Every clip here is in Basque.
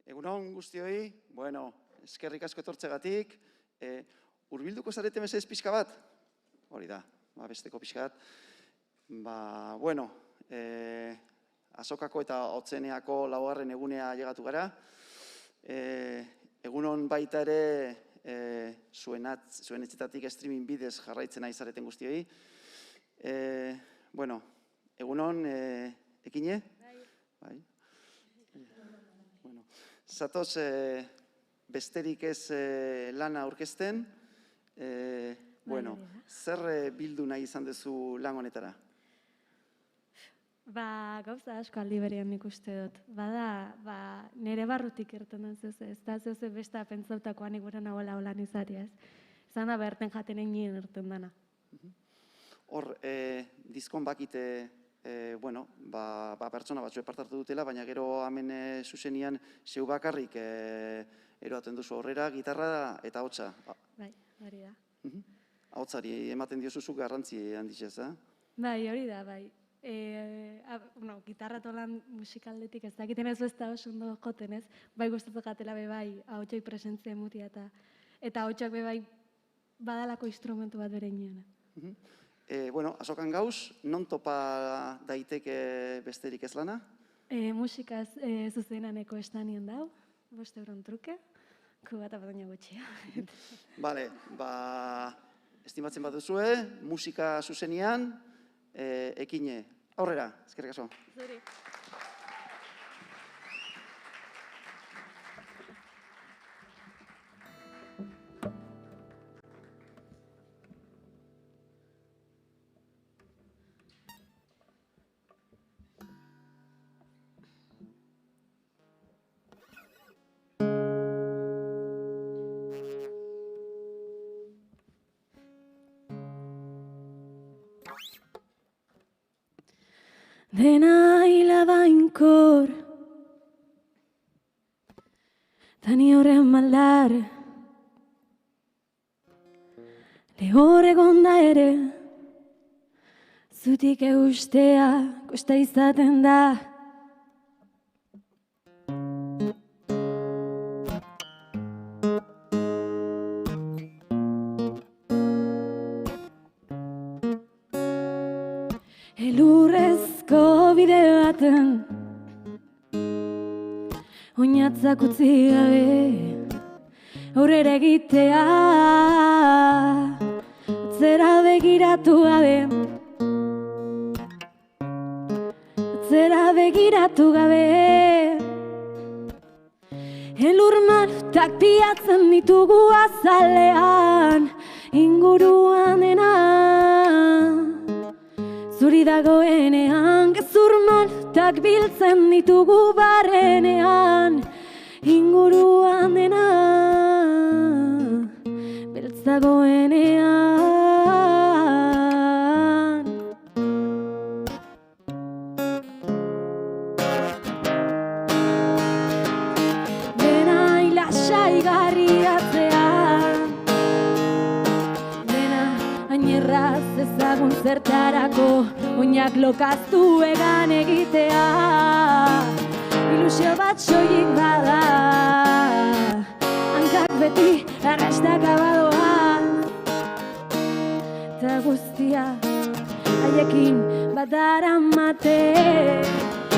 Egunon guztioi, eskerrik asko etortzegatik. Hurbilduko zarete mesedez pixka bat? Hori da, besteko pixka bat. Azokako eta Otzeneako laugarren egunea llegatu gara. Egunon baita ere zuen etxetatik streaming bidez jarraitzen ari zareten guztioi. Egunon, Ekine? Bai. Zatoz, besterik ez lana aurkezten. Zer bildu nahi izan duzu lan honetara? Gauza asko aldi berean nik uste dut. Bada, nire barrutik irten den zeuze, ez da zeuze besta pentsautakoan iguren nagoela holan izari, ez? Zan da beherten jaten egin irten dana. Hor, diskon bakite, pertsona batzuek parte hartu dutela, baina gero hemen zuzenian zeu bakarrik eroaten duzu aurrera, gitarra eta ahotsa. Bai, hori da. Ahotsari ematen diozuzuk garrantzi handitxez, eh? Bai, hori da, bai. Gitarra tolan musikaldetik ez dakiten ez da oso ondo joten, ez? Bai gustatu gatela bai ahotsoi presentzia emutia eta ahotsak bai badalako instrumentu bat bere inean. Azokan gauz, non topa daiteke besterik ez lana? Musikaz zuzenaneko estanien dau, 5 euron truke, kubata baina gutxia. Bale, estimatzen bat duzue, musika zuzenian, Ekine, aurrera, eskerrik asko. Zuri. Dena hilabainkor, tani horren maldar, lehor egonda ere, zutik eustea kosta izaten da. Elurrezko bide baten oinatzak utzi gabe aurrera egitea, atzera begiratu gabe, atzera begiratu gabe. Elur martak piatzen ditugu azalean, inguruan dena zuri dagoenean, gezur martak biltzen ditugu barrenean, inguruan dena beltz dagoenean. Dena ilasaigarri atzean, dena ainerraz ezagun zertarako, oinak lokaztu egan egitea, ilusio bat soilik bada, hankak beti arrastak abadoa, eta guztia haiekin badaramate,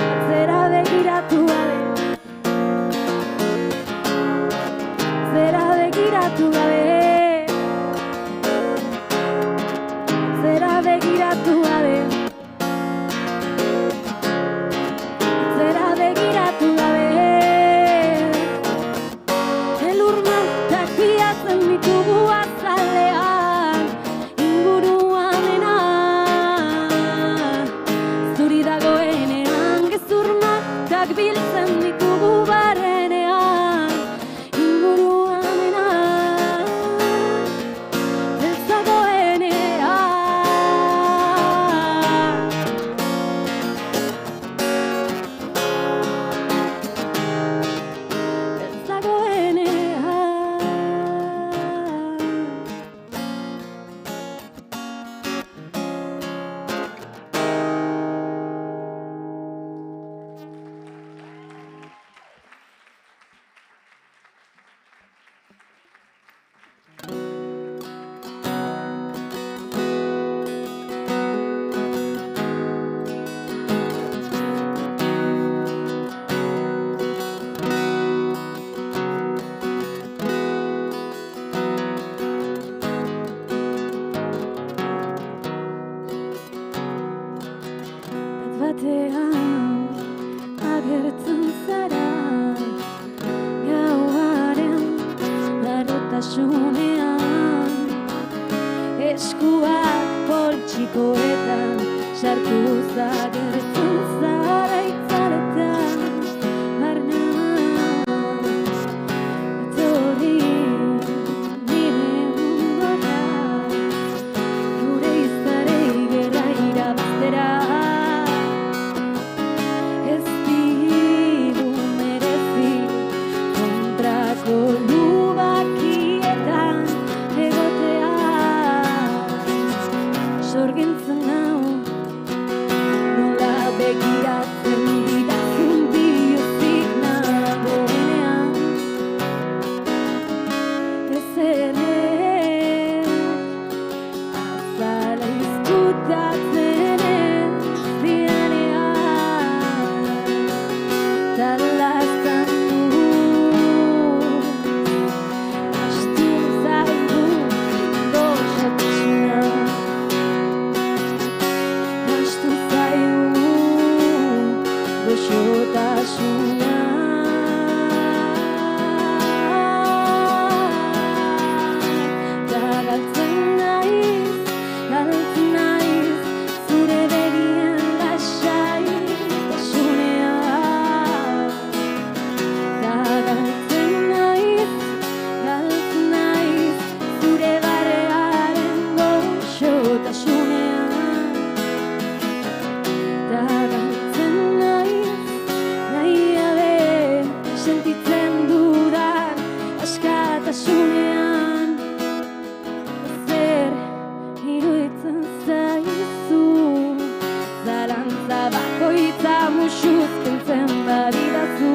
atzera begiratu gabe, atzera begiratu gabe, atzera begiratu gabe, atzera begiratu gabe. Elur martak piatzen ditugu azalean, inguruan dena zuri dagoenean, gezur martak biltzen ditugu barrenean, inguruan dena beltz dagoenean. Beltz dagoenean. agertzen zara gauaren larrotasunean eskuak poltsikoetan sartuz agertzen zara itzaletan barnean etorri nire mundora gure izarei gerra irabaztera ez digu merezi kontrako lubakietan egotea sorgintzen nau nola begiratzen didazun bihotzik nagoenean ez ere azala izkutatzen ez dianean talaztan du astu zaigu goxotasuna astu zaigu goxotasuna da galtzen naiz zure begien lasaitasunean da galtzen naiz zure barrearen goxotasunean da galtzen naiz nahi gabe sentitzen dudan askatasunean zer iruditzen zaizu zalantza bakoitza musuz kentzen badidazu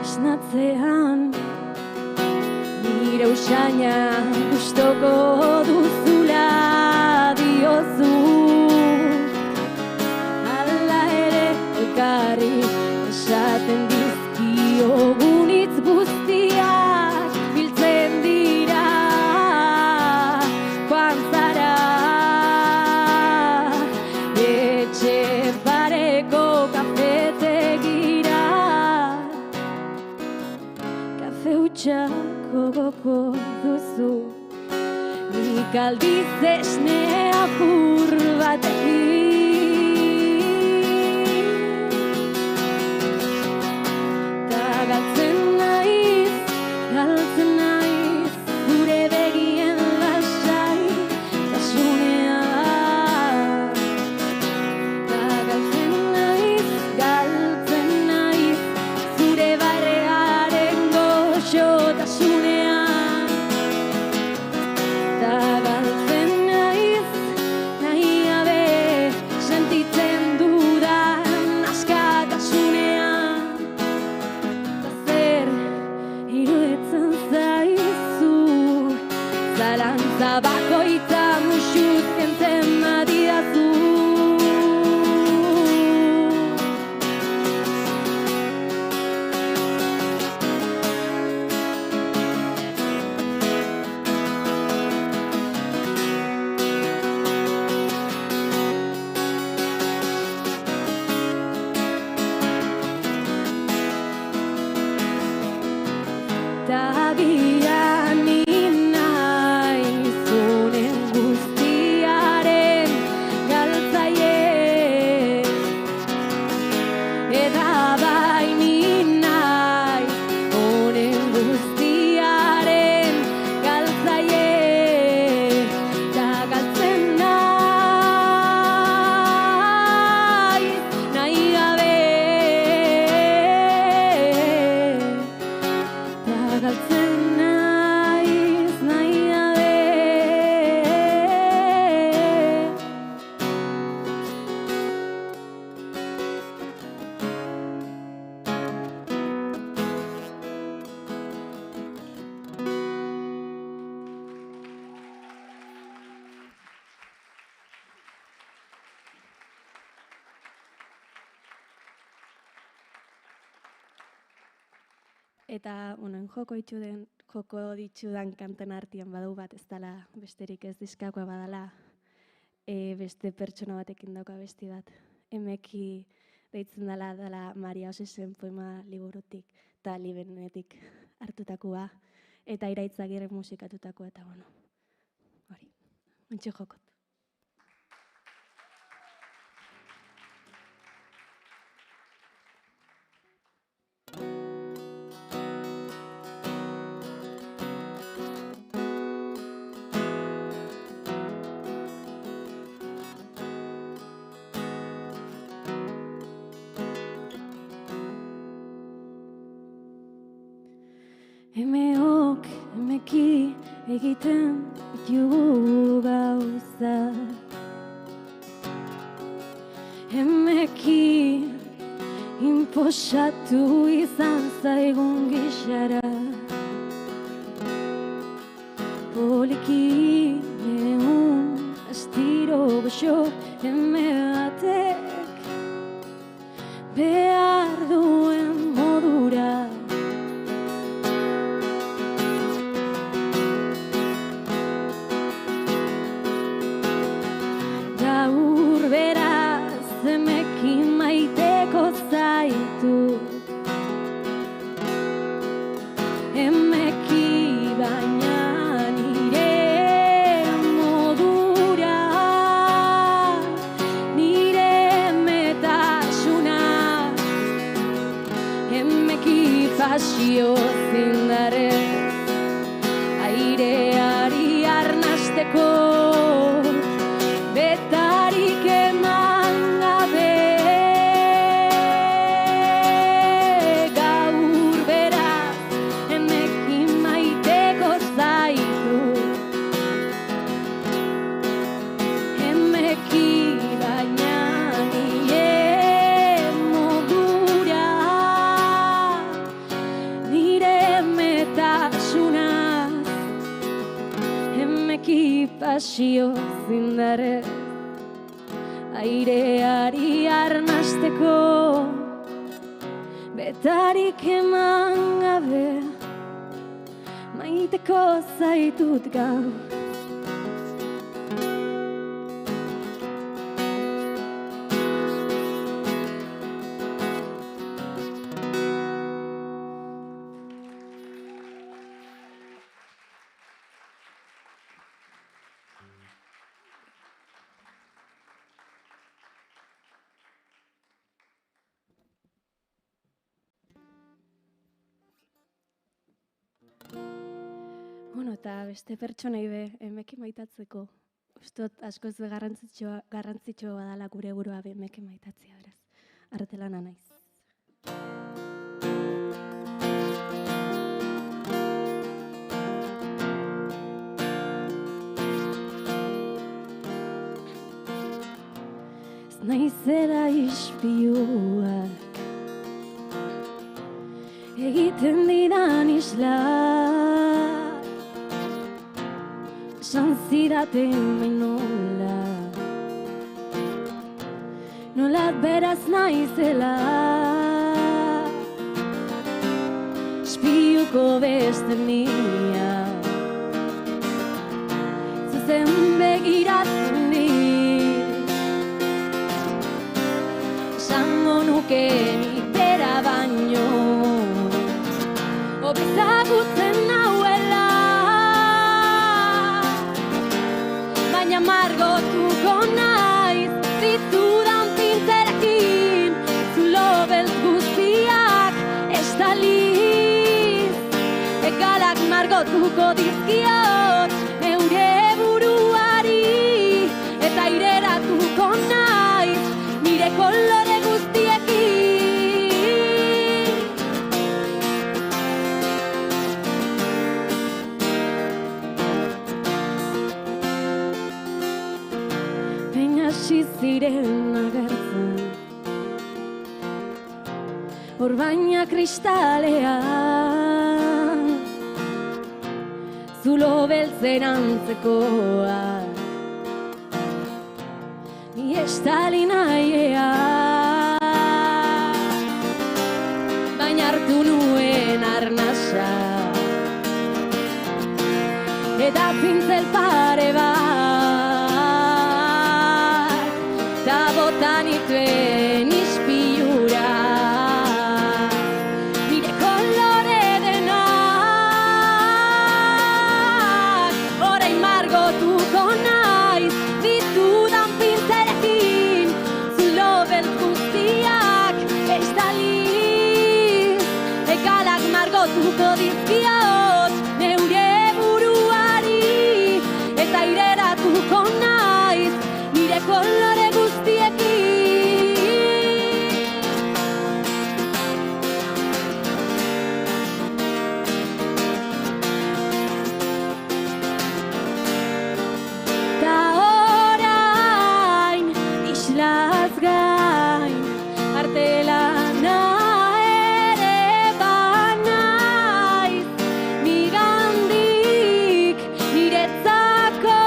esnatzean nire usaina gustoko duzula diozu hala ere elkarri esaten dizkiogun hitz guztiak biltzen dira joan zara etxe pareko kafetegira kafe hutsa gogoko duzu nik aldiz esne apur batekin ta galtzen naiz gure begien lasaitasunean ta galtzen naiz zure barrearen goxotasunean da galtzen naiz nahi gabe sentitzen dudan askatasunean ta zer iruditzen zaizu zalantza bakoitza musuz kentzen badidazu Tagian ni naiz honen Eta, joko ditxudan kanten artean badu bat, ez dela besterik ez diskakoa badala, beste pertsona batekin dauka besti bat. Emeki deitzen dela Maria Osesen poema liburutik eta Libenetik hartutakoa, eta Iraitzagirrek musikatutakoa, eta hori, ontsi jokot. Emeok, emeki egiten ditugu gauza. Emeki inposatu izan zaigun gixara. Poliki egun astiro goxo eme batek behar duen modura. Zaitu emeki baina nire modura, nire metasuna, emeki pasio zindarez, aireari arnasteko betarik eman gabe. Pasio zindarez, aireari arnasteko betarik eman gabe, maiteko zaitut gaur. Eta beste pertsonei be, emeki maitatzeko. Ustot askoz be garrantzitsua badala gure burua be emeki maitatzea, beraz. Artelana naiz. Ez naizela ispiluak egiten didan isla. Esan zidaten bain nola beraz naizela, ispiluko beste nia, zuzen begiratzen dit, esango nuke nik bera baino, hobezagutzen nauela. Baina margotuko naiz, ditudan pintzerekin, zulo beltz guztiak estaliz. Egalak margotuko dizkiot, neure buruari, eta aireratuko naiz, nire kolore guztiekin. Hasi ziren agertzen hor baina kristalean, zulo beltzen antzekoa, ni estali nahiea, baina hartu nuen arnaz eta pintzel pare bat, ta botan ituen ispilura, nire kolore denak, orain margotuko naiz, ditudan pintzelekin, zulo beltz guztiak estaliz, egalak margotuko dizkiot, neure buruari, eta aireratuko naiz, nire kolore guztiekin. Ta orain, islaz gain, artelana ere banaiz, nigandik niretzako,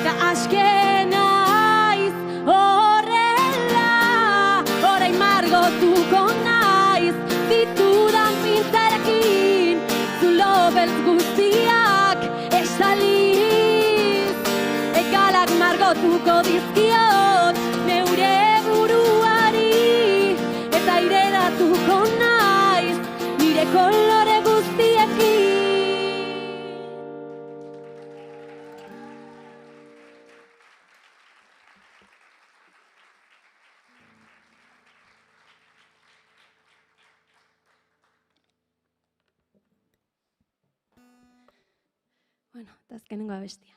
ta aske naiz horrela, orain margotuko naiz, ditudan pintzelekin, zulo beltz guztiak estaliz, egalak margotuko dizkiot, neure buruari, eta aireratuko naiz, nire kolore guztiekin. Bueno, eta azkenengo abestia.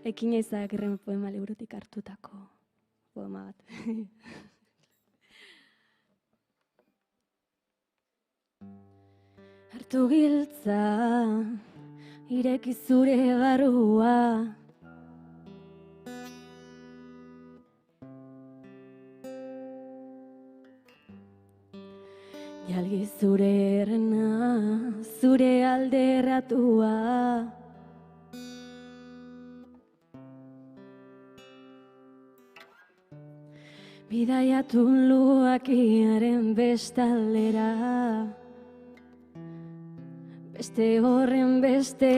Ekin Eizagirren poema liburutik hartutako poema bat. Hartu giltza, ireki zure barrua, jalgi zure errena, zure alderratua, bidaiatun luakiaren bestaldera, beste horren beste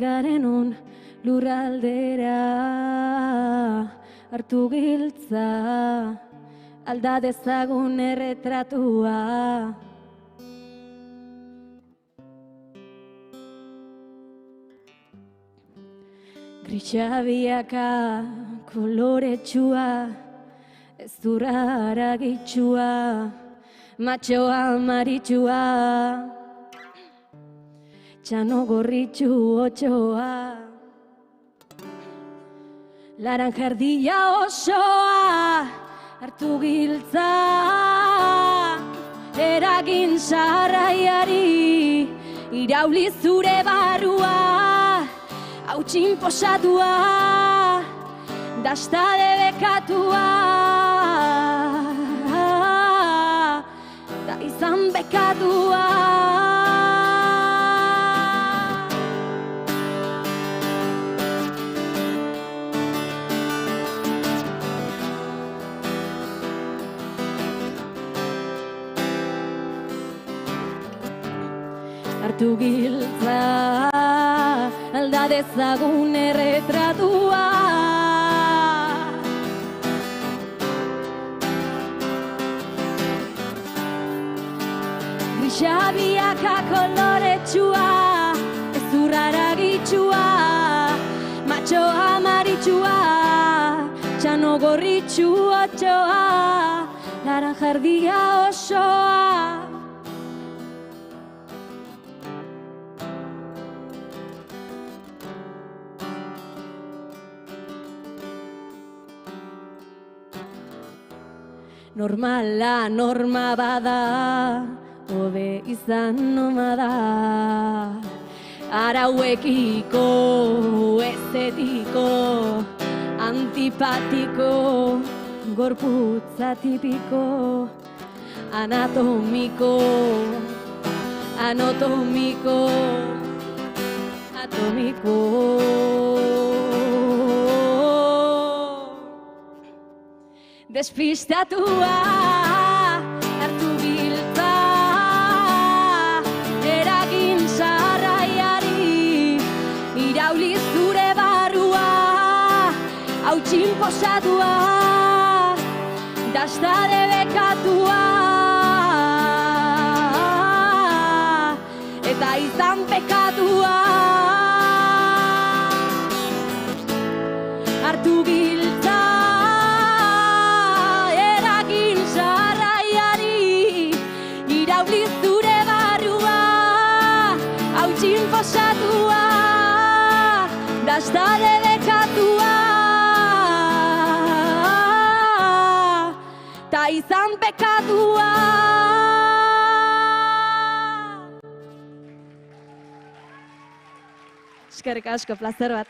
garenun lurraldera, hartu giltza, alda dezagun erretratua, grisa-biaka koloretsua, ezurra aragitsua, matxoa maritsua, txano gorritxu otxoa, laranjardia osoa, hartu giltza, eragin sarraiari, irauli zure barrua, hautsin posatua, dasta debekatua, da izan bekatua. Hartu giltza, alda dezagun erretratua, grisa-biaka koloretsua, ezurra aragitsua, matxoa maritsua, txano gorritxu otxoa, laranjardia osoa. Normala norma bada, hobe izan nomada, arauekiko, estetiko, antipatiko, gorputza tipiko, anatomiko, atomiko, despistatua, hartu giltza, inposatua, dasta debekatua, eta izan pekatua. Hartu giltza, eragin sarraiari, irauli zure barrua, hauts inposatua, dasta debekatua, ta izan pekatua. Eskerrik asko, plazer bat.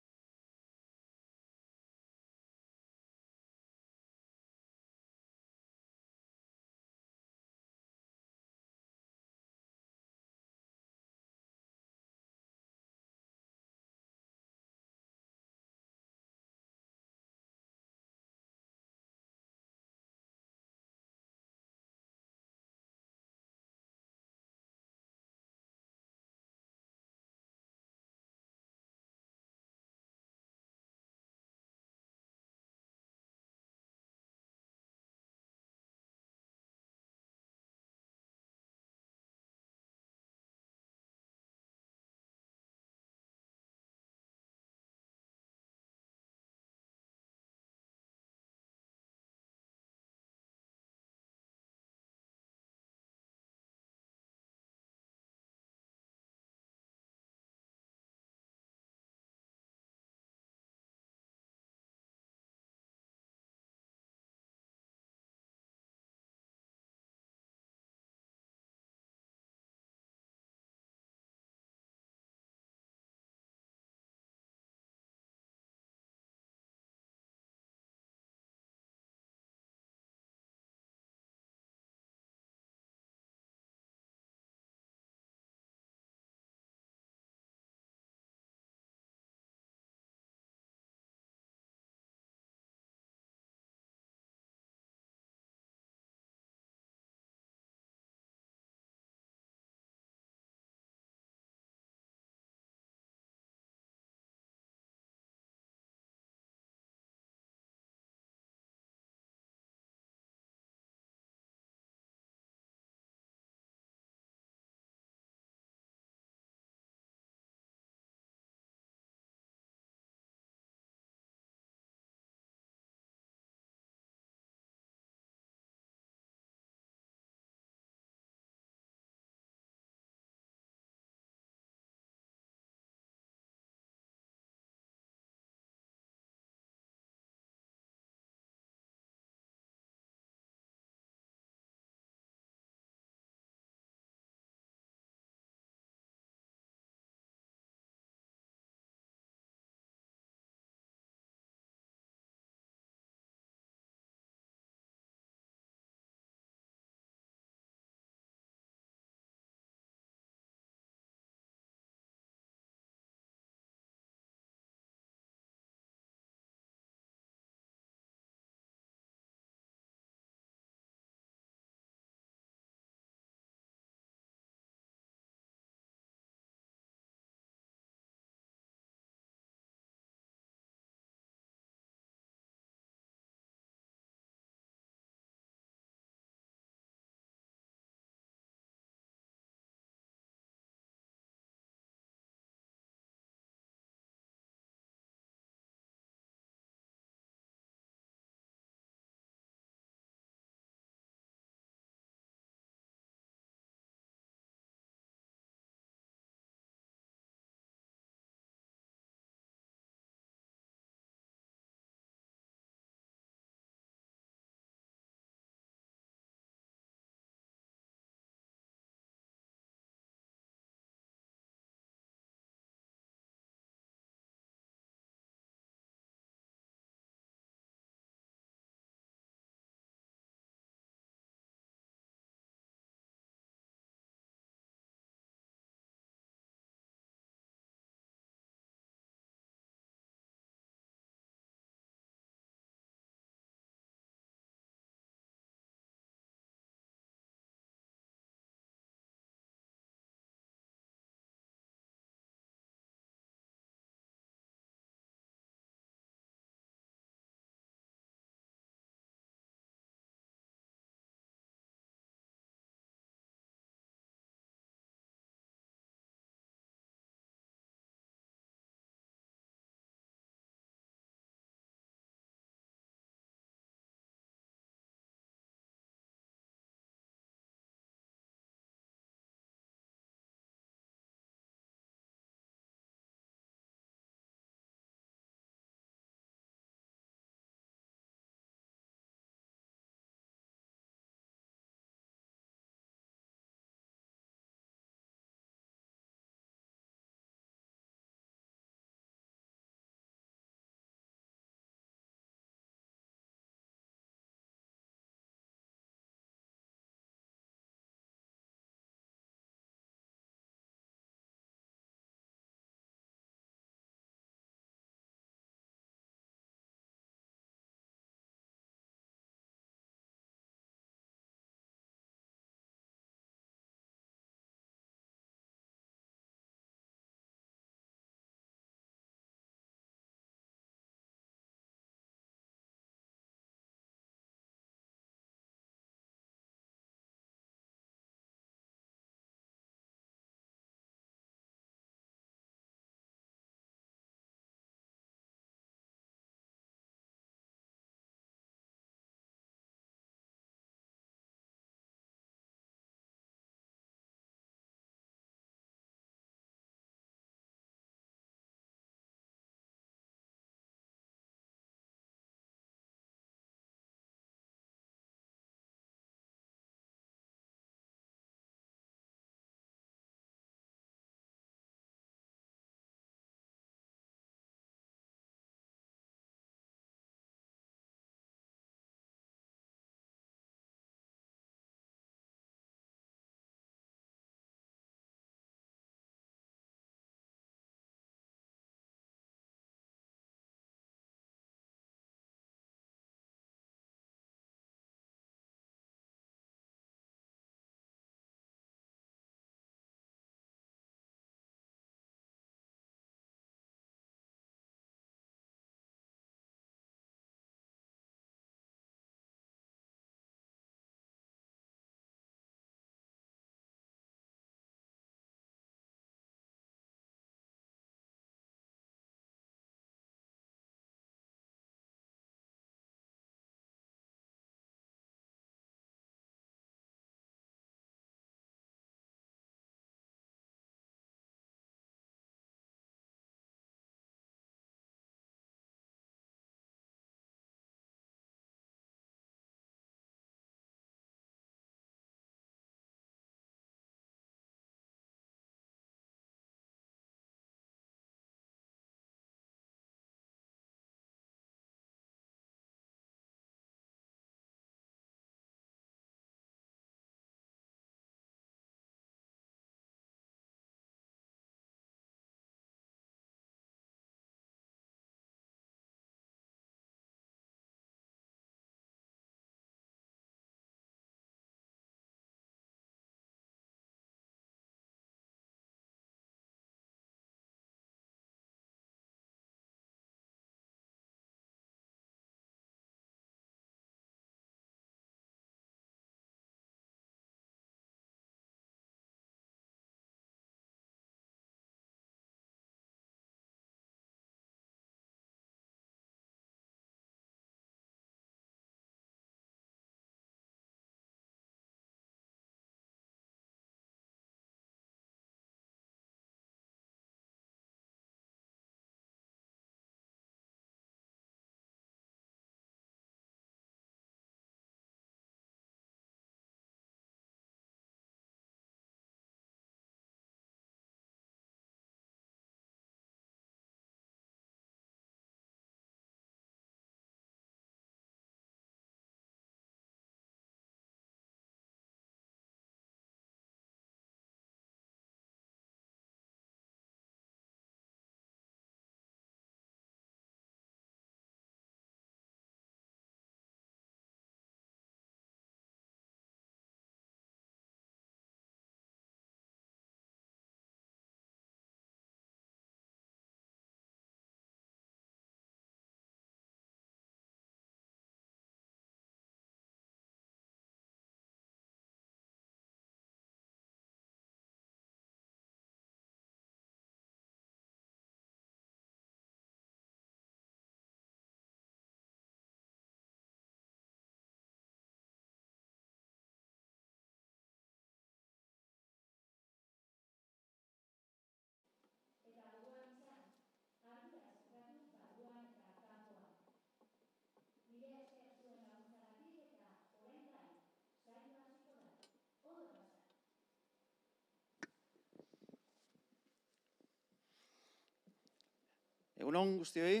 Egunon guztioi,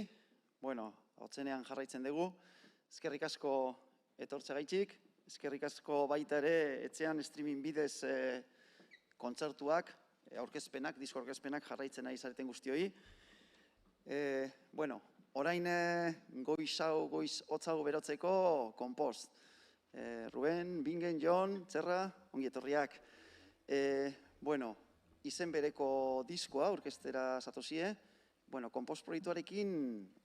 hotzenean jarraitzen dugu, eskerrik asko etortzeagatik, eskerrik asko baita ere etxean streaming bidez kontzertuak, aurkezpenak, disko aurkezpenak jarraitzen ari zareten guztioi. Orain goiz hotzago berotzeko konpost. Ruben, Bingen, Jon, Txerra, ongi etorriak. Izen bereko diskoa aurkeztera zatozie. Konpost proiektuarekin,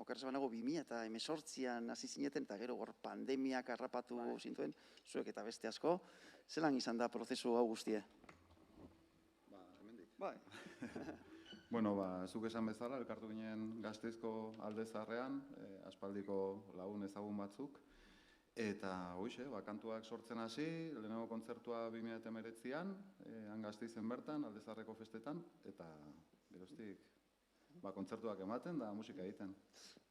okerrez banago 2018an hasi zineten, eta gero pandemiak harrapatu zintuen, zuek eta beste asko. Zelan izan da prozesu hau guztie? Hemendik. Zuk esan bezala, elkartu ginen Gasteizko Alde Zaharrean, aspaldiko lagun ezagun batzuk, eta kantuak sortzen hasi, lehenago kontzertua 2019an, han Gasteizen bertan, Alde Zaharreko festetan, eta geroztik kontzertuak ematen da musika egiten.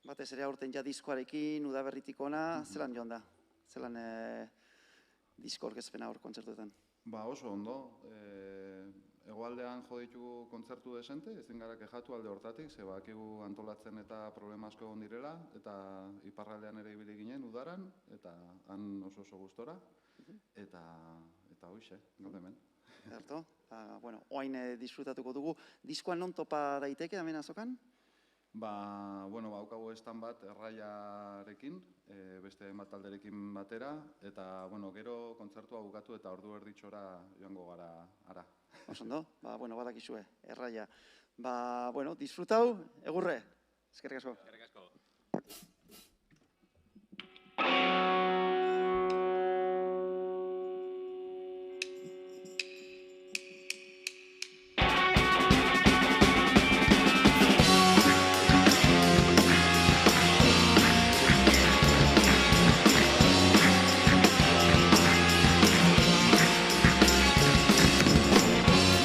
Batez ere aurten ja diskoarekin, udaberritik ona, zelan joan da? Zelan disko aurkezpena hor kontzertuetan? Oso ondo. Hegoaldean jo ditugu kontzertu desente, ezin gara kexatu alde hortatik, ze bakigu antolatzen eta problema asko egon direla, eta iparraldean ere ibili ginen udaran, eta han oso gustora, eta hoxe, gaur hemen. Erto? Oain disfrutatuko dugu. Diskoan non topa daiteke, hemen azokan? Baukagu estan bat erraiarekin, beste talderekin batera, eta gero kontzertua bukatu eta ordu erditxora joango gara ara. Osondo, badakizue, erraia. Disfrutau, egurre. Eskerrik asko. Eskerrik asko.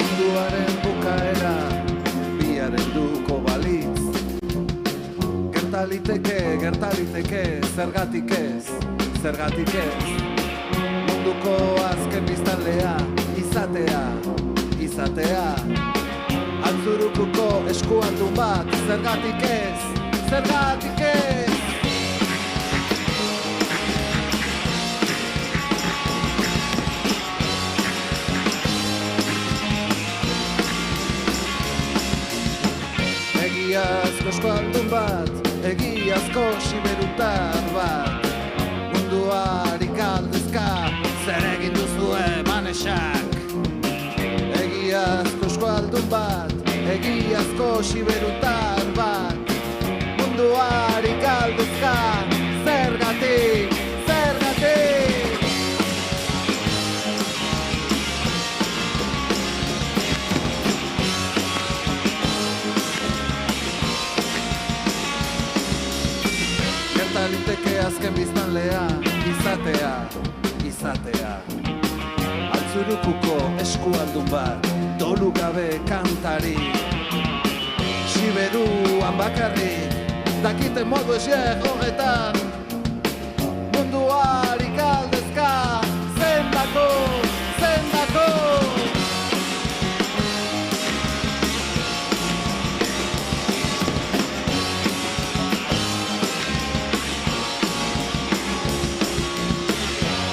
Munduaren bukaera biaren duko balitz. Gertaliteke, zergatik ez. Munduko azken biztanlea, izatea. Altzurukuko eskualdun bat, zergatik ez. Egiazko eskualdun bat, egiazko siberutar bat. Munduari galdezka, zer egin duzue manesak. Egiazko eskualdun bat, egiazko siberutar bat. Munduari galdezka, zergatik. Gertaliteke azken biztanlea, izatea. Altzurukuko eskualdun bat, dolu gabe kantari. Siberuan bakarrik, dakiten modu eser horretan. Munduari galdezka, zendako.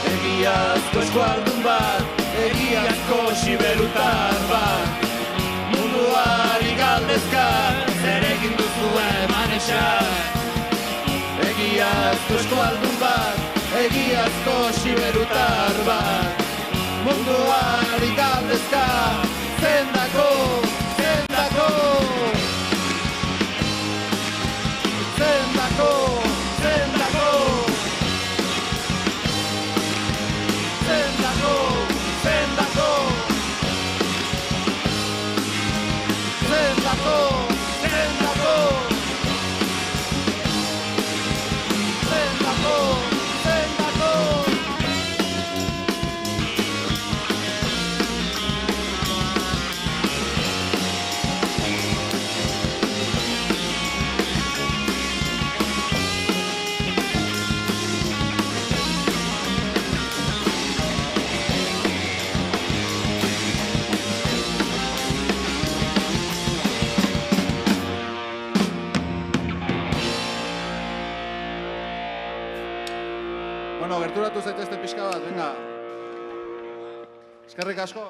Egiazko eskualdun bat, egiazko siberutar bat. Munduari galdezka, zer egin duzue manesak. Egiazko eskualdun bat, egiazko siberutar bat. Munduari galdezka, zendako. Bueno, gerturatu zaitezte pixka bat, venga. Eskerrik asko.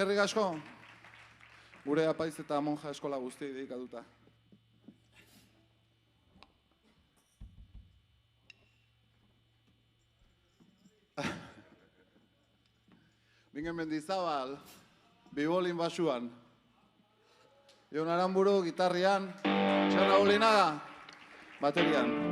Eskerrik asko, gure apaiz eta monja eskola guztiei dedikatuta. Bingen Mendizabal, bibolin basuan. Jon Aranburu, gitarrian, Txarra Olinaga, baterian.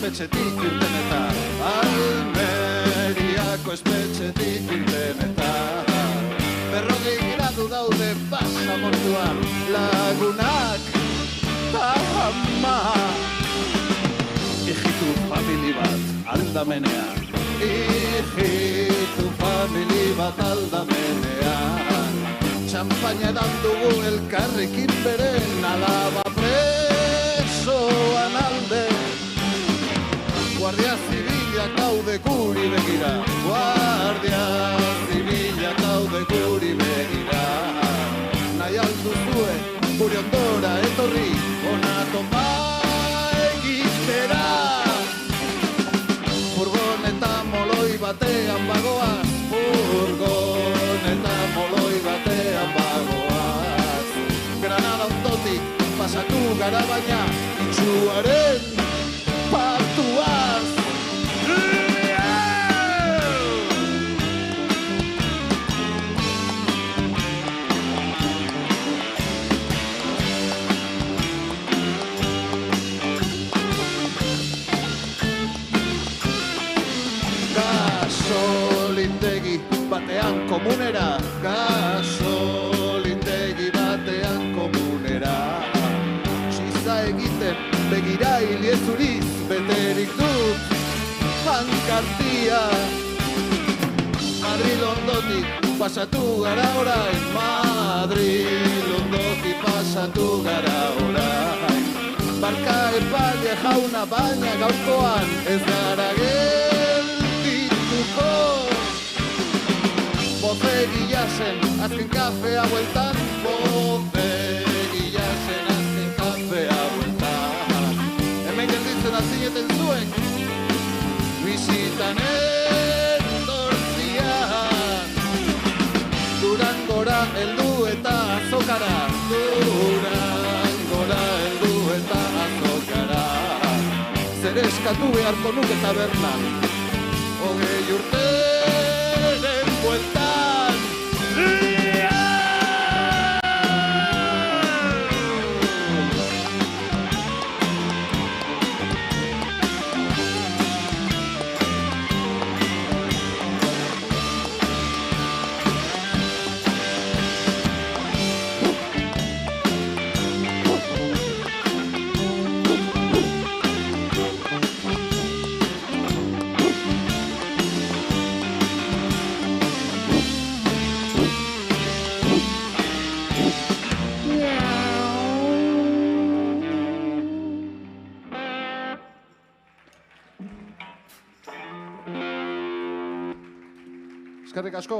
Espetxetik irten eta Almeriako espetxetik irten eta 40 gradu daude pasamortuan lagunak ta ama Ijitu famili bat aldamenean Ijitu famili bat aldamenean Txampaina edan dugu elkarrekin beren alaba basoan alde. Guardia zibilak daude guri begira. Guardia zibilak daude guri begira. Nahi alduzue gure ondora etorri, ona topa egitera. Furgoneta moloi batean bagoaz, furgoneta moloi batean bagoaz. Granada ondotik pasatu gara baina, itxuaren partuaz. Gasolindegi batean komunera, gasolindegi batean komunera. Txiza egiten begira iliezuriz, beterik dut hankartia. Madril ondotik pasatu gara orain, Madril ondotik pasatu gara orain. Barka epaile jauna baina gaurkoan ez gara geldituko. Botegia zen azken kafea bueltan, botegia zen azken kafea bueltan. Hemen gelditzen azineten zuen, bizitan etortzian. Durangora heldu eta azokara, Durangora heldu eta azokara. Zer eskatu beharko nuke tabernan, 20 urteren bueltan. Eskerrik asko.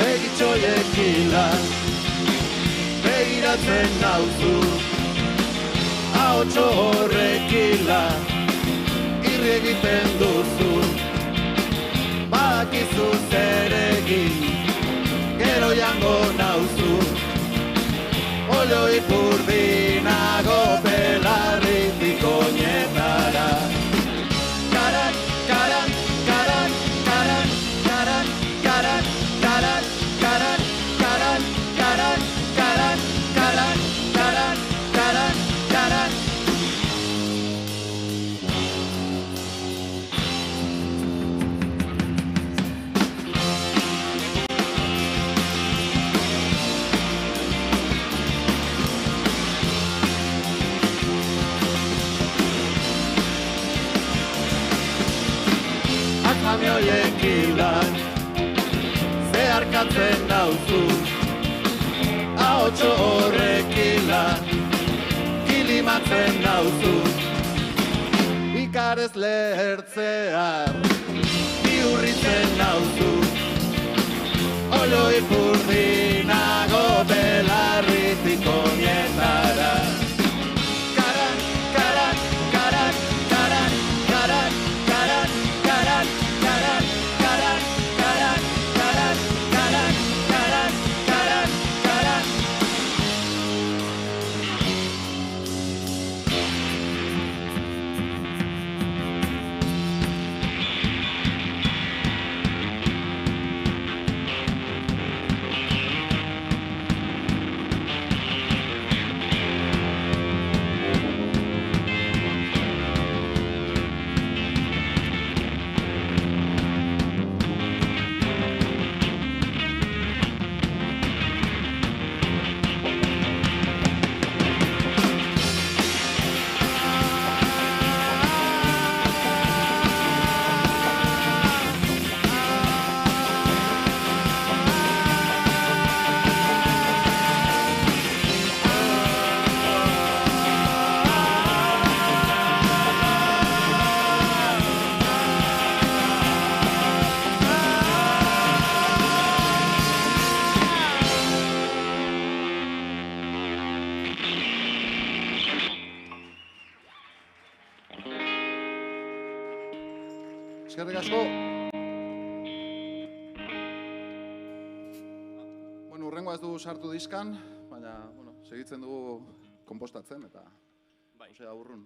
Begitxoiekila begiratzen nauzu, ahotxo horrekila irri egiten duzu. Badakizu zer egin, gero jango nauzu. Oloi burdinago belarritik oinetara. Karan, karan, karan, karan, karan, karan, karan, karan, karan, karan, karan, karan, karan, karan, karan. Kamioiekilan zeharkatzen nauzu, ahotxo horrekilan kilimatzen nauzu. Ikarez lehertzean bihurritzen nauzu, oloi burdinago belarritik oinetara. Karan, karan, karan, karan, karan, karan, karan, karan, karan, karan, karan, karan, karan, karan, karan. Horrengoa ez dugu sartu diskan, baina, bueno, segitzen dugu konpostatzen eta hause aurrun.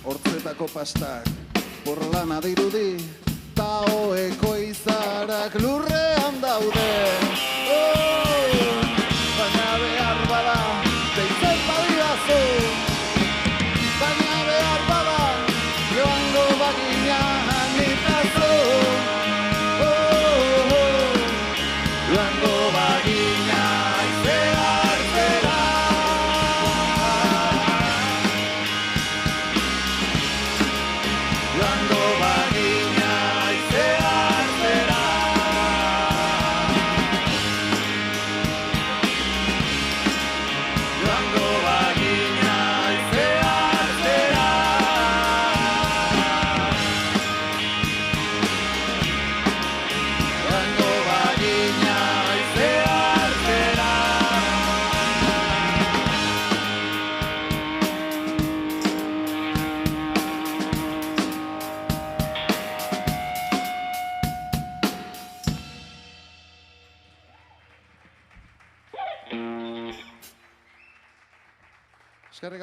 Hortzetako pastak porlana dirudi, ta oeko izarak lurrean daude. Baina behar bada, deitzen badidazu, baina behar bada, joango bagina nitazu. Joango bagina aizea artera.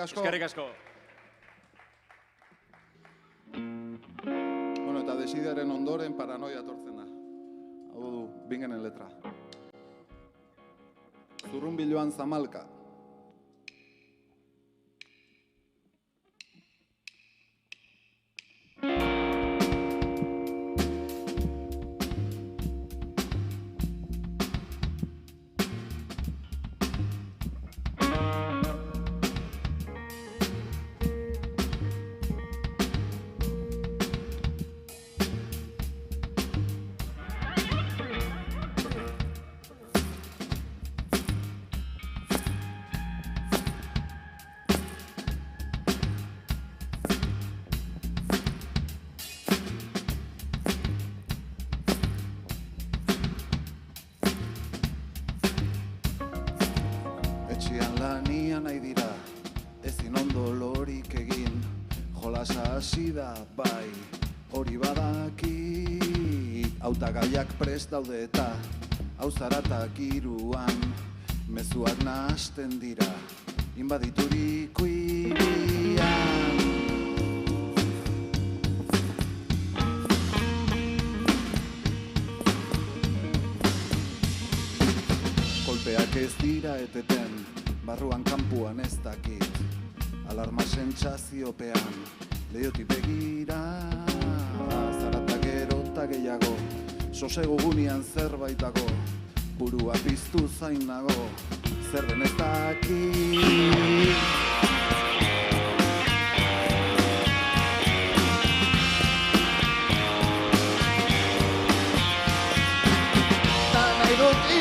Eskerrik asko. Bueno, eta desidearen ondoren paranoia etortzen da. Hau du, bingenen letra. Zurrunbiloan zamalka. Lanian nahi dira, ezin ondo lorik egin, jolasa hasi da bai, hori badakit. Hautagaiak prest daude eta hauzaratak iruan, mezuak nahasten dira, inbadituriko hirian. ez dira eteten, barruan kanpuan ez dakit. Alarma sentsaziopean, leihotik begira, zarata gero eta gehiago, sosegu gunean zerbait dago, burua piztu zain nago, zer den ez dakit.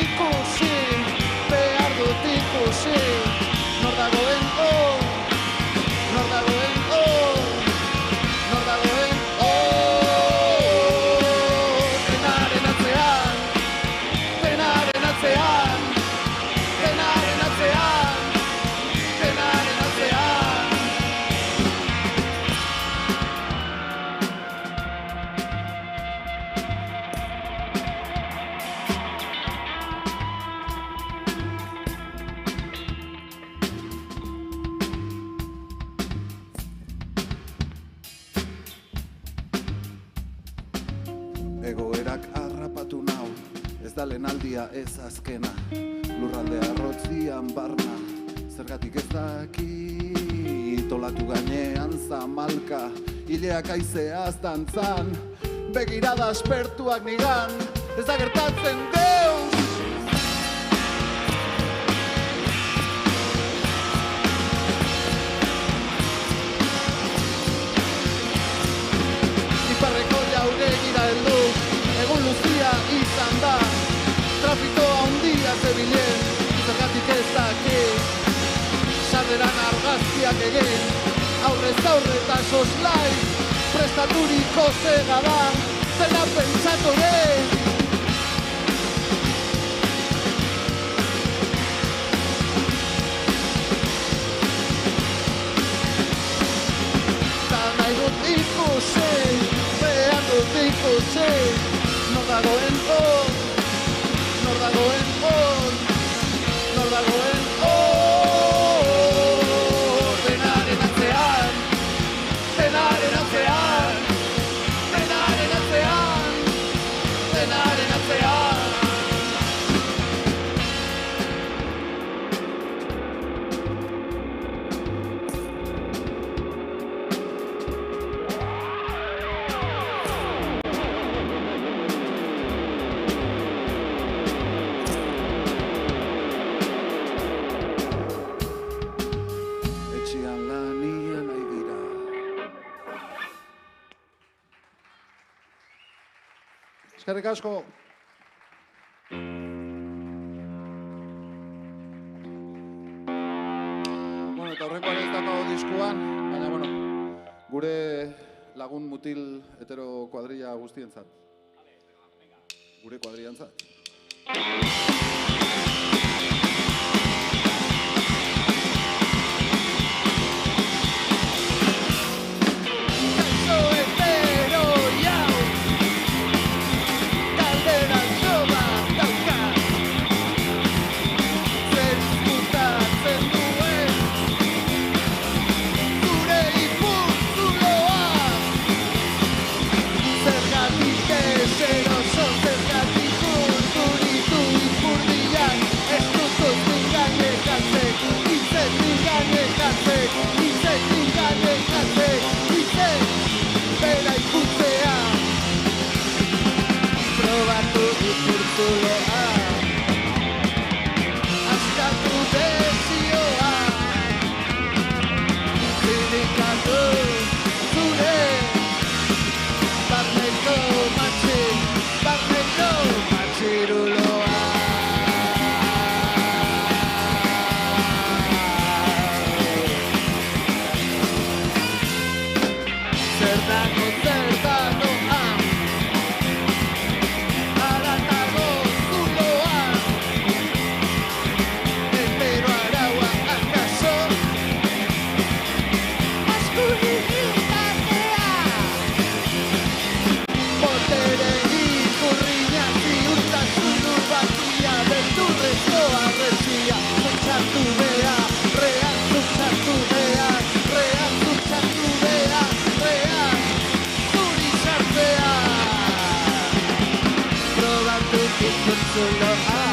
Ikusi, behar dut ikusi, nor dagoen hor, nor dagoen hor, nor dagoen hor. Penaren atzean, penaren atzean, penaren atzean, penaren atzean. Egoerak harrapatu nau, ez da lehenaldia ez azkena, lurralde arrotzian barna, zergatik ez dakit, olatu gainean zamalka, hileak aizeaz dantzan, begirada aspertuak nigan, ez da gertatzen deus. Iparreko jauregira heldu, egun luzia izan da, trafiko handia zebilen, zergatik ez dakit, sarreran argazkiak egin, aurrez aurre eta soslai, prestaturiko zega da, zena pentsatu den. Ta nahi dut ikusi, behar dut ikusi, nor dagoen hor, nor dagoen hor, nor dagoen hor. Denaren atzean, denaren atzean, denaren atzean, denaren atzean. Etxean lanian nahi dira. Eskerrik asko. Bueno, eta horrenkoan ez dakago diskuan, baina, bueno, gure lagun mutil hetero kuadrilla guztientzat. Gure kuadrillantzat. Kaixo hetero jau, galdera joba daukat, zer izkutatzen duen, zure ipurtzuloa, zergatik ez eroso, zergatik urduritu ipurdiak, ez duzuz ninganekatzek, itzek ninganekatzek, itzek ninganekatzek, itzek bera ikutzea, probatu ipurtzuloa, askatu desioa, zirikatu zure barneko matxiruloa. Zertako haratago zuloa, hetero araua akaso, maskulinitatea, botere ikurriña, ziurtasun urbatia, beldurrezko arresia, zutxatu behar, real zutxatu behar, real zutxatu behar, real zuri sartzea. Probatu ipurtzuloa,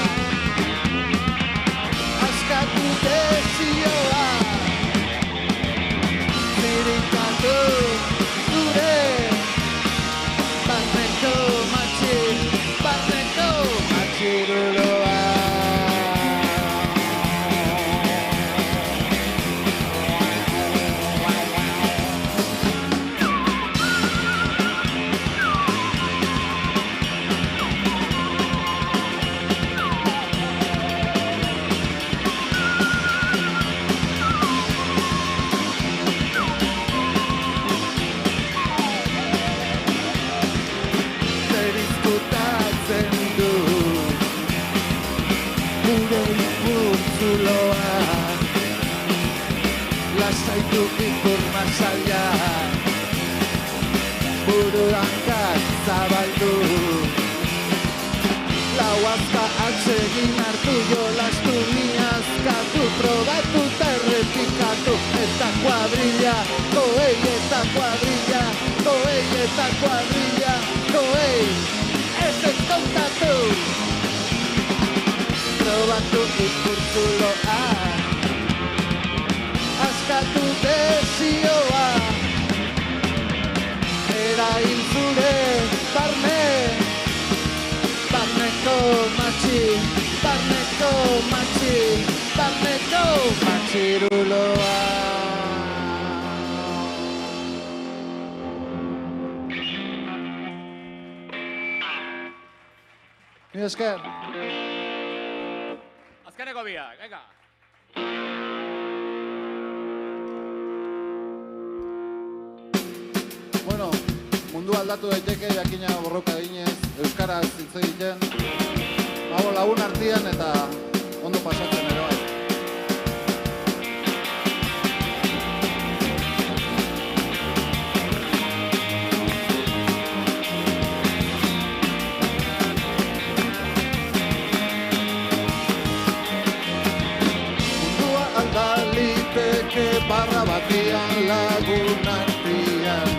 más allá. Buruankak zabaldu, lau azka atsegin hartu, jolastu miazkatu, probatu eta errepikatu, eta kuadrilla, goei eta kuadrilla, goei eta kuadrilla, goei, ez ez kontatu. Probatu ikurtzuloa, askatu desioa, erail zure barne, barneko matxi, barneko matxi, barneko matxiruloa. Mi esker. Azkeneko biak, venga. Bueno, mundu aldatu daiteke, jakina borroka eginez, euskaraz hitz egiten. Hago lagun artean eta ondo pasatzen ere bai. Mundua aldaliteke barra batian lagun artean.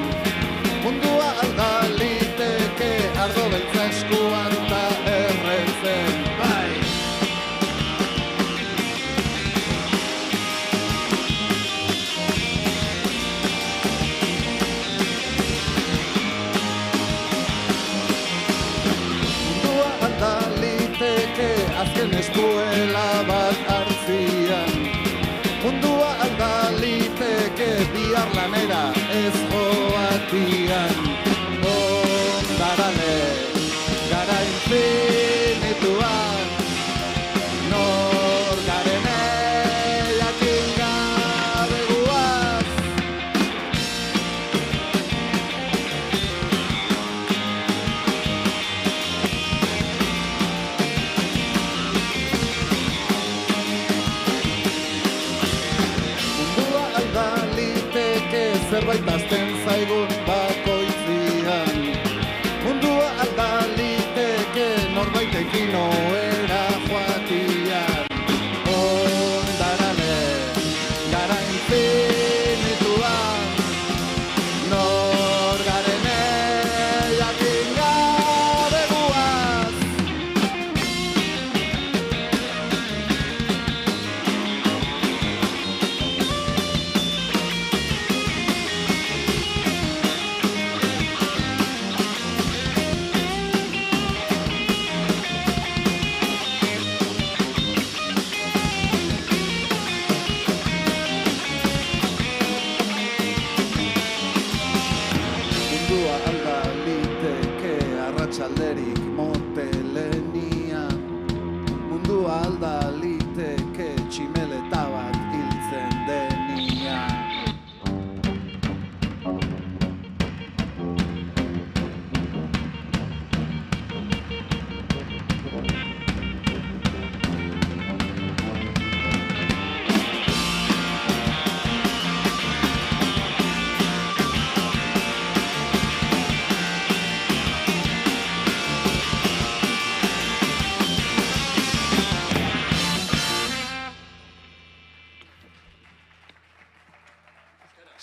Mundua aldaliteke ardo beltza eskuan eta erretzen, bai. Mundua aldaliteke azken eskuela bat hartzian. Mundua aldaliteke bihar lanera ez joatian. Ondarale, gara infinituan, nor garen jakin gabe guaz. Mundua aldaliteke zerbait azten zaigun bakoitzian. Mundua aldaliteke norbaitekin ohera joatian. Ondarale, gara infinituan, nor garen jakin gabe guaz. Mundua aldaliteke arratsalderik motelenian. Mundua aldaliteke tximeleta bat hiltzen denian.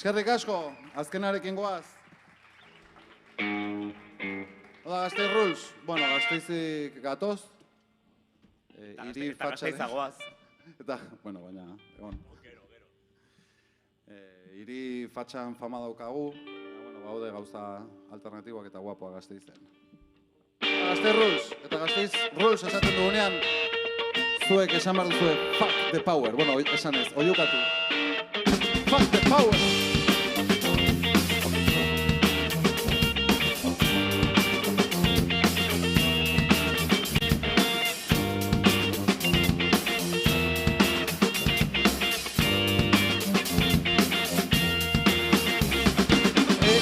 Eskerrik asko, azkenarekin goaz. Oda, Gasteiz Rules. Bueno, Gasteizik gatoz. Hiri Eta Gasteizagoaz. Eta, bueno, baina, egon. Hiri fatxan fama daukagu. Bueno, baude gauza alternatiboak eta guapoa Gasteizen. Gasteiz Rules. Eta Gasteiz Rules esaten dugunean, zuek esan behar duzue, fuck the power. Bueno, esan ez, oiukatu. Fuck the power!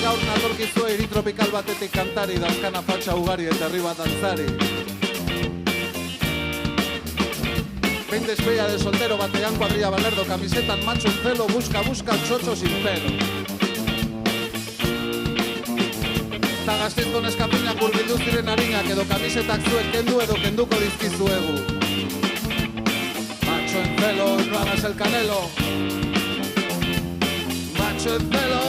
Gaur natorkizue hiri tropikal batetik kantari, dauzkana fatxa ugari eta herri bat dantzari. Behin despedida de soltero, batean cuadrilla balerdo, camisetan macho en celo, busca, chocho sin pelo. Eta Gasteizko neskapinak hurbildu ziren harinak, edo kamisetak zuek kendu edo kenduko dizkizuegu. Macho en celo, no hagas el canelo. Macho en celo.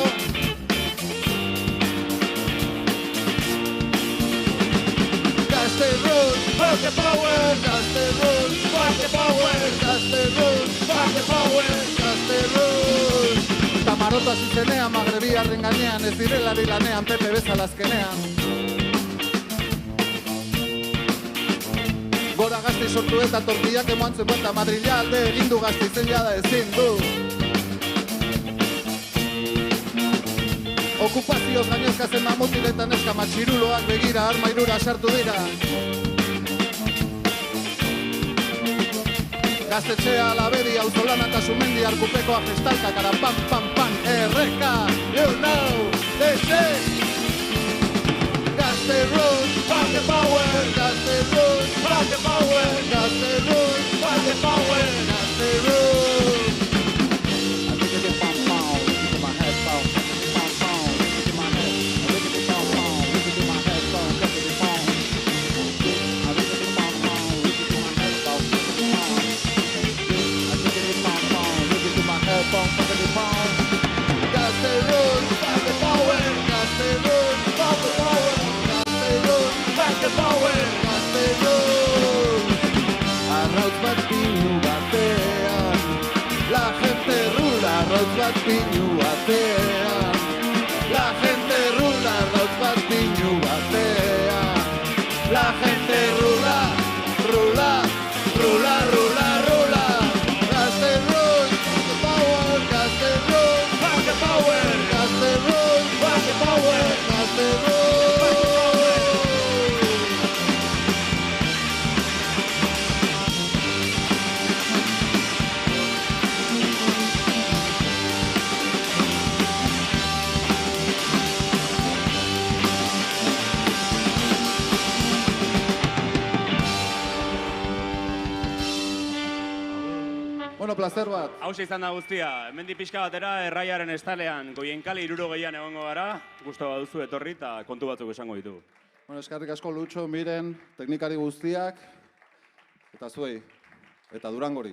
Gazteirun, fuck the power. Gazteirun, fuck the power. Gazteirun, fuck the power. Gazteirun. Eta maroto hasi zenean, magrebiarren gainean, ez direlari lanean, Pepe bezalazkenean. Gora Gasteiz sortu eta tortillak emoantzen eta Madrila alde egindu Gasteizen jada ezin du. Okupazioz gainezka zen mamutiletan eska matxiruloak begira arma irura sartu dira. Gaztetxea alabedi, auzolana eta sumendi, arkupekoa gestalka, kara pam pam pam, erreka, you know, this is Gazteirun, fuck the power, Gazteirun, fuck the power, Gazteirun, fuck the power, Gazteirun. I look at the pom pom, look at my headphone, pom pom, look at my head, I look at the pom pom, look at my headphone, look at the phone. I look at the pom pom, look at my headphone, look at the phone. I look at the pom pom, look at my headphone, look at the phone. Gazteirun, fuck the power, Gazteirun, fuck the power. Fuck the power, Gazteirun. Arrautz bat pinu batean, la gente rula, arrautz bat pinu batean. La gente rula, arrautz bat pinu batean. La gente rula, rula, rula, rula, rula. Gazteirun, fuck the power, Gazteirun, fuck the power, Gazteirun, fuck the power, Gazteirun. Bueno, placer bat. Hauxe izan da guztia. Hemendik pixka batera erraiaren estalean, Goienkale 60 egongo gara. Gusto baduzu etorri eta kontu batzuk esango ditugu. Bueno, eskerrik asko Lutxo, Miren, teknikari guztiak, eta zuei, eta Durangori.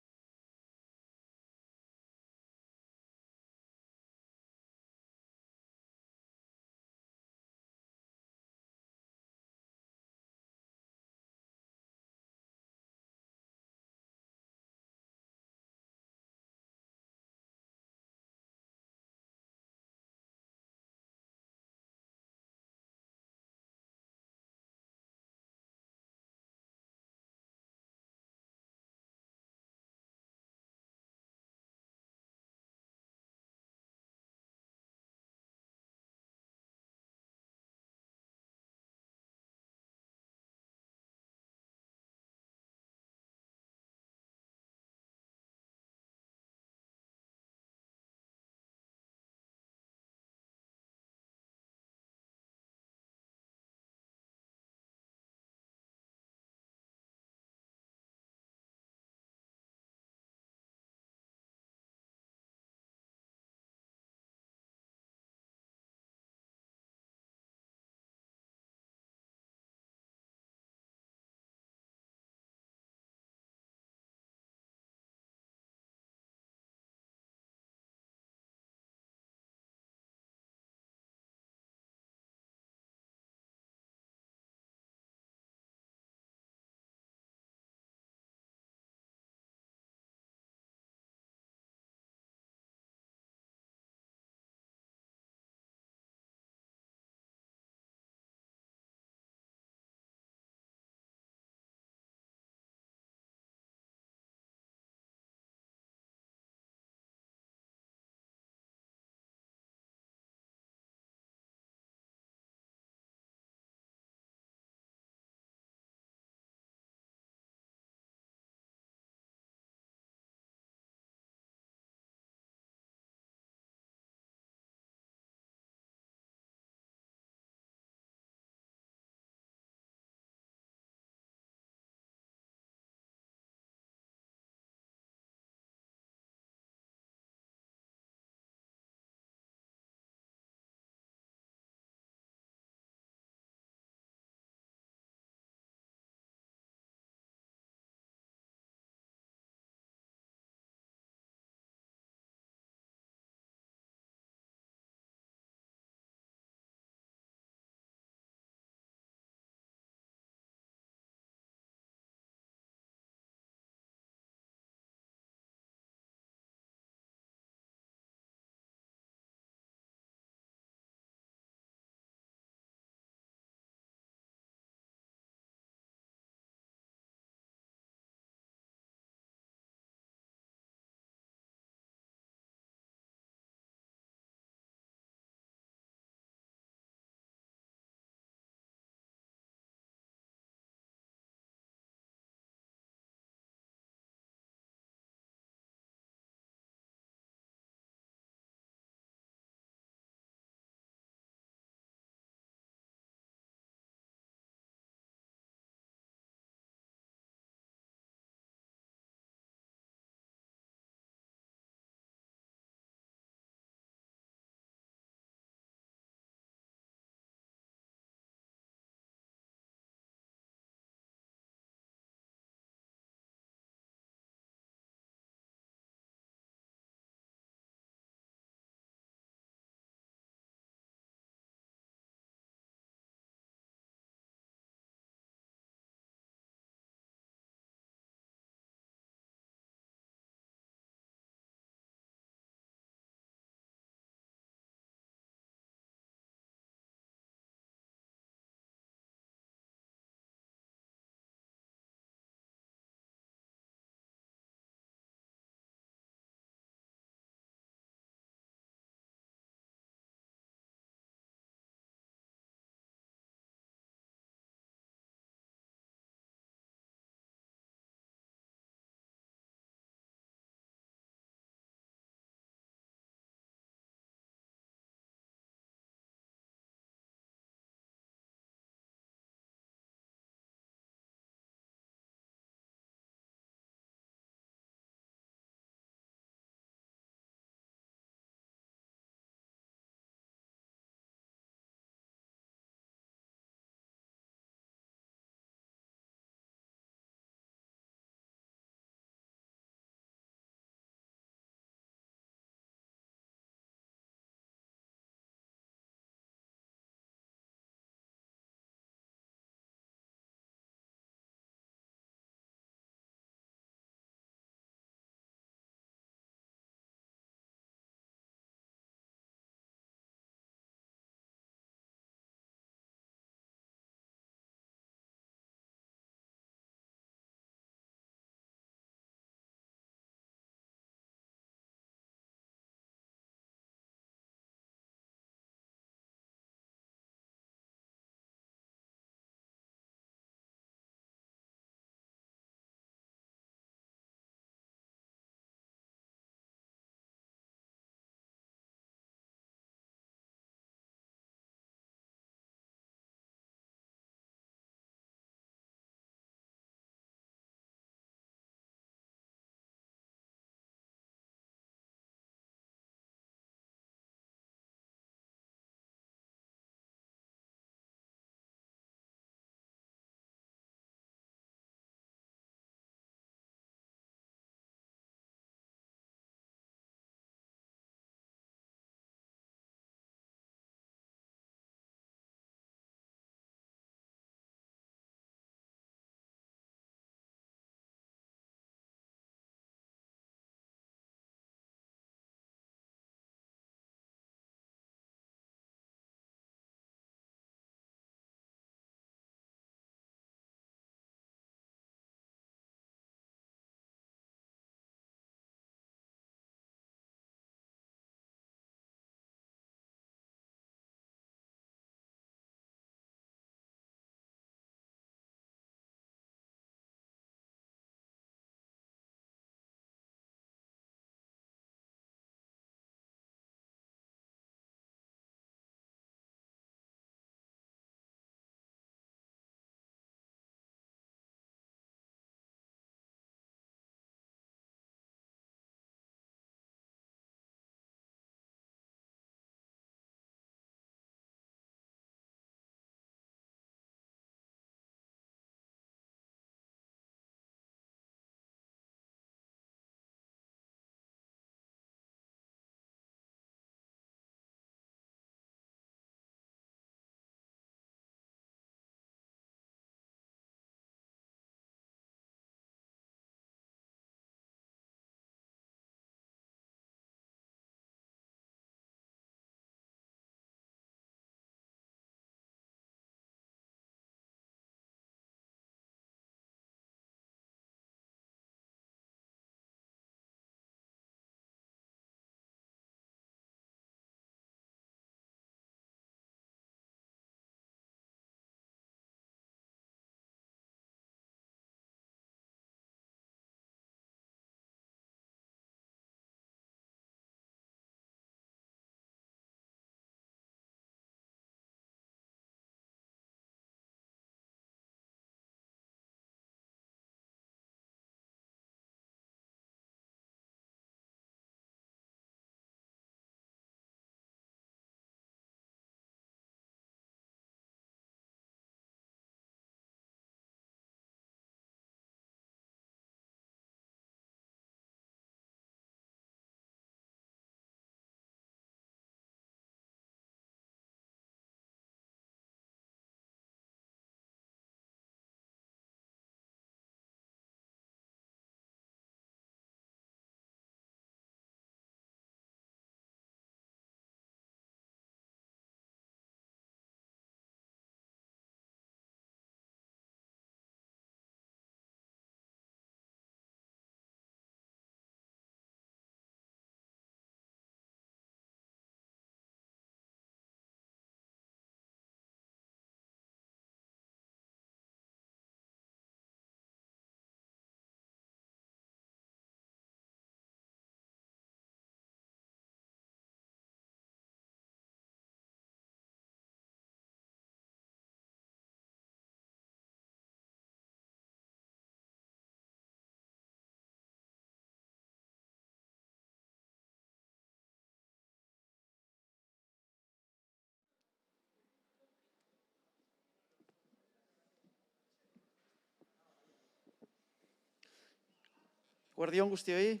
Guardion guztioi,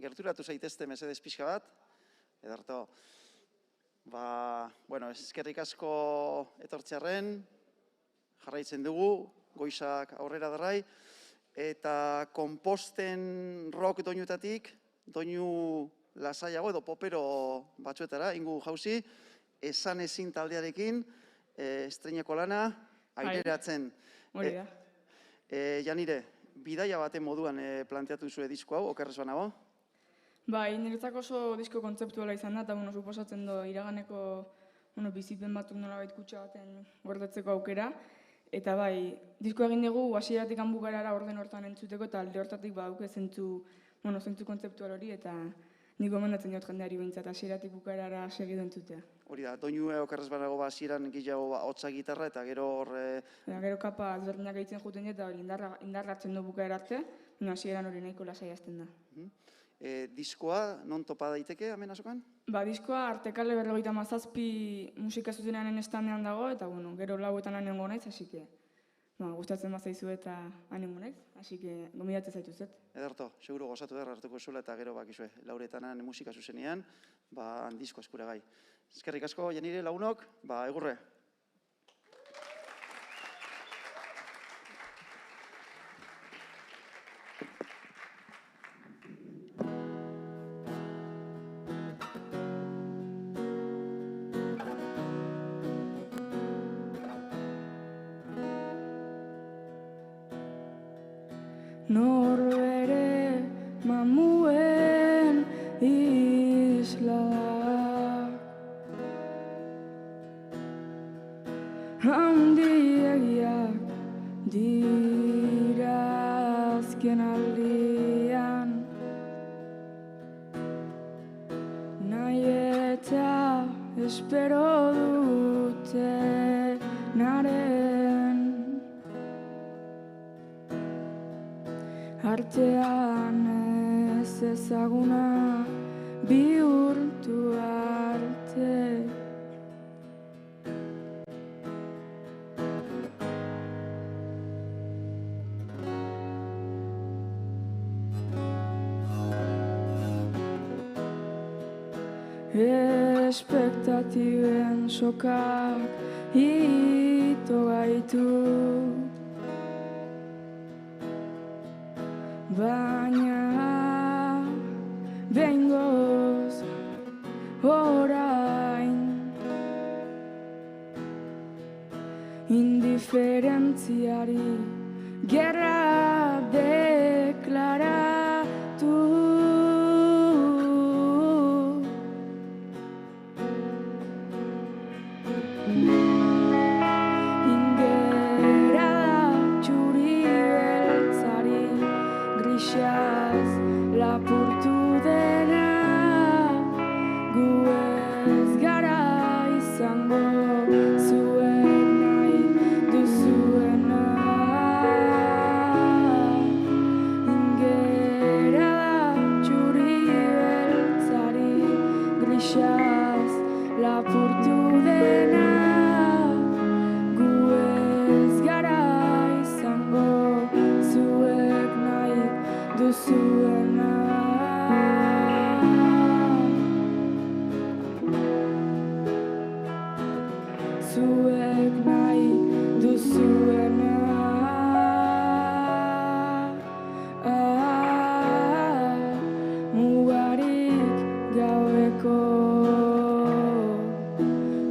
gerturatu zaitezte mesedez pixka bat. Ederto, eskerrik asko etortzearren, jarraitzen dugu, goizak aurrera darrai, eta komposten rock doinutatik, doinu lasaiago edo popero batzuetara, ingu jauzi, esan ezin taldearekin, estreineko lana, aireratzen. Hori da. Janire, bidaia baten moduan planteatu zuen disko hau, okerrez banago? Bai, niretzako oso disko kontzeptuala izan da, eta suposatzen du iraganeko bizipen batzuk nolabait kutxa baten gordetzeko aukera. Eta bai, disko egin dugu hasieratik bukaerara orden hortan entzuteko, eta alde hortatik badauke zentzu kontzeptual hori, eta nik gomendatzen diot jendeari behintzat hasieratik bukaerara segidu entzutea. Hori da, doinu okerrez banago hasieran gehiago hotza gitarra, eta gero hor... Gero kapa ezberdinak egiten juten dut, eta hori indarratzen du bukaera arte, baina hasieran hori nahiko lasai hasten da. Diskoa non topa daiteke hemen azokan? Diskoa Artekale 57 musika zuzenaren estandean dago, eta gero lauetan anengo naiz, hasi que gustatzen bazaizu eta anengo naiz, hasi que gomidatzen zaituzet. Ederto, seguro gozatu behar hartuko zuela eta gero bakizue, lauretanan musika zuzenean, disko eskuragai. Eskerrik asko, Janire, lagunok, egurre. Norbere mamuen isla handiegiak dira azken aldian nahi eta espero dute naren artean ez ezaguna bihurtu arte. Espektatiben sokak ito gaitu, baina behingoz orain indiferentziari gerra deklaratu. Lapurtu dena, gu ez gara izango zuek nahi duzuena. Ingera da txuri beltzari, grisaz lapurtu dena, gu ez gara izango zuek nahi duzuena. Zuek nahi duzuena. Mugarik gaueko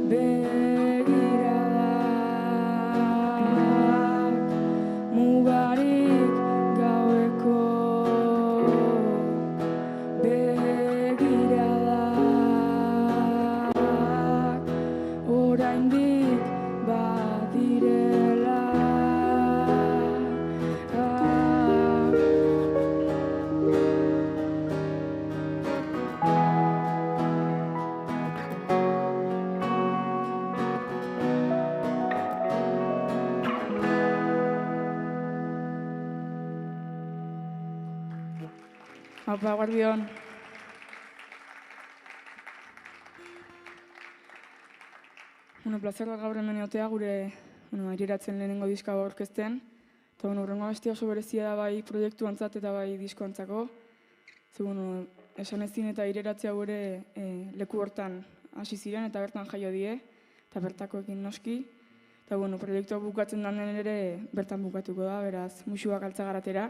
begiradak, mugarik gaueko begiradak, oraindik badirela. Apa, guardion. Plazer da gaur hemen egotea gure aireratzen lehenengo diska aurkezten. Eta, hurrengo abestia oso berezia da bai proiektuantzat eta bai diskoantzako. Ze, esan ezin eta ireratzea gure leku hortan hasi ziren eta bertan jaio die, eta bertakoekin noski. Eta, proiektua bukatzen den ere bertan bukatuko da, beraz, musuak Altzagaratera,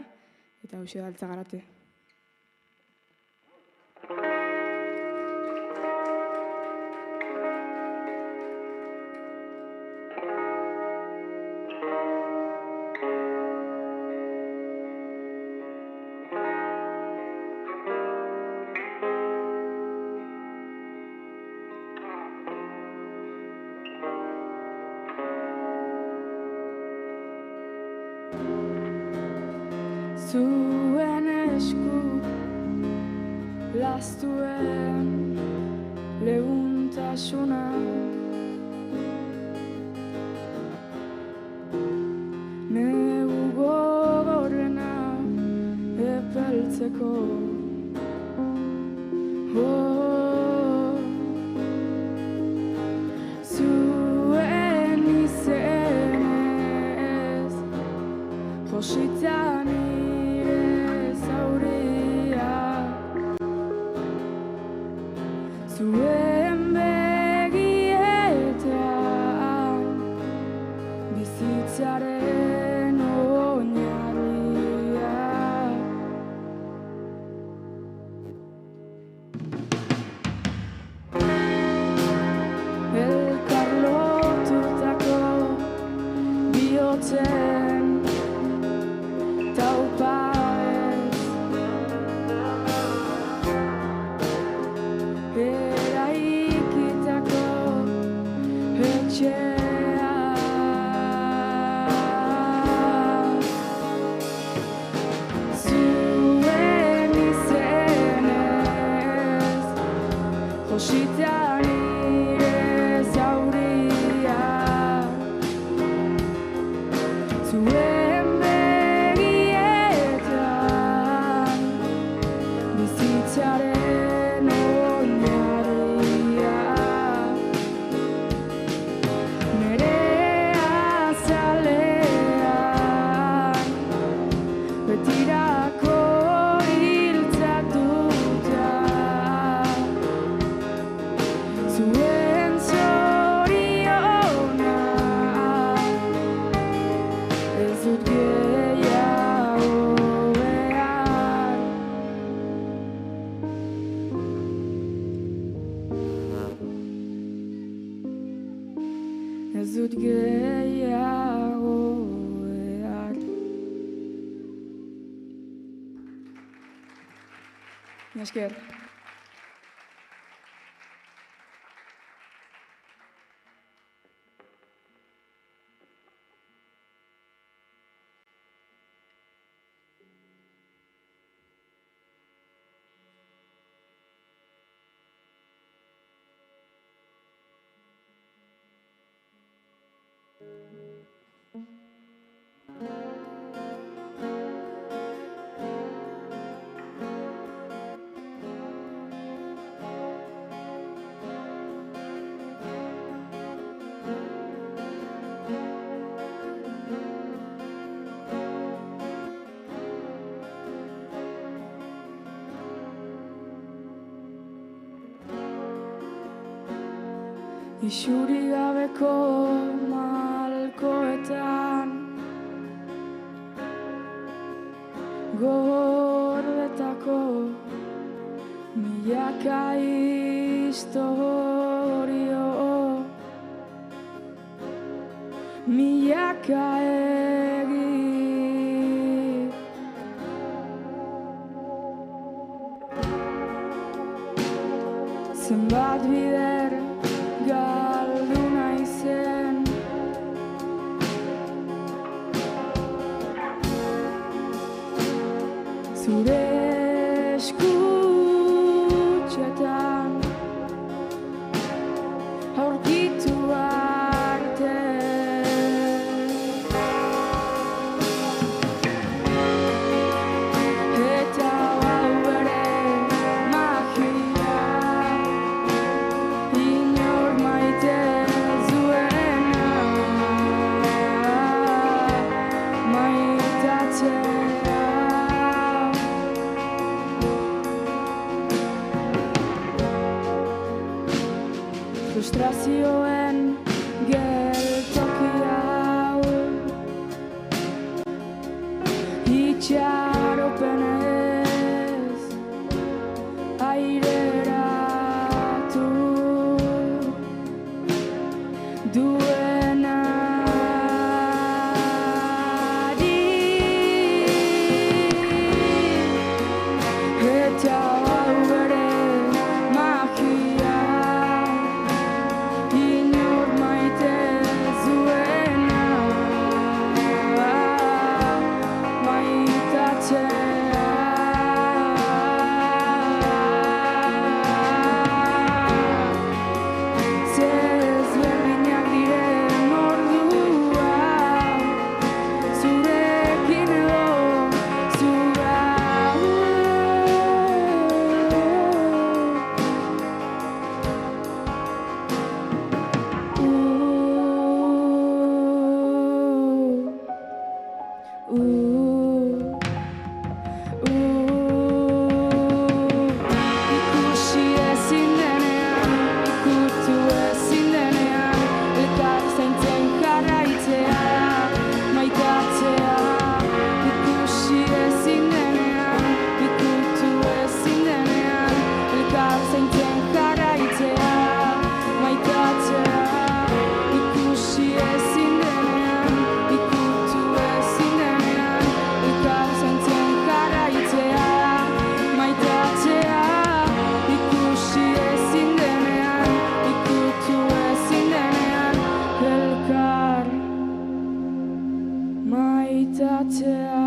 eta hoxe da Altzagarate. Zuen esku lastuen leuntasuna negu gogorrena epeltzeko zuen izenez jositan zuen begietan bizitzaren oinarria elkar lotutako bihotzen taupa eraikitako etxea zuen izenez josita nire zauria zuen begietan bizitzaren betirako hiltzatuta zuen zoriona ez dut gehiago behar ez dut gehiago behar. Esker. Isuri gabeko malkoetan gordetako milaka historio milaka egi zenbat bider galdu naizen zure eskutxetan aurkitu arte eta hau ere magia inor maite zuena maite itxaropenez aireratu duenari eta hau bere magia inor maite zuena Zezberdinak diren ordua zurekin edo zura Ikusi ezin denean, ikutu ezin denean, elkar zaintzen jarraitzea, maitatzea. Ikusi ezin denean, ikutu ezin denean, elkar zaintzen jarraitzea, maitatzea. Ikusi ezin denean, ikutu ezin denean, elkar zaintzen jarraitzea, maitatzea. Ikusi ezin denean, ikutu ezin denean, elkar maitatzea.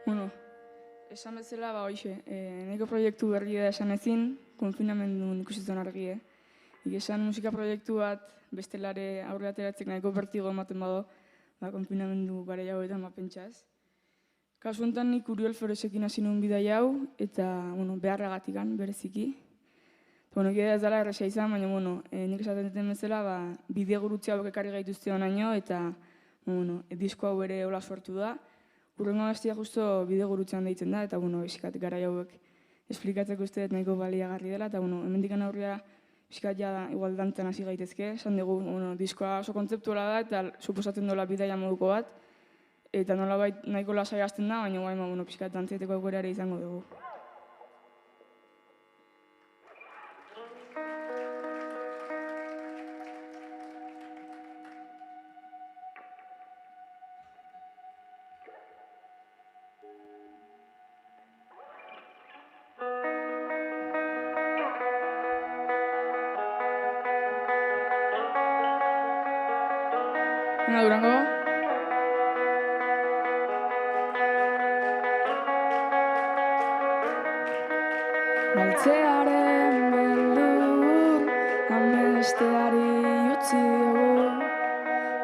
Bueno, esan bezala, hoxe, nahiko proiektu berri da esan ezin, konfinamendun ikusitzen argi, esan musika proiektu bat bestelare aurre ateratzek nahiko bertigo ematen bado, konfinamendu gara jauetan pentsaz. Kasu honetan nik Uriol Floresekin hasi nuen bidai hau, eta beharragatikan bereziki. Gida ez dela erresa izan, baina nik esaten duten bezala, bide gurutze hauek ekarri gaituzte honaino, eta disko hau ere hola sortu da. Urrengo abestia justo bide gurutzean deitzen da, eta biskat gara hauek esplikatzeko uste nahiko baliagarri dela, eta hemendik aurrera biskat ja igual dantzan hasi gaitezke, esan dugu diskoa oso kontzeptuala da, eta suposatzen dola bidaia moduko bat, eta nolabait nahiko lasai hasten da, baina guain biskat dantzeteko aukera ere izango dugu. Durango. Galtzearen beldur, amesteari utzi dugu,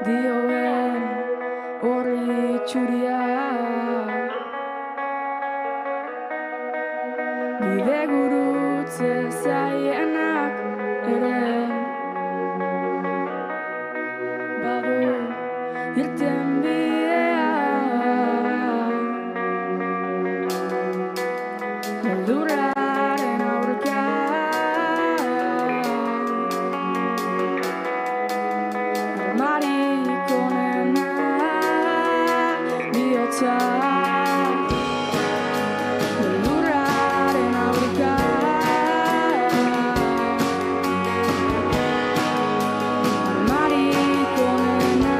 dioen horri txuria. Bide gurutze zaienak ere badu irten bidea. Beldurraren aurka armarik onena bihotza. Beldurraren aurka armarik onena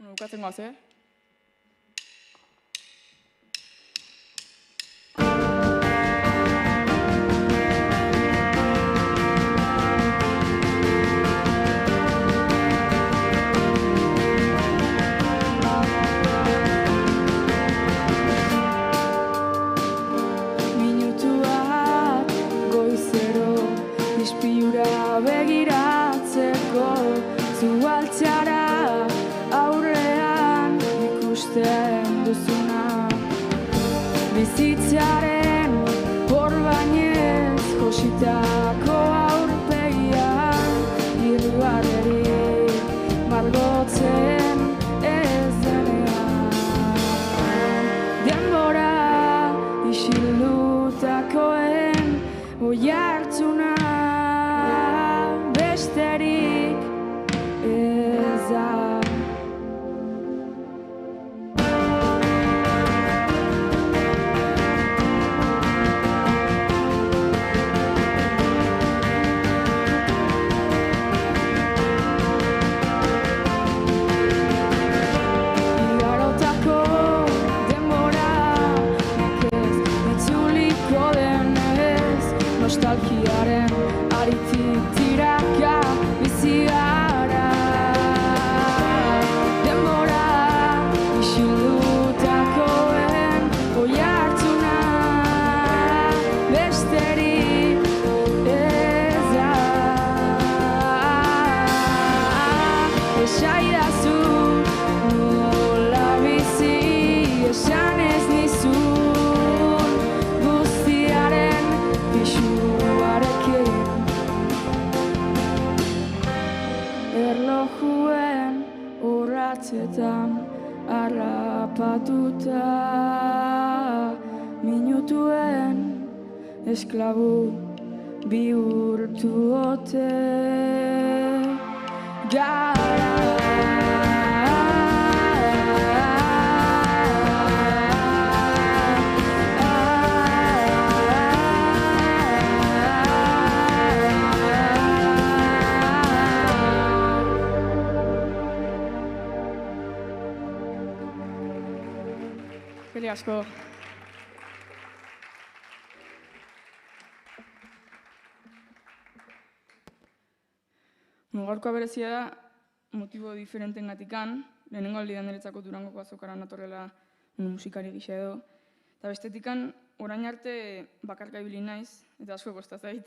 Bukatzen goaz, Minutuak goizero ispilura begiratzeko zu altxara aurrean ikusten duzuna bizitzaren borbainez jositako aurpegian irribarrerik margotzen ez denean denbora isildutakoen oihartzuna besterik ez da. Igarotako denbora nekez itzuliko denez nostalgiaren aritik tiraka bizi gara denbora isildutakoen oihartzuna besterik ez da. Esaidazu nola bizi esan ez nizun guztiaren pisuarekin erlojuen urratsetan harrapatuta minutuen esklabu bihurtu ote Eskerrik asko. Gaurkoa berezia da, motibo diferentengatikan, lehenengo aldian niretzako Durangoko azokaran natorrela musikari gisa edo. Eta bestetikan, orain arte bakarka ibili naiz, eta asko kosta zait,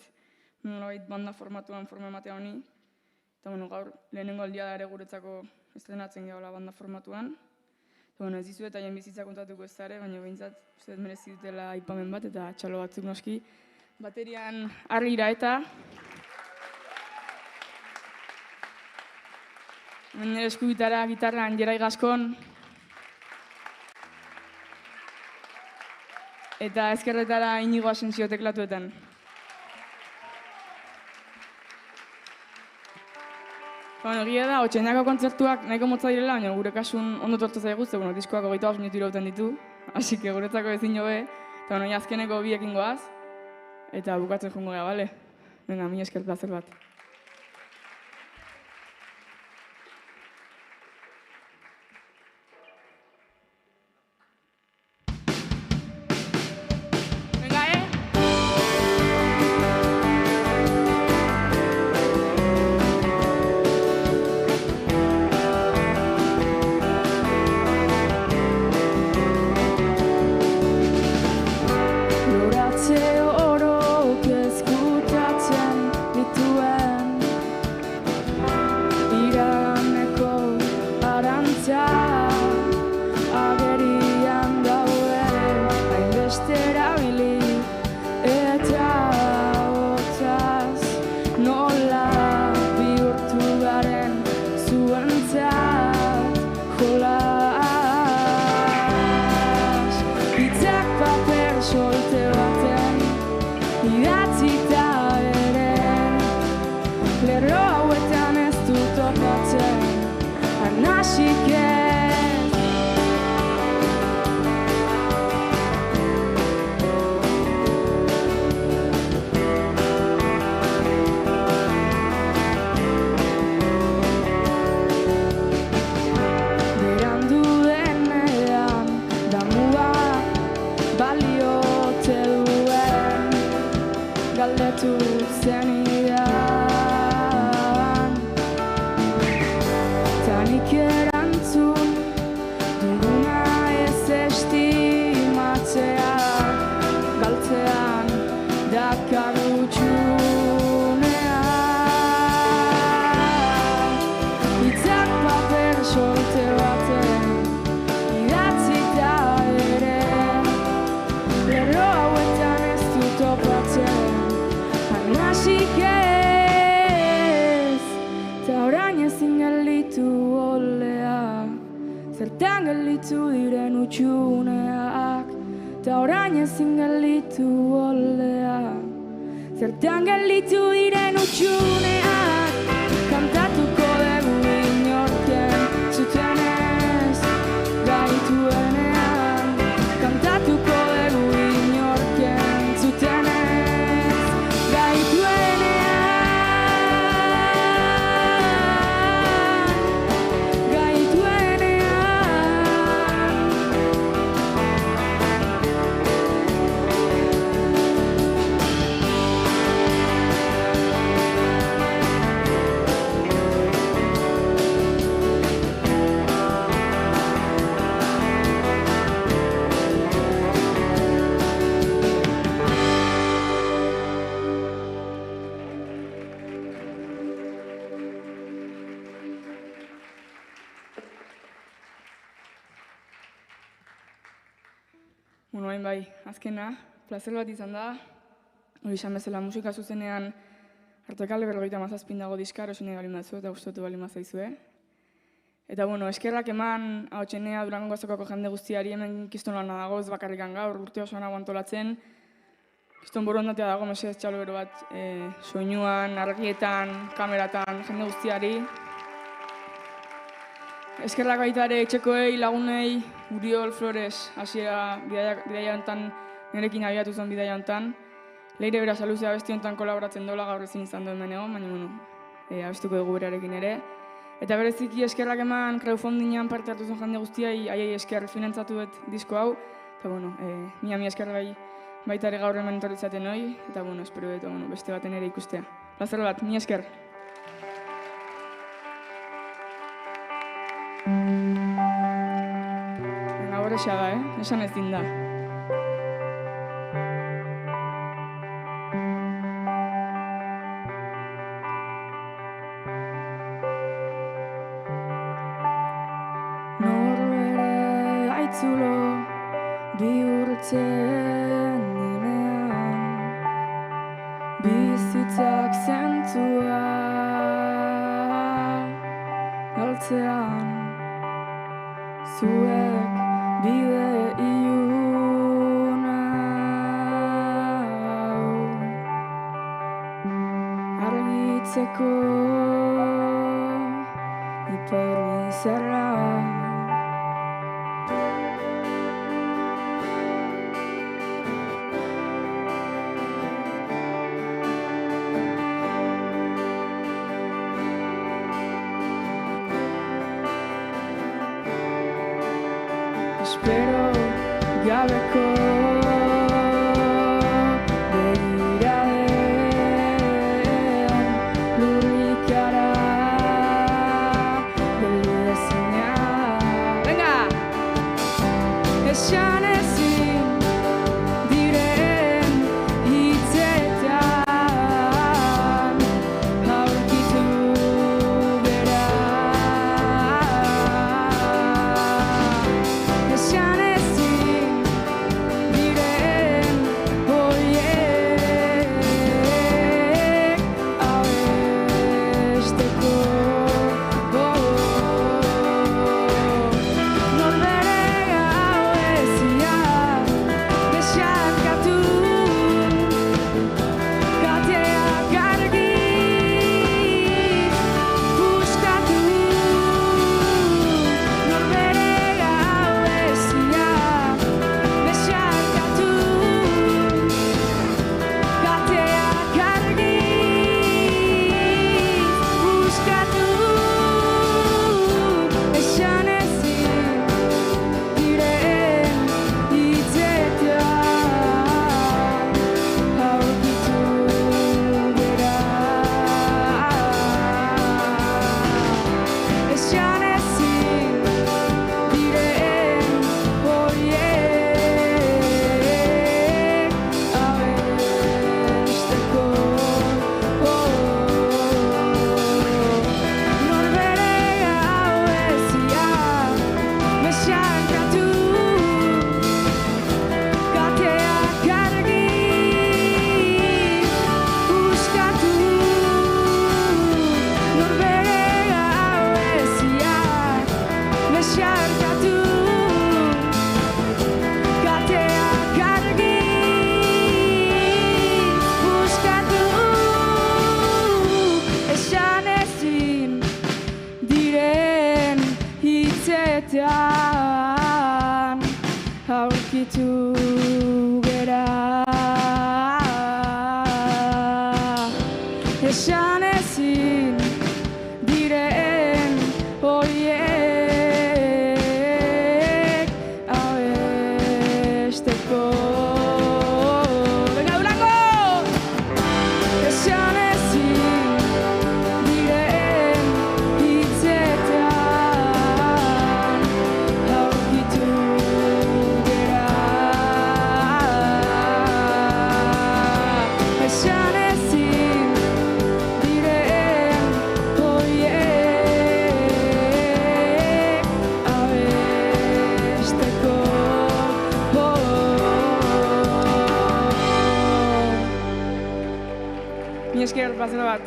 nolabait banda formatuan forma ematea honi. Eta gaur, lehenengo aldia da ere guretzako estrenatzen gehala banda formatuan. Eta ez dizuet haien bizitza kontatuko ez zare, baina behintzat uste merezi dutela aipamen bat eta txalo batzuk noski. Baterian Argira eta nire eskugitara, gitarran Jerai Gaskon eta ezkerretara Inigo Asensio teklatuetan. Egia da, Otsainako kontzertuak nahiko motza direla, baina gure kasun ondo tortu zaigu, ze diskoak 25 minutu irauten ditu, así que guretzako ezin jobe, eta azkeneko biekin goaz, eta bukatzen jongo gara, bale? Venga, mila esker plazer bat. Loratze orok ezkutatzen dituen zertan gelditu diren utxuneak, ta orain ezin gelditu oldea. Zertan gelditu diren utxuneak, kantatuko dugu inorken zutenez gaituenean. Kantatuko dugu inorken zutenez gaituenean. Hain bai, azkena, plazer bat izan da. Hori esan bezala musika zuzenean Artekale 57 dago diska, erosine bali mazu eta gustatu bali mazaizue. Eta eskerrak eman ahotsenea Durango azokako jende guztiari hemen kiston lana dago, ez bakarrikan gaur, urte osoan hau antolatzen. Kiston borondatea dago, mesedez txalo bero bat, soinuan, argietan, kameratan, jende guztiari. Eskerrak baita ere etxekoei, lagunei, Uriol, Flores, hasiera bidaia hontan, nirekin abiatu zen bidaia hontan. Leire bera saluzea abesti hontan kolaboratzen dola, gaur ezin izan duen egon, baina abestuko dugu berarekin ere. Eta bereziki eskerrak eman crowdfundingan parte hartu zen jende guztiai, haiei esker finantzatu dut disko hau. Eta mia eskerrai baita ere gaur hemen etorritzaten hoi, eta espero dut beste baten ere ikustea. Plazer bat, mia esker. Horrexa da, esan ezin da. Norbere aitzulo bihurtzen denean, bizitzak zentzua galtzean, zuek bide iluna argitzeko hiperbizarra. Espero gabeko begiradean lurrikara geldiazenean. Venga! Esan ezin diren hitzetan aurkitu bera. Esan ezin diren horiek abesteko. Norbere gaueziak aurkitu gera. Esan ezin diren horiek abesteko. Venga, Durango! Esan ezin diren hitzetan aurkitu gera. Esan ezin diren horiek abesteko. Mi esker, plazero bat.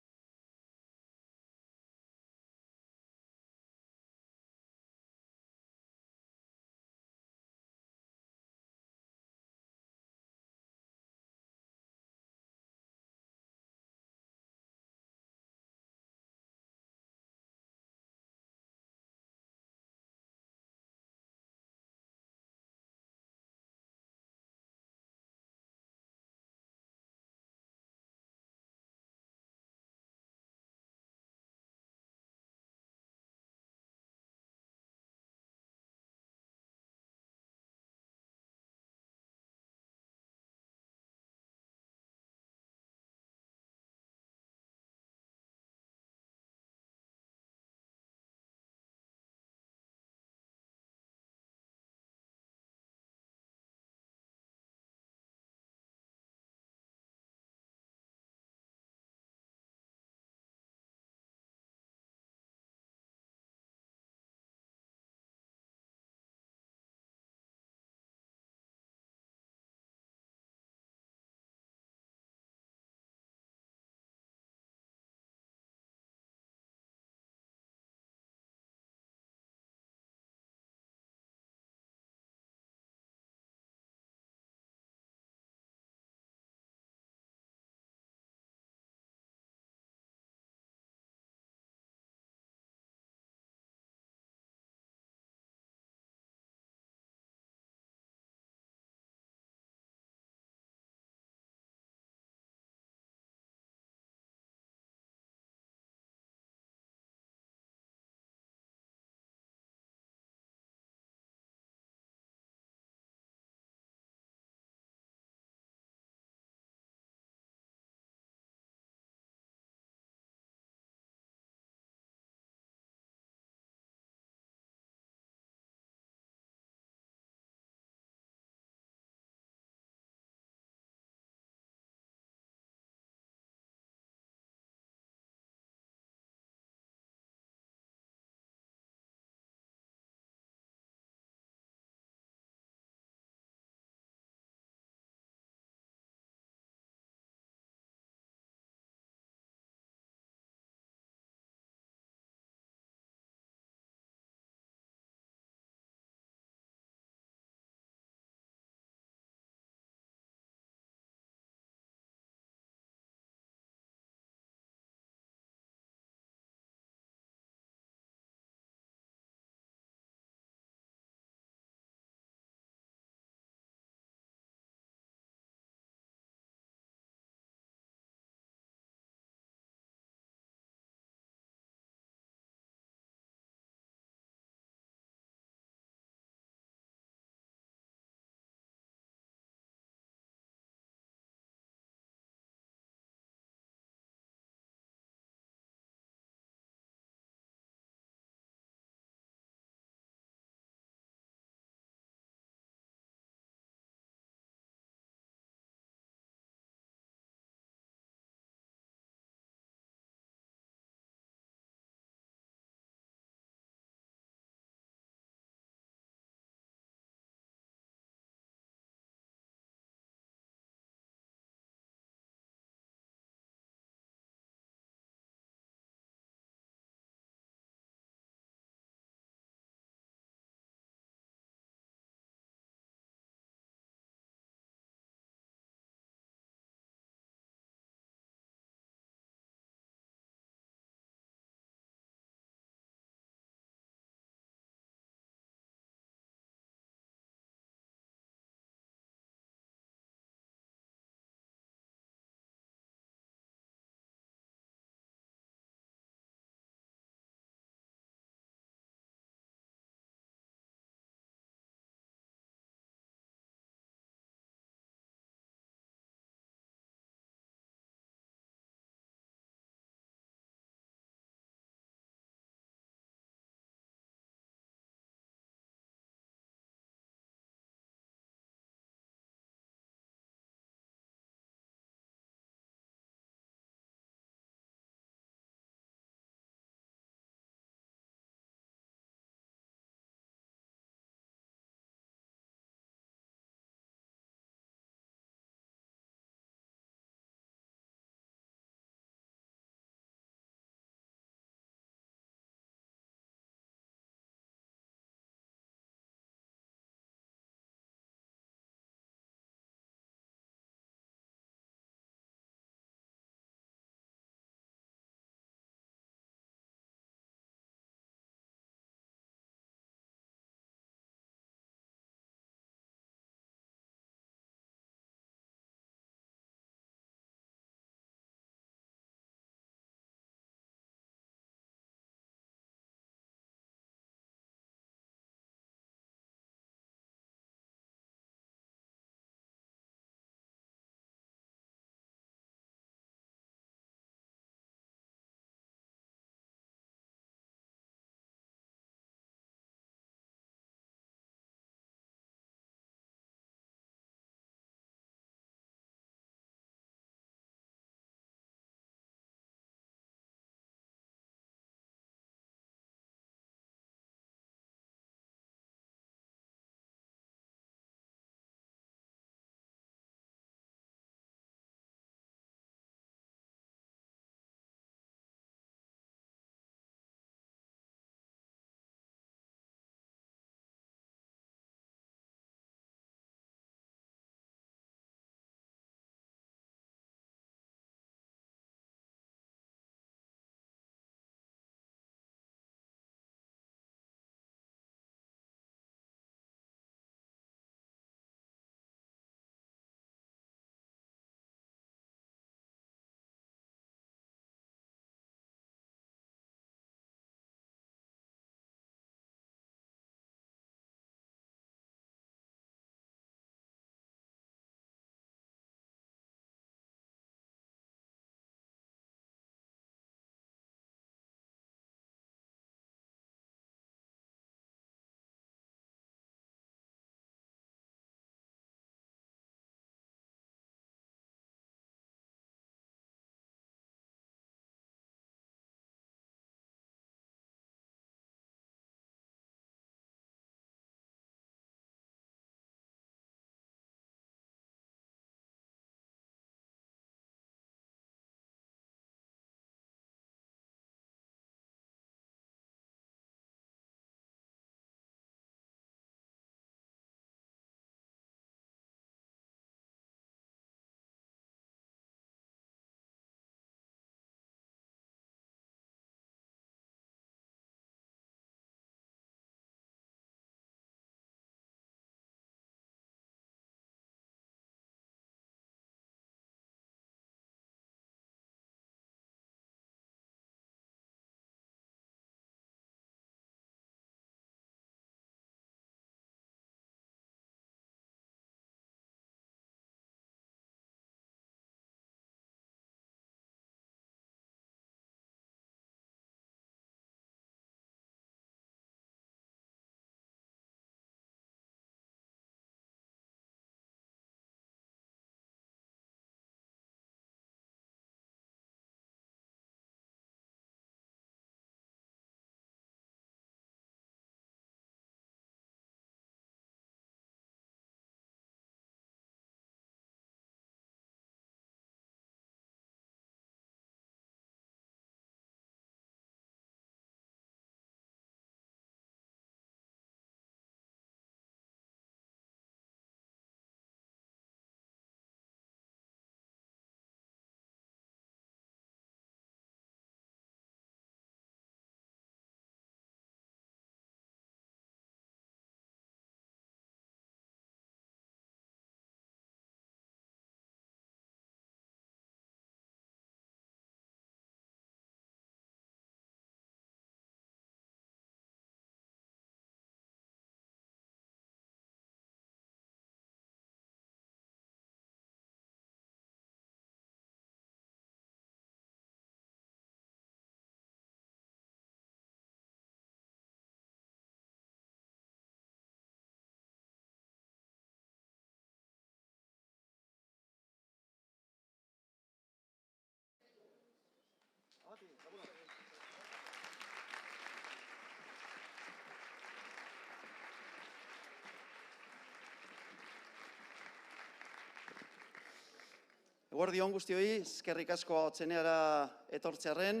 Eguerdi on guztioi, eskerrik asko otzeneara etortzearren,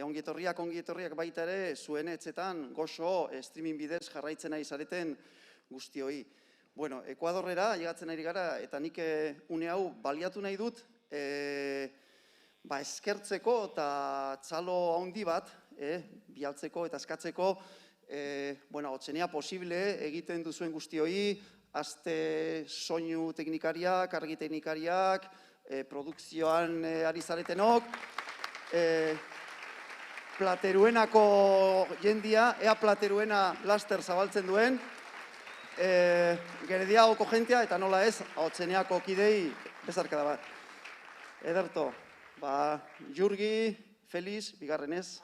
ongi-etorriak baita ere, zuen etxetan goxo streaming bidez jarraitzen ari zareten guztioi. Bueno, Ekuadorrera llegatzen ari gara, eta nik une hau baliatu nahi dut, eskertzeko eta txalo handi bat, bialtzeko eta eskatzeko, otzenea posible egiten duzuen guztioi, azte soinu teknikariak, argi teknikariak, produkzioan ari zaretenok, Plateruenako jendia, ea Plateruena laster zabaltzen duen, Gerediagoko jentea, eta nola ez, Otzeneako kidei bezarkada bat. Ederto, Jurgi, Feliz, bigarrenez,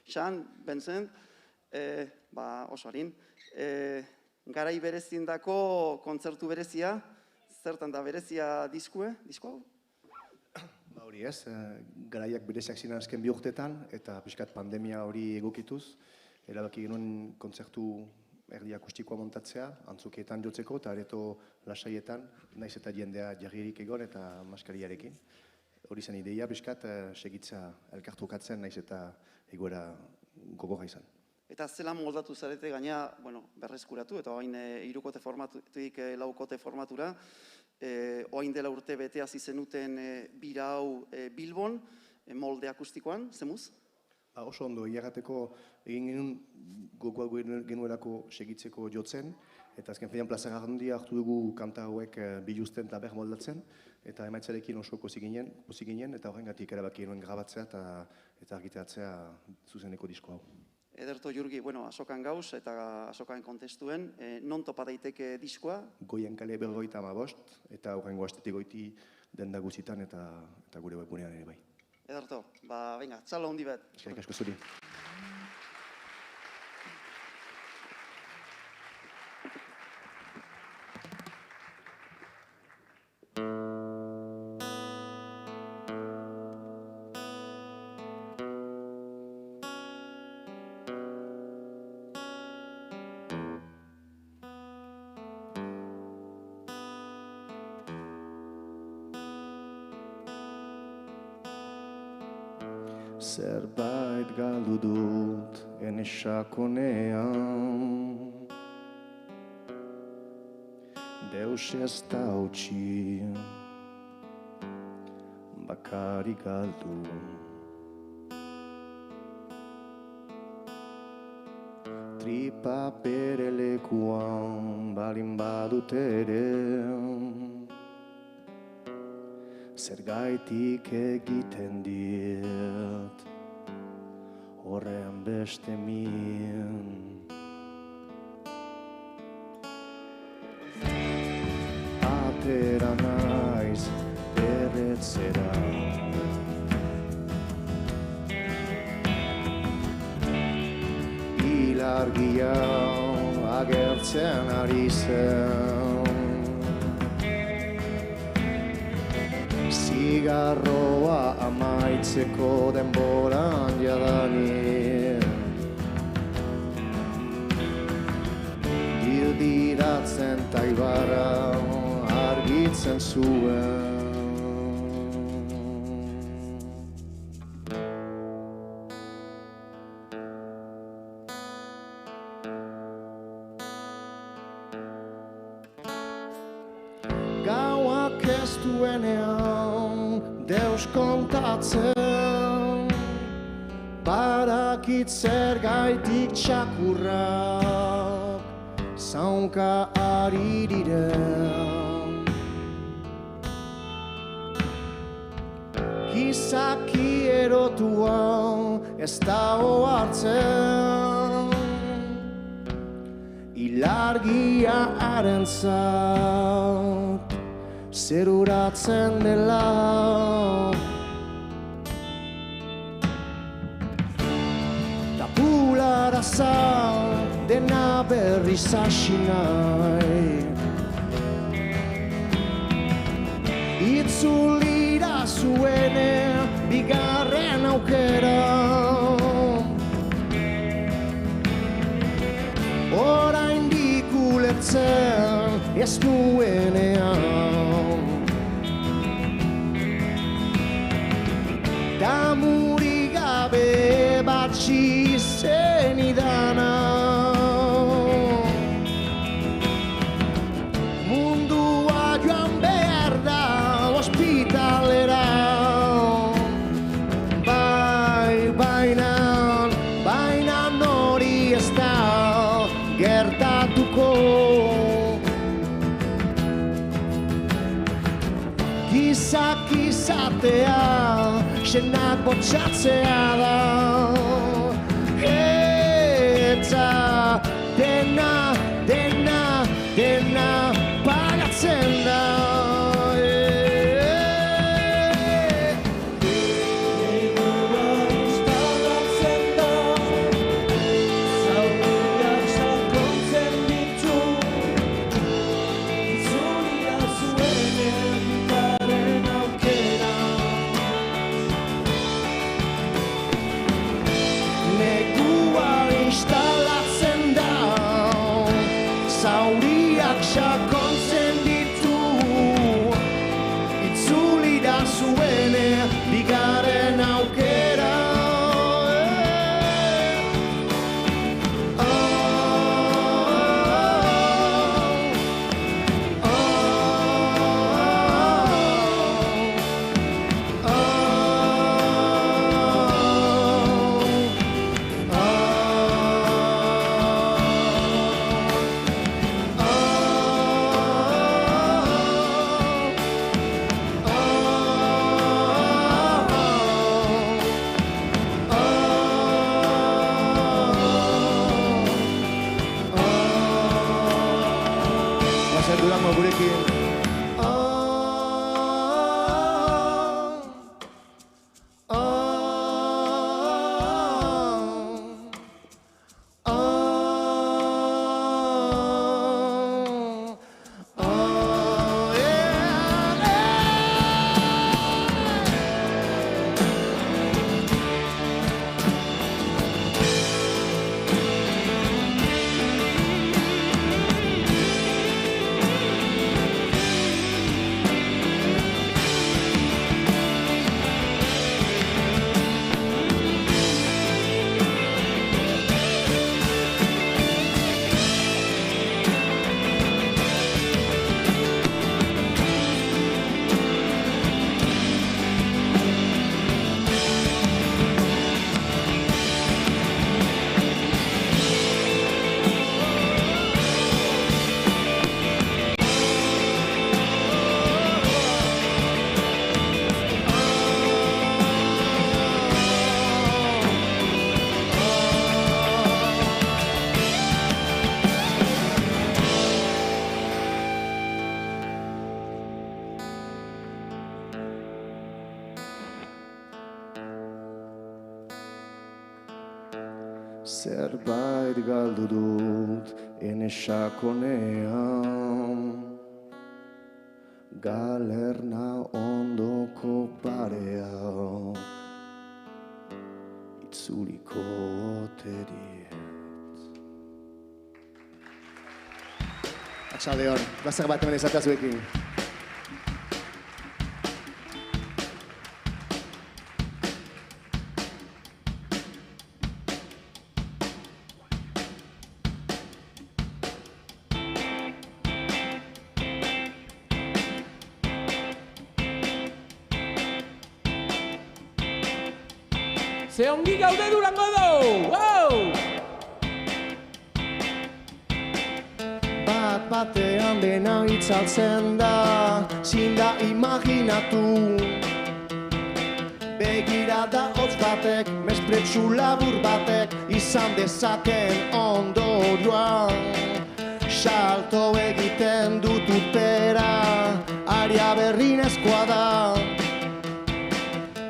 Xan, Benzen, oso harin, garai berezindako kontzertu berezia, zertan da berezia diskoa hau? Hori ez, garaiak bereziak ziren azken bi urtetan, eta pixkat pandemia hori egokituz, erabaki genuen kontzertu erdi akustikoa montatzea, antzukietan jotzeko, eta areto lasaietan, naiz eta jendea jarririk egon eta maskariarekin. Hori zen ideia, pixkat, segitza elkartukatzen, naiz eta egoera gogorra izan. Eta zelan moldatu zarete gaina, berreskuratu, eta oain irukote formatutik laukote formatura, oain dela urte bete hasi zenuten bira hau Bilbon, molde akustikoan, zemuz? Oso ondo, iagateko egin genuen gogoa genuelako segitzeko jotzen, eta azken finean plaza handia hartu dugu kanta hauek biluzten eta moldatzen, eta emaitzarekin oso pozik ginen, eta horrengatik erabaki genuen grabatzea eta argitaratzea zuzeneko disko hau. Ederto, Jurgi, azokan gauz eta azokan kontestuen, non topa daiteke diskoa? Goien kale 55, eta horrengo astetik goiti denda guzitan eta gure webgunean ere bai. Ederto, venga, txalo handi bat. Eskerrik asko zuri. Zerbait galdu dut ene sakonean, deus ez da utzi, bakarrik galdu. Tripa bere lekuan balin badut ere, zergaitik egiten diet horrean beste min. Atera naiz erretzera, ilargia agertzen ari zen, zigarroa amaitzeko denboran jadanik, dildiratzen taibara argitzen zuen. Gauak ez duenean deus kontatzen, badakit zergaitik txakurrak zaunka ari diren. Gizaki erotua ez da ohartzen, ilargia harentzat zeruratzen dela. Tapulara dena berriz hasi nahi, itzulira zuene bigarren aukera, oraindik ulertzen ez nuenean. damurik gabe batxi zenidana. Mundua joan behar da ospitalera, baina hori ez da gertatuko. Gizak izatea, senak botxatzea da, eta dena pagatzen da. Sakontzen ditu, itzuli da zuen bigarren aukera. Durango gurekin. Zerbait galdu dut ene sakonean, galerna ondoko parea, itzuliko oteriet. Atxaldeon, plazer bat hemen izatea zuekin. Ze ongi gaude Durango do! Wow! Batean dena itzaltzen da, zinda imaginatu. Begirada hotz batek, mespretsu labur batek, izan dezaken ondorioa. Salto egiten dut urtera, aria berrinezkoa da.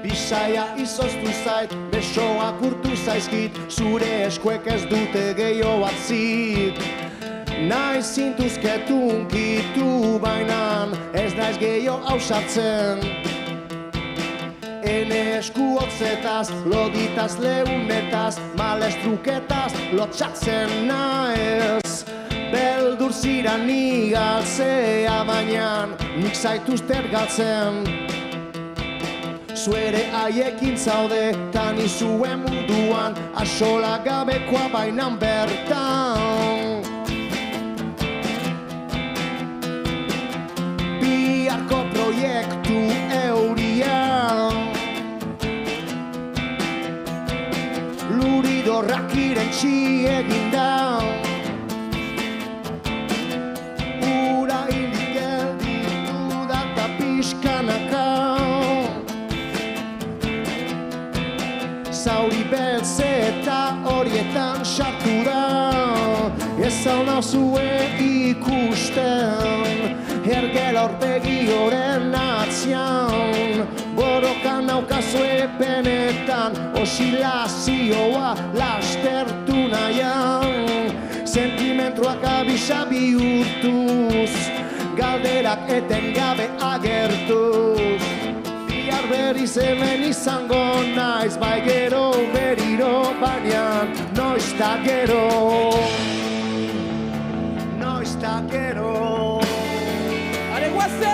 Bisaia izoztu zait, besoak urtu zaizkit, zure eskuek ez dute gehiago atzik. Naiz zintuzketu unkitu bainan, ez naiz gehiago ausartzen. Ene esku hotzetaz, loditaz leunetaz, malestruketaz, lotxatzen naiz. Beldur ziran ni galtzea bainan, nik zaituzter galtzen. zuere haiekin zaude, tani zuen munduan, asola gabekoa bainan bertan. Biharko proiektu eurian, luridorrak irentsi egin da. Ura hilik gelditu da eta pixkanaka, zauri beltz eta horietan sartu da. Ez hau nauzue ikusten, ergela aurpegi horren atzian. Borrokan naukazue benetan, osilazioa lastertu nahian. Sentimentuak abisa bihurtuz, galderak etengabe agertuz. Bihar berriz hemen izango naiz, bai gero berriro, baina noiz da gero. Noiz da gero. ¡Ale, guaze!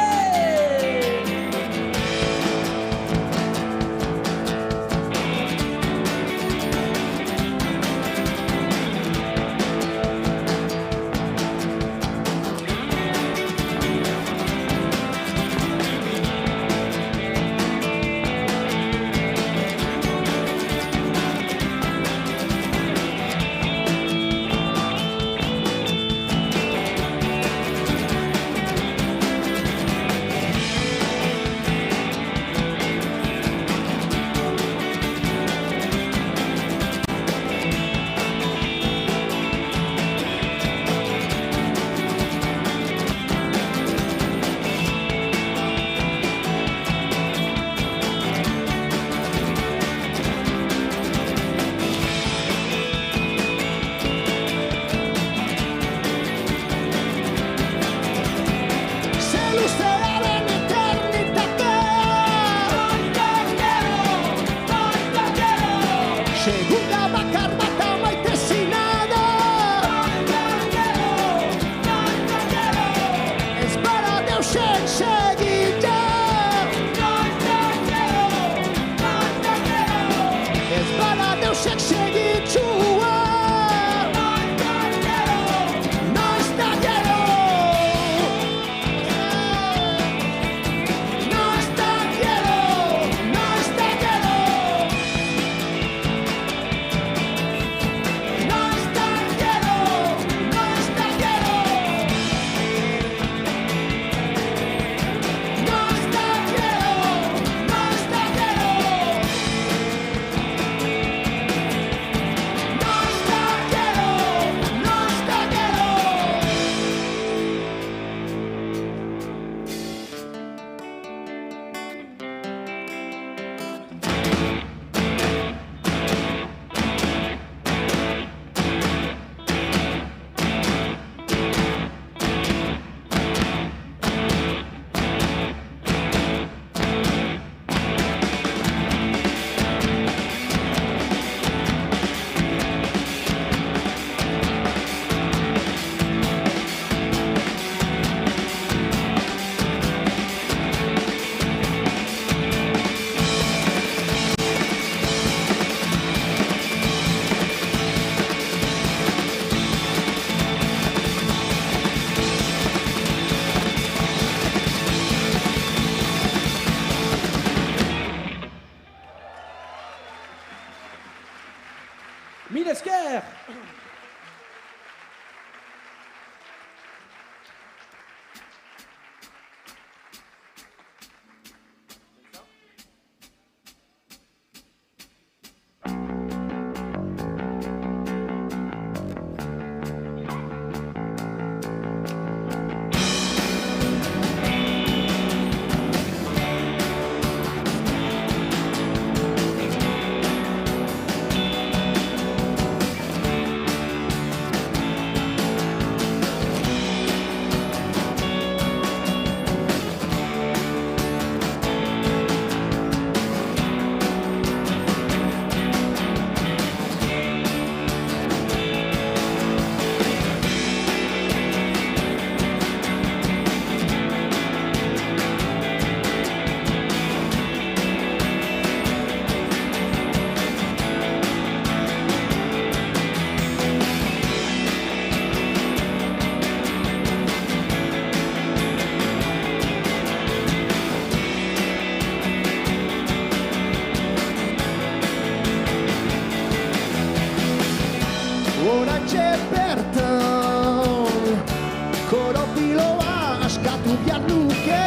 hartu behar nuke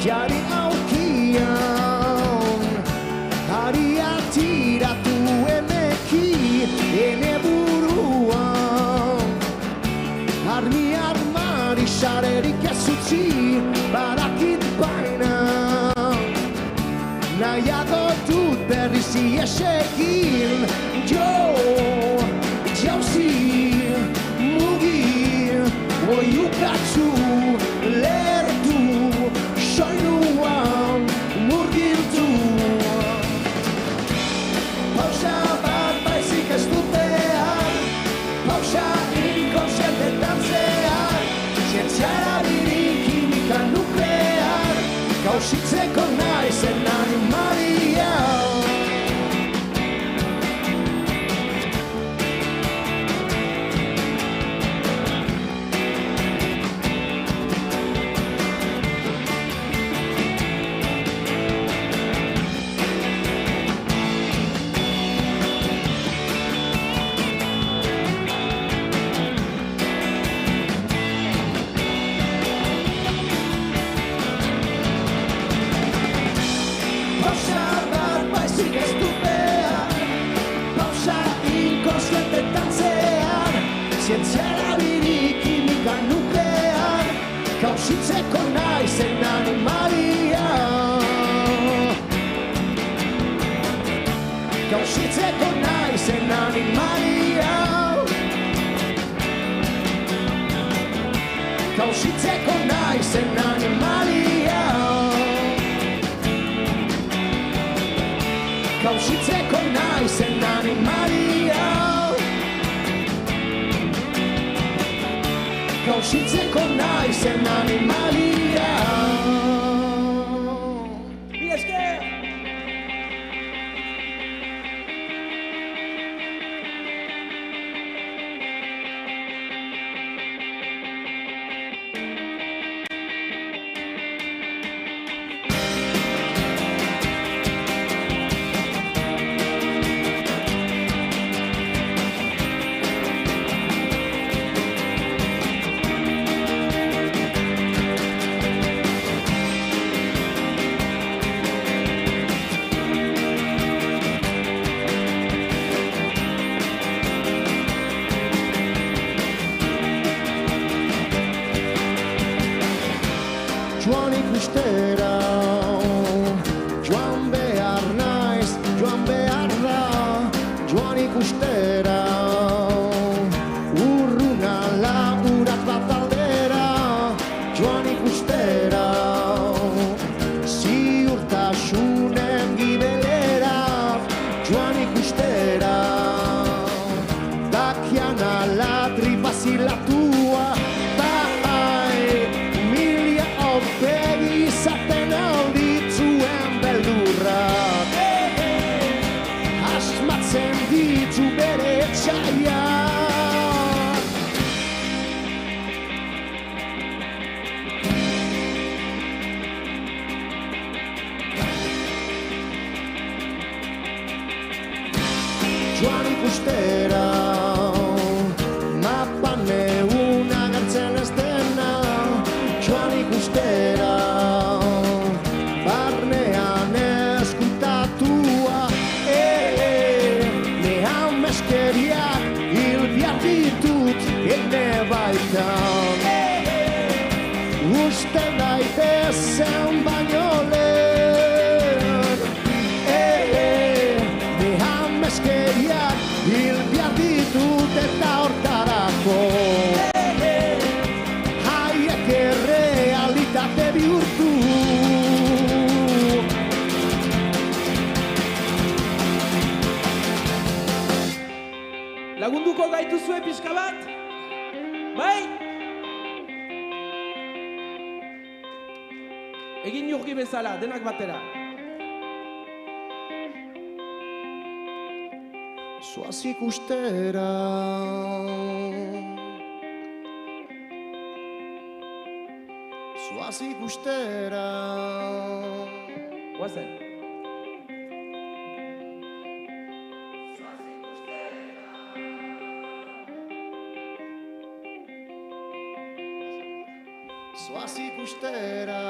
jari aurkian. Haria tiratu emeki ene buruan. Armi armari sarerik ez utzi barakit baina. Nahiago dut berriz ies egin. Jauzi mugi oiukatzu lertu soinuan murgiltu. Pausa bat baizik ez dut behar, pausa inkonsientetan zehar, zientziara birik kimika nuklear, gauzitzeko naizen animalia. Zientziara birik kimika nuklear, gauzitzeko naizen animalia. Gauzitzeko naizen animalia. Gauzitzeko naizen animalia. Gauzitzeko naizen animalia. Gauzitzeko naizen animalia. Mila esker! Joan ikustera, joan behar naiz, joan behar da, joan ikustera. Urruna lagurak bat aldera, joan ikustera. Ziurtasunen gibelera, joan ikustera. Dakian ala tripazilatua, izaten alditzuen beldurrak, asmatzen ditu bere etxaiak. Joan ikustera, mapan egun agertzen ez dena, joan ikustera. Barnean eskultatua, nehan meskeriak hil behar ditut ene baitan. Uste daitezen baino lehen, nehan meskeriak hil behar ditut eta hortarako. Haiek errealitate bihurtu. Lagunduko gaituzue pixka bat? Bai? Egin jurgi bezala, denak batera. Zoaz ikustera. Zoaz ikustera. Guazen. zoaz ikustera.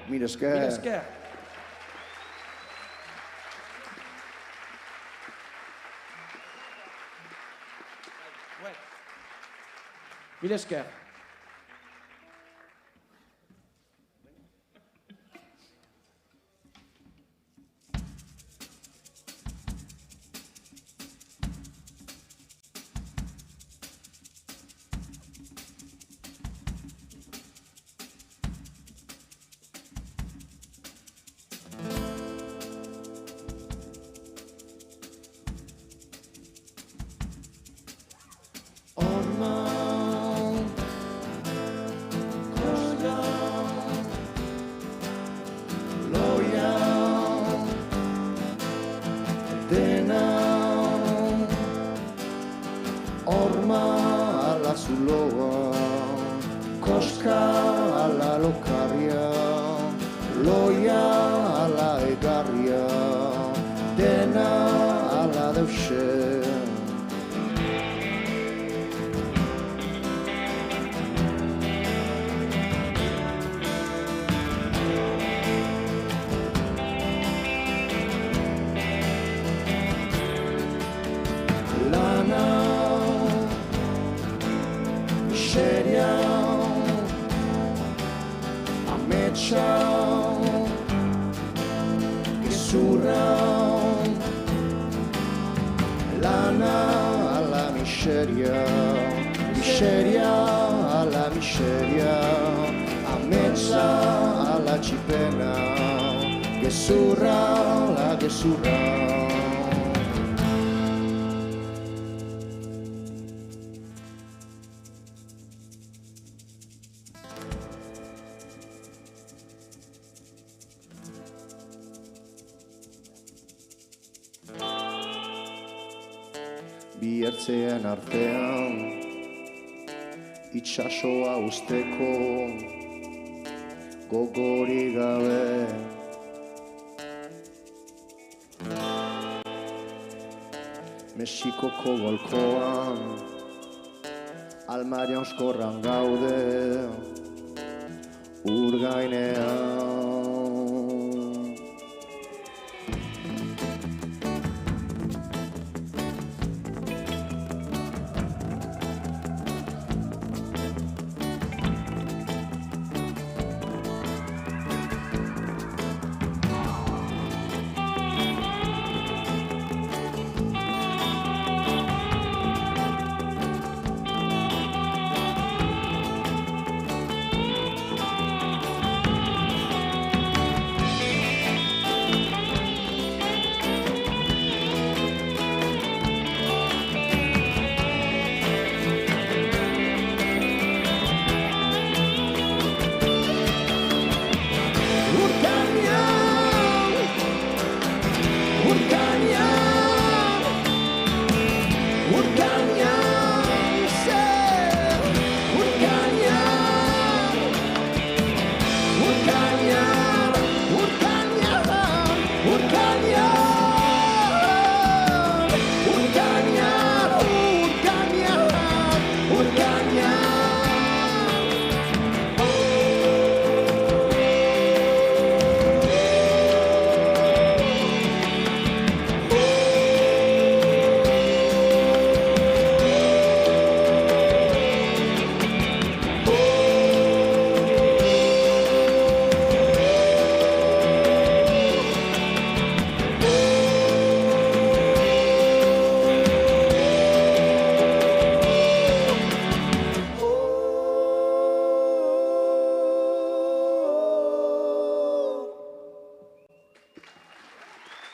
Mila esker. Mila esker. Zuloa, koska ala lokarria, loia ala egarria, dena ala deuse. Miseria, ametsa, gezurra, lana ala miseria, miseria ala miseria, ametsa ala txipena, gezurra ala gezurra. Bi ertzeen artean, itxasoa usteko, gogorik gabe. Mexikoko golkoan, almarian oskorran gaude, ur gainean.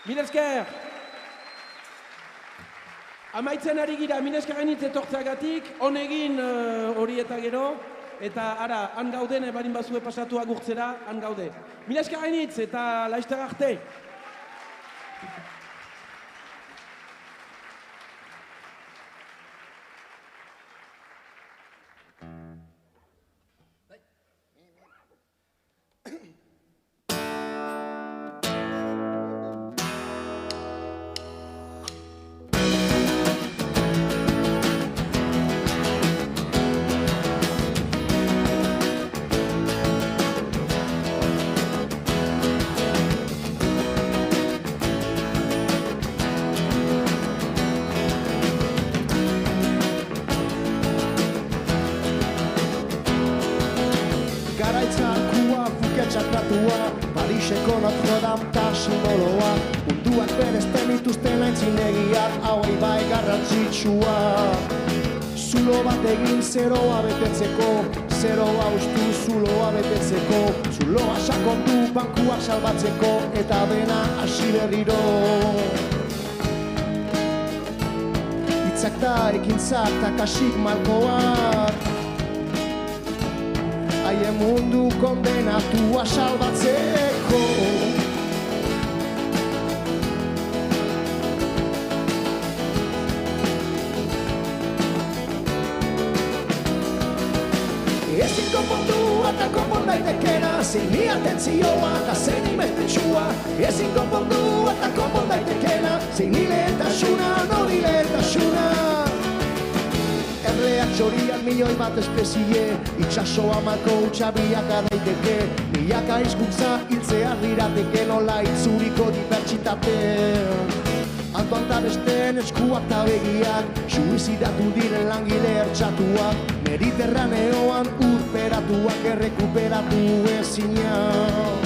Mil esker! Amaitzen ari gira, mil esker gainitz etortzeagatik, honegin hori eta gero, eta ara, han gauden, barin bazue pasatu agurtzera, han gaude. Mil esker gainitz eta laizter arte! Garaitzakua, fuketxakratua, Pariseko Notre Dame ta simboloa, munduak berezten dituzten aintzinegiak, hauei bai garrantzitsua. Zulo bat egin zeroa betetzeko, zeroa ustu zuloa betetzeko, zuloa sakondu bankuak salbatzeko, eta dena hasi berriro. Hitzak da ekintzak ta kasik malkoak, haien mundu kondenatua salbatzeko. Ezin konpondua eta konpon daitekena, zein ni atentzioa eta zein imespetsua. Ezin konpondua eta konpon daitekena, zein ni lehentasuna, nori lehentasuna. Erleak txoriak milioi bat espezie, itxasoa malko utxabiaka daiteke, milaka hizkuntza hiltzea lirateke, nola itzuriko dibertsitate. Antoan ta besteen eskuak ta begiak, suizidatu diren langile ertxatuak, Mediterraneoan urperatuak errekuperatu ezinak.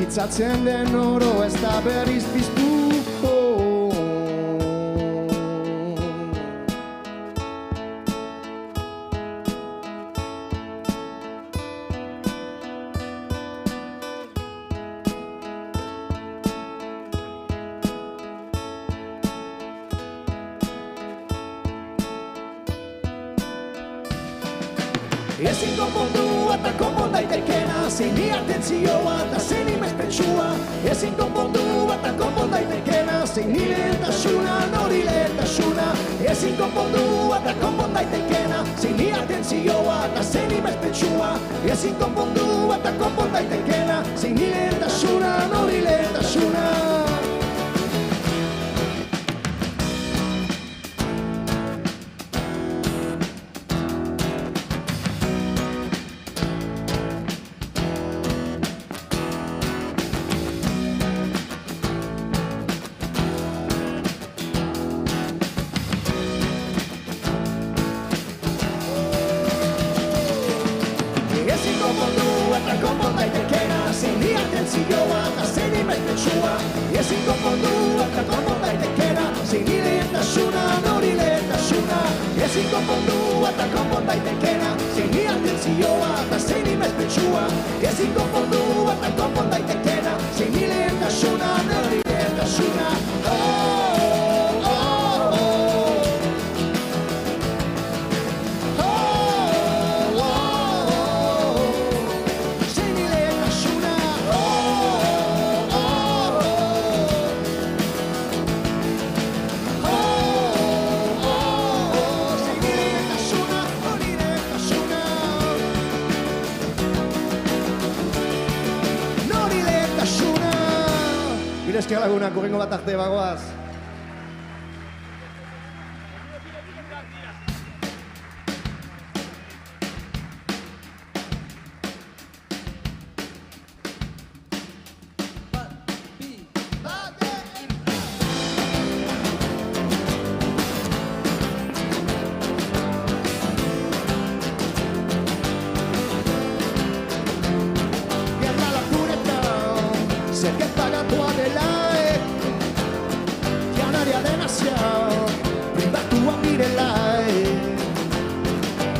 Itzatzen den oro ez da berriz piztuko. Ezin konpondua eta konpon daitekena, zein ni atentzioa eta zein imespetsua. Ezin konpondua eta konpon daitekena, zein ni lehentasuna, nori lehentasuna. Ezin konpondua eta konpon daitekena, zein ni atentzioa eta zein imespetsua. Ezin konpondua eta konpon daitekena, zein ni lehentasuna, nori lehentasuna. Ezin konpondua eta konpon daitekena, zein ni lehentasuna, nori lehentasuna. Ezin konpondua eta konpon daitekena, zein ni atentzioa eta zein imespetsua. Ezin konpondua eta konpon daitekena, zein ni lehentasuna, nori lehentasuna. Esker lagunak, urrengo bat arte bagoaz. Privatua direla,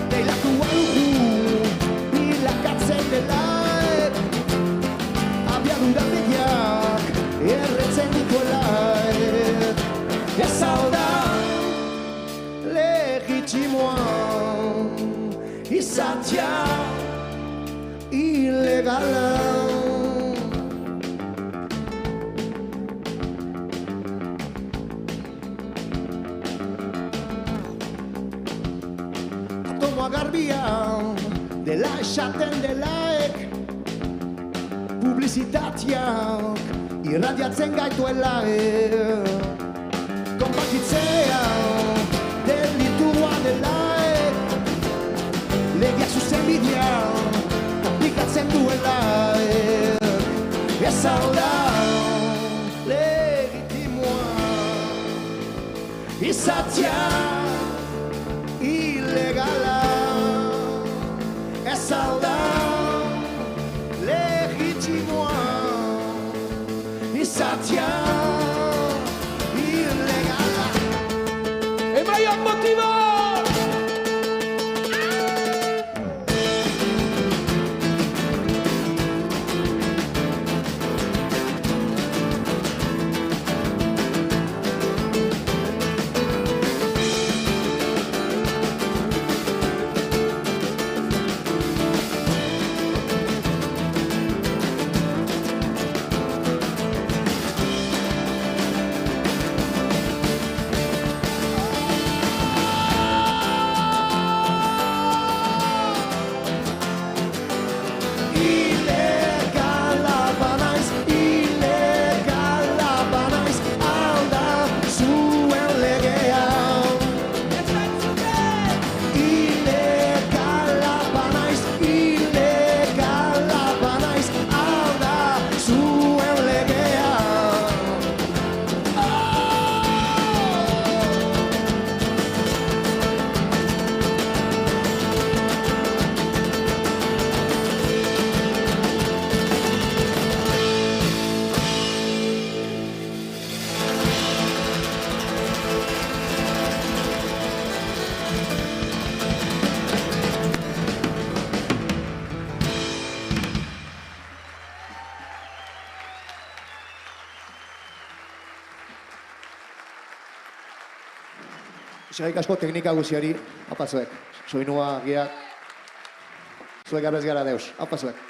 deilatua dugu ilegala. Atomoa garbia dela esaten delaek, publizitateak irradiatzen gaituela. Konpartitzea delitua delaek, legeak zuzen bidea aplikatzen duela. Ez hau da legitimoa izatea ilegala. Ez hau da legitimoa izatea ilegala. Emaiak motiba! Eskerrik asko teknika guziari, apa zuek. Soinua, giak, zuek abez gara deus, apa zuek.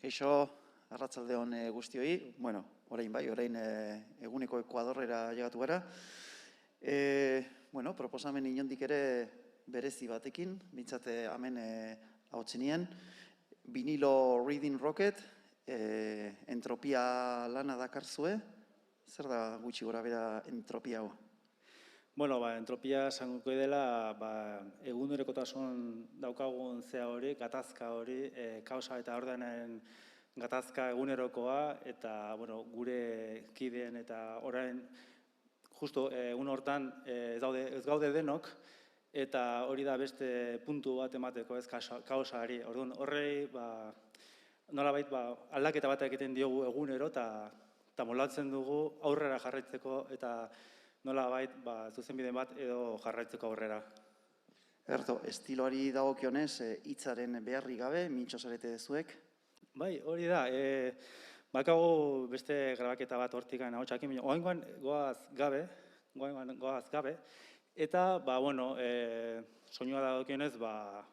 Kaixo, arratzalde hon guztioi. Bueno, orain bai, orain eguneko Ekuadorrera llegatu gara. Bueno, proposamen inondik ere berezi batekin, bintzate hemen hautzenien. Vinilo Reading Rocket, entropia lana dakarzue. Zer da gutxi gora bera entropia hau? Bueno, entropia esango dela egunerokotasun daukagun zea hori, gatazka hori, kausa eta ordenen gatazka egunerokoa, eta gure kideen eta orain, justo egun hortan ez gaude denok, eta hori da beste puntu bat emateko ez kaosari. Orduan horrei nolabait aldaketa bat egiten diogu egunero eta moldatzen dugu aurrera jarraitzeko eta nolabait zuzenbide bat edo jarraitzeko aurrera. Erto, estiloari dagokionez hitzaren beharri gabe, mintxo zarete dezuek? Bai, hori da. Bakago beste grabaketa bat hortikan ahotsakin, oaingoan goaz gabe, eta, soinua dagokionez,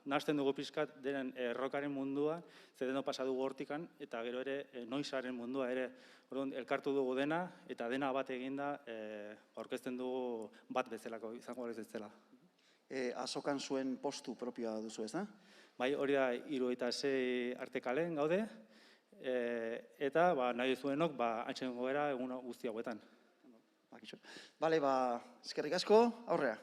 nahasten dugu pixkat denen rockaren mundua, zedeno pasa dugu hortikan, eta gero ere noizaren mundua ere. Orduan, elkartu dugu dena, eta dena bat eginda, aurkezten dugu bat bezalako, izango ez zela. Azokan zuen postu propioa duzu ez, da? Bai, hori da, 76 artekalen gaude, eta nahi zuenok atxen gobera egun guzti hauetan. Bale, eskerrik asko, aurrea.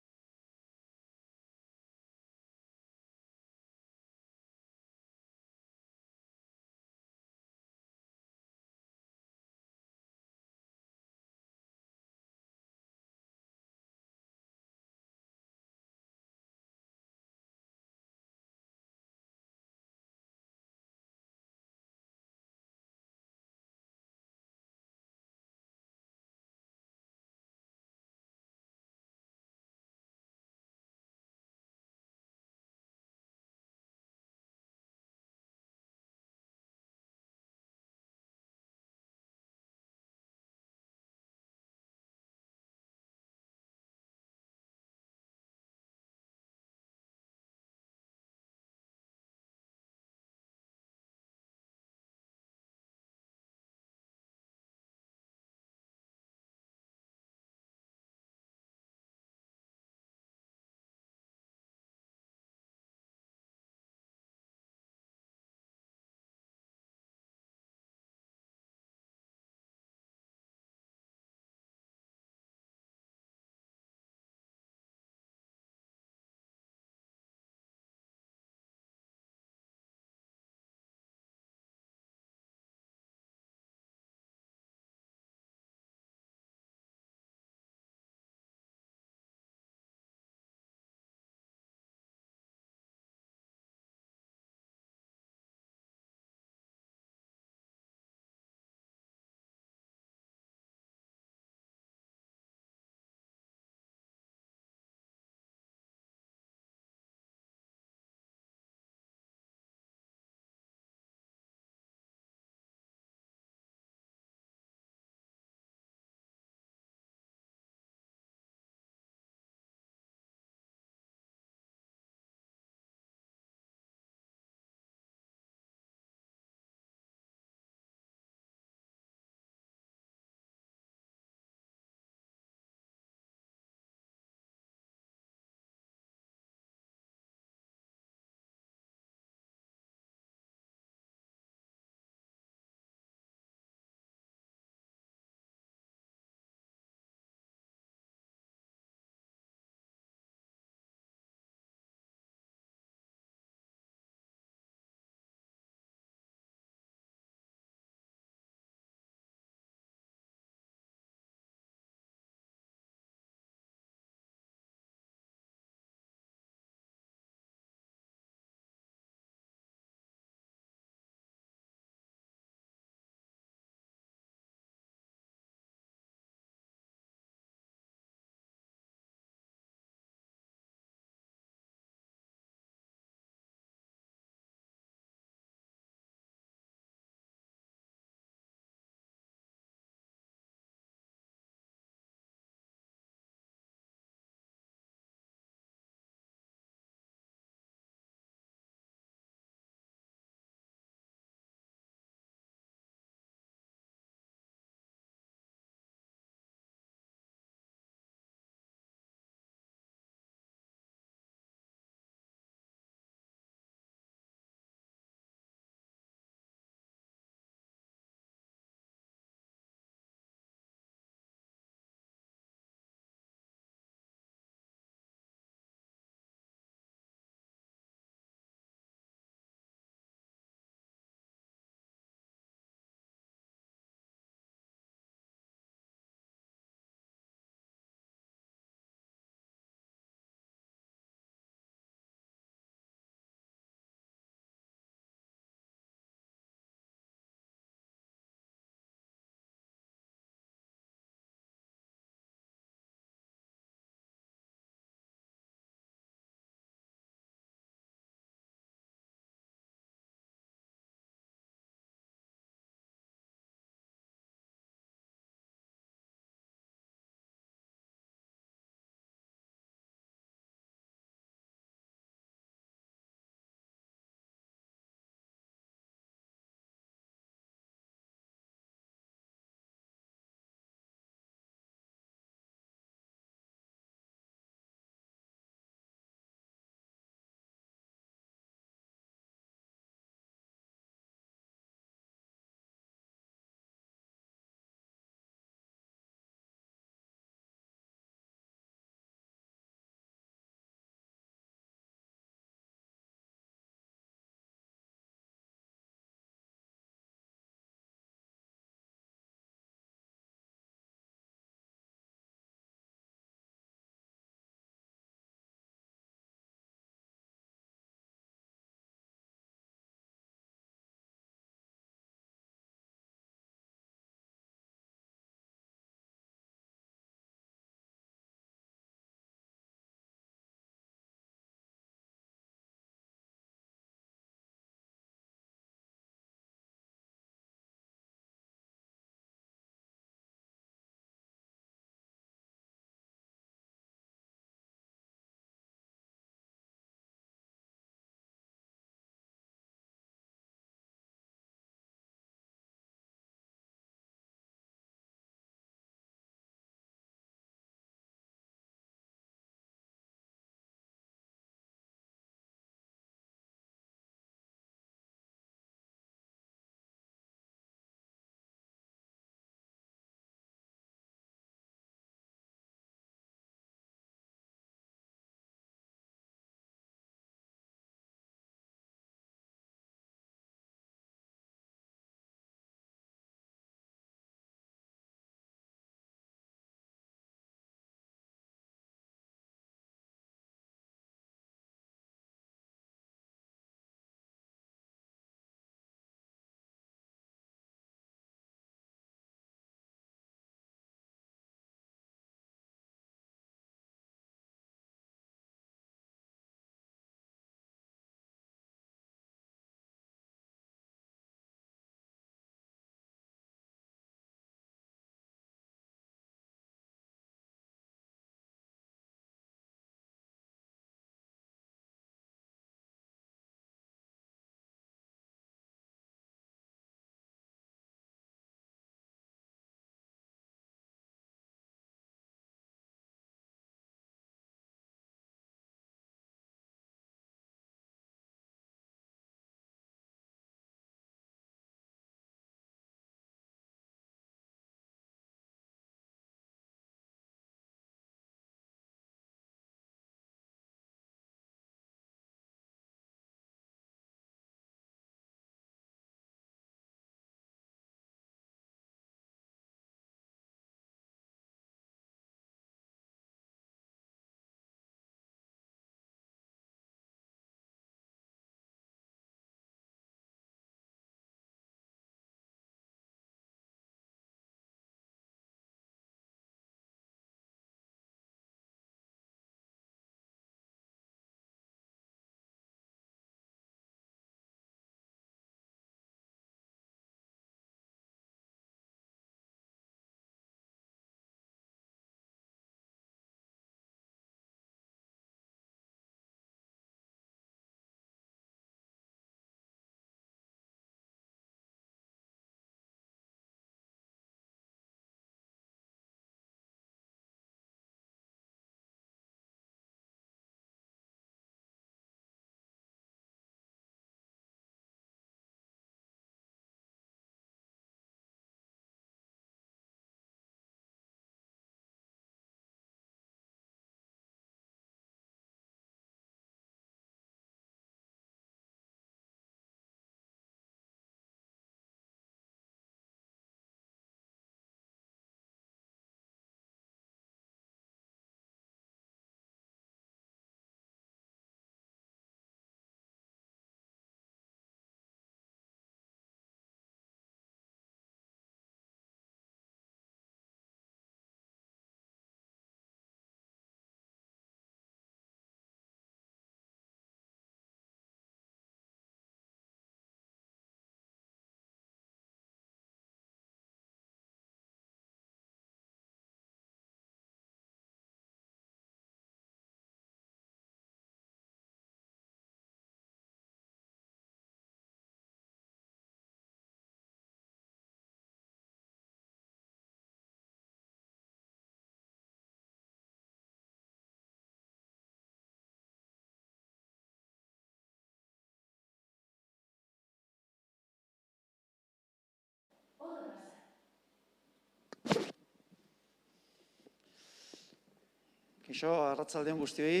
Kaixo, arratsaldeon guztioi.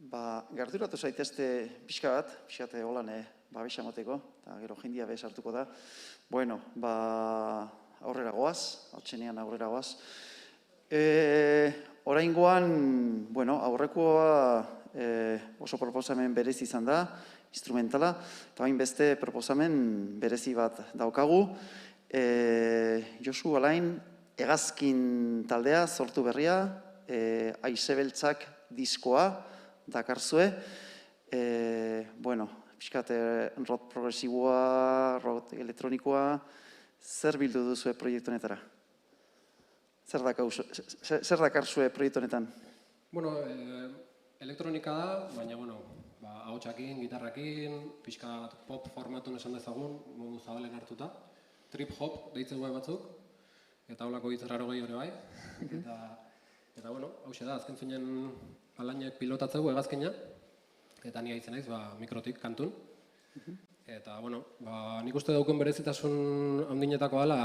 Garduratu zaitezte pixka bat holan babesa emateko, eta gero jendia bez hartuko da. Bueno, aurrera goaz, hautsenean aurrera goaz. Oraingoan, aurrekoa oso proposamen berezi izan da, instrumentala, eta bain beste proposamen berezi bat daukagu. Josu Alain, hegazkin taldea, sortu berria, Haizebeltzak diskoa dakarzue. Piskat rock progresiboa, rock elektronikoa, zer bildu duzue proiektu honetara? Zer dakarzue proiektu honetan? Elektronika da, baina, ahotsakin, gitarrakin, pixkat pop formatun esan dezagun, modu zabalen hartuta. Trip hop deitzen bai batzuk, eta holako hitz raro gehi hori bai. Eta, hauxe da, azken finen Alainek pilotatzegu hegazkina, eta ni haitzen naiz, mikrotik kantun. Eta, nik uste dauken berezitasun handinetako dela,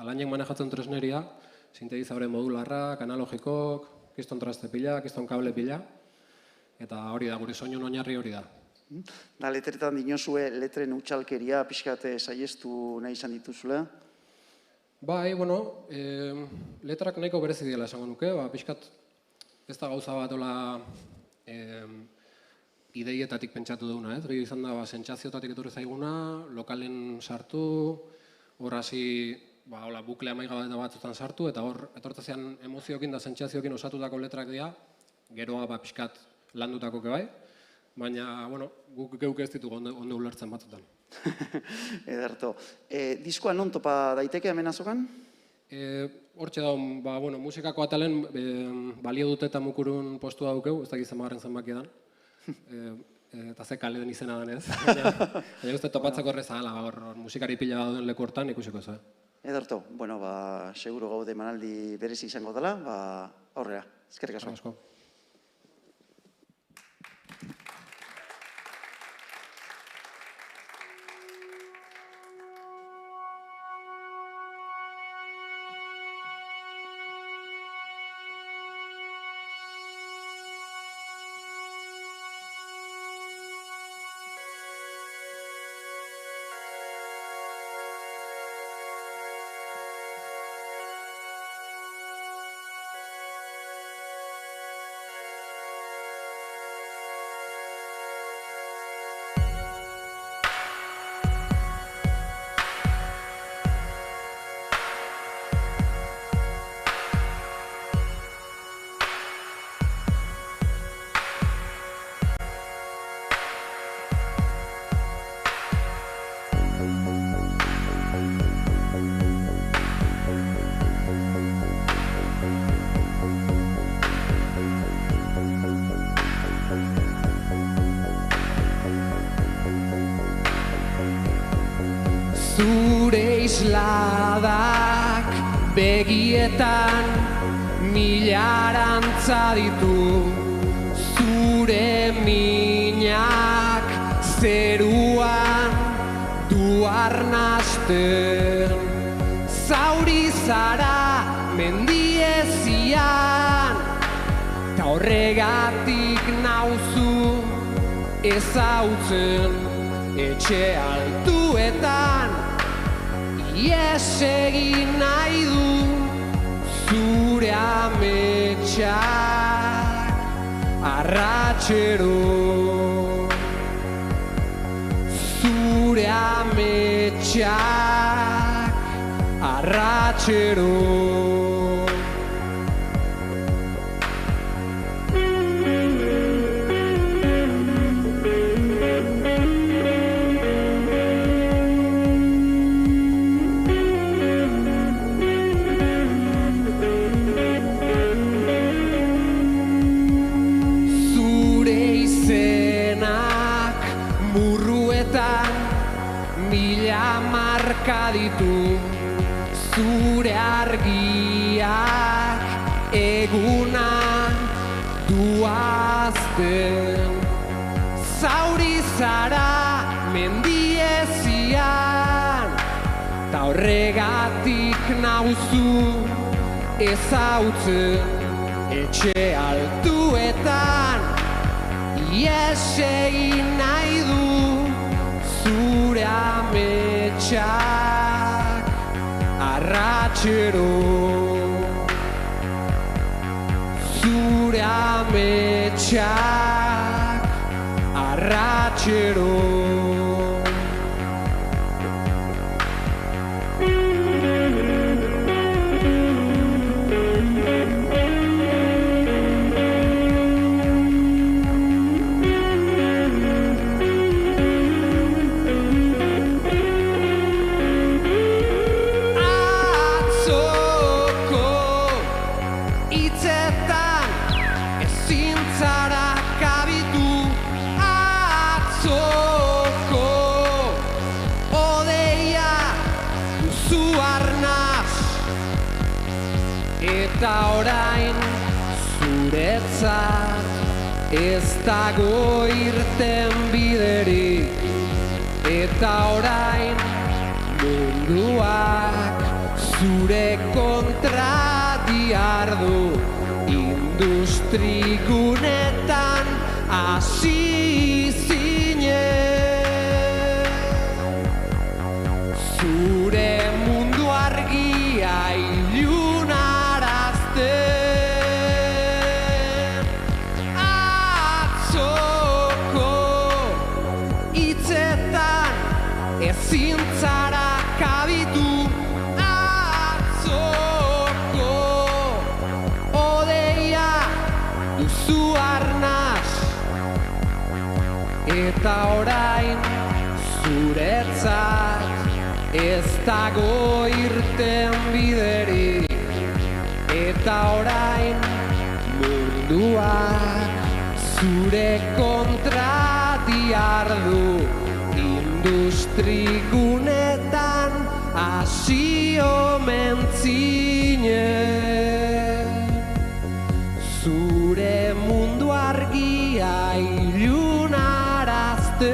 Alainek manejatzen tresneria, sintetizadore modularrak, analogikok, kiston traste pila, kiston kable pila, eta hori da, gure soinun oinarri hori da. Da, letretan dinozue letren utxalkeria pixkate saiestu nahi izan dituzula? Bai, letrak nahiko berezi dela esango nuke, pixkat ez da gauza bat ola ideietatik pentsatu duguna, ez? Gehi izan da, sentsaziotatik etorri zaiguna, lokalen sartu, hor hasi, bukle amaigabeta batzutan sartu, eta hor, etortzean emoziokin da sentsaziokin osatutako letrak dira, geroa pixkat landutako bai, baina, guk geuk ez ditugu ondo ulertzen batzutan. Ederto. Diskoa non topa daiteke hemen azokan? Hortxe da, musikako atalen balio dute eta mukurun postua daukeu, ez dakiz zenbagaren zenbaki edan. Eta ze kale den izena den ez. Baina uste topatzeko horreza ala, musikari pila dauden leku hortan ikusiko zuen. Ederto, seguro gaude emanaldi berezi izango dela, aurrera. Eskerrik asko. Zure isladak begietan milarantza ditu, zure minak zeruan du arnasten, zauri zara mendiezian, ta horregatik nauzu ezautzen etxe altuetan. Ies egin nahi du zure ametsak arratxero, zure ametsak arratxero. Ditu zure argiak eguna duazten, zauri zara mendiezian, ta horregatik nauzu ezautzen etxe altuetan ies egin nahi du zure ametsak arratxero zure ametsak arratxero eta orain zuretzat ez dago irten biderik eta orain munduak zure kontra diardu industrigunetan hasi zinen zure mundu argia ezin zara kabitu atzoko odeia duzu arnaz eta orain zuretzat ez dago irten biderik eta orain munduak zure kontra diardu industrigunetan hasi omen zinen zure mundu argia ilunarazten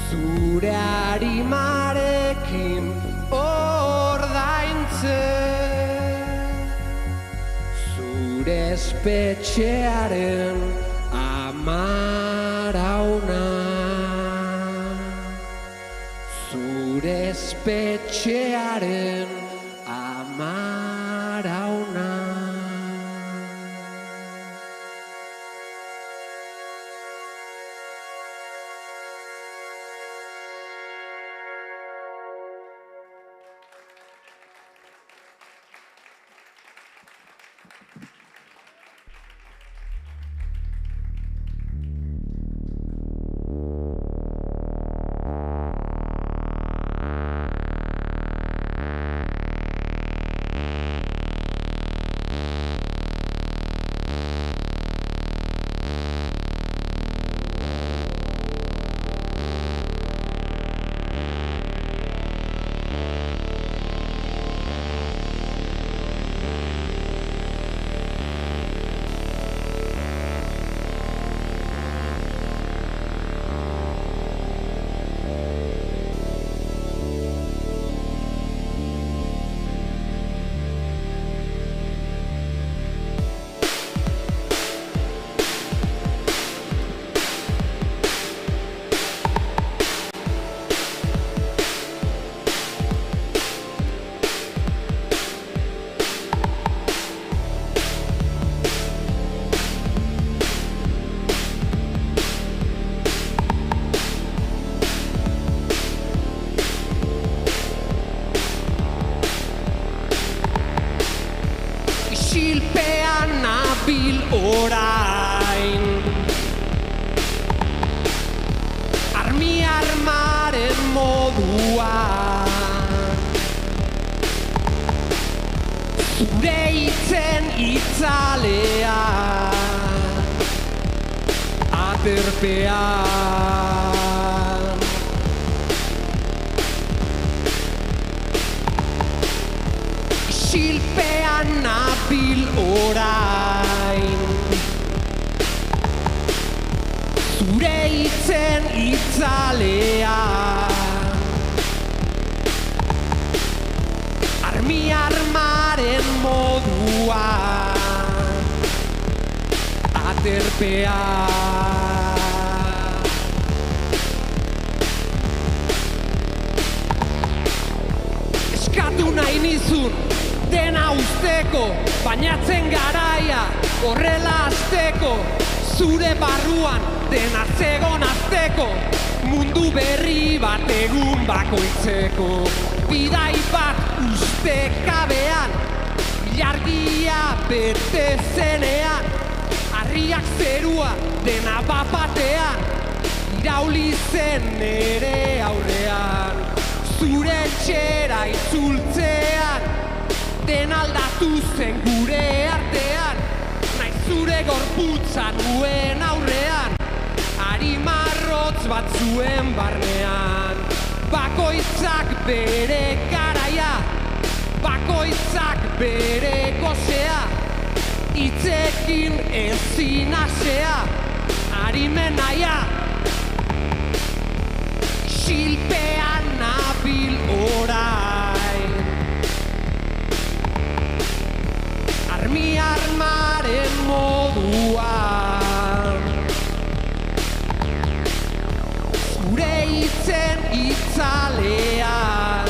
zure arimarekin ordaintzen zure espetxearen amarauna zure espetxearen amarauna Isilpean nabil orain armaren moduan zure hitzen itzalea aterpean isilpean nabil orain zure hitzen itzalea armi armaren modua aterpea. Eskatu nahi nizun dena usteko, bainatzen garaia horrela azteko, zure barruan dena zegon azteko, mundu berri bat egun bakoitzeko. Bidai bat ustekabean, ilargia bete zenean, harriak zerua dena bapatean, irauli zen nere aurrean. Zure etxera itzultzean, den aldatu zen gure artean, nahi zure gorputza nuen aurrean, arimarrotz bat zuen barnean. Bakoitzak bere garaia, bakoitzak bere gozea, hitzekin ezin hasea, arimen naia. Isilpean nabil orain, armi armaren moduan, zure hitzen itzalean,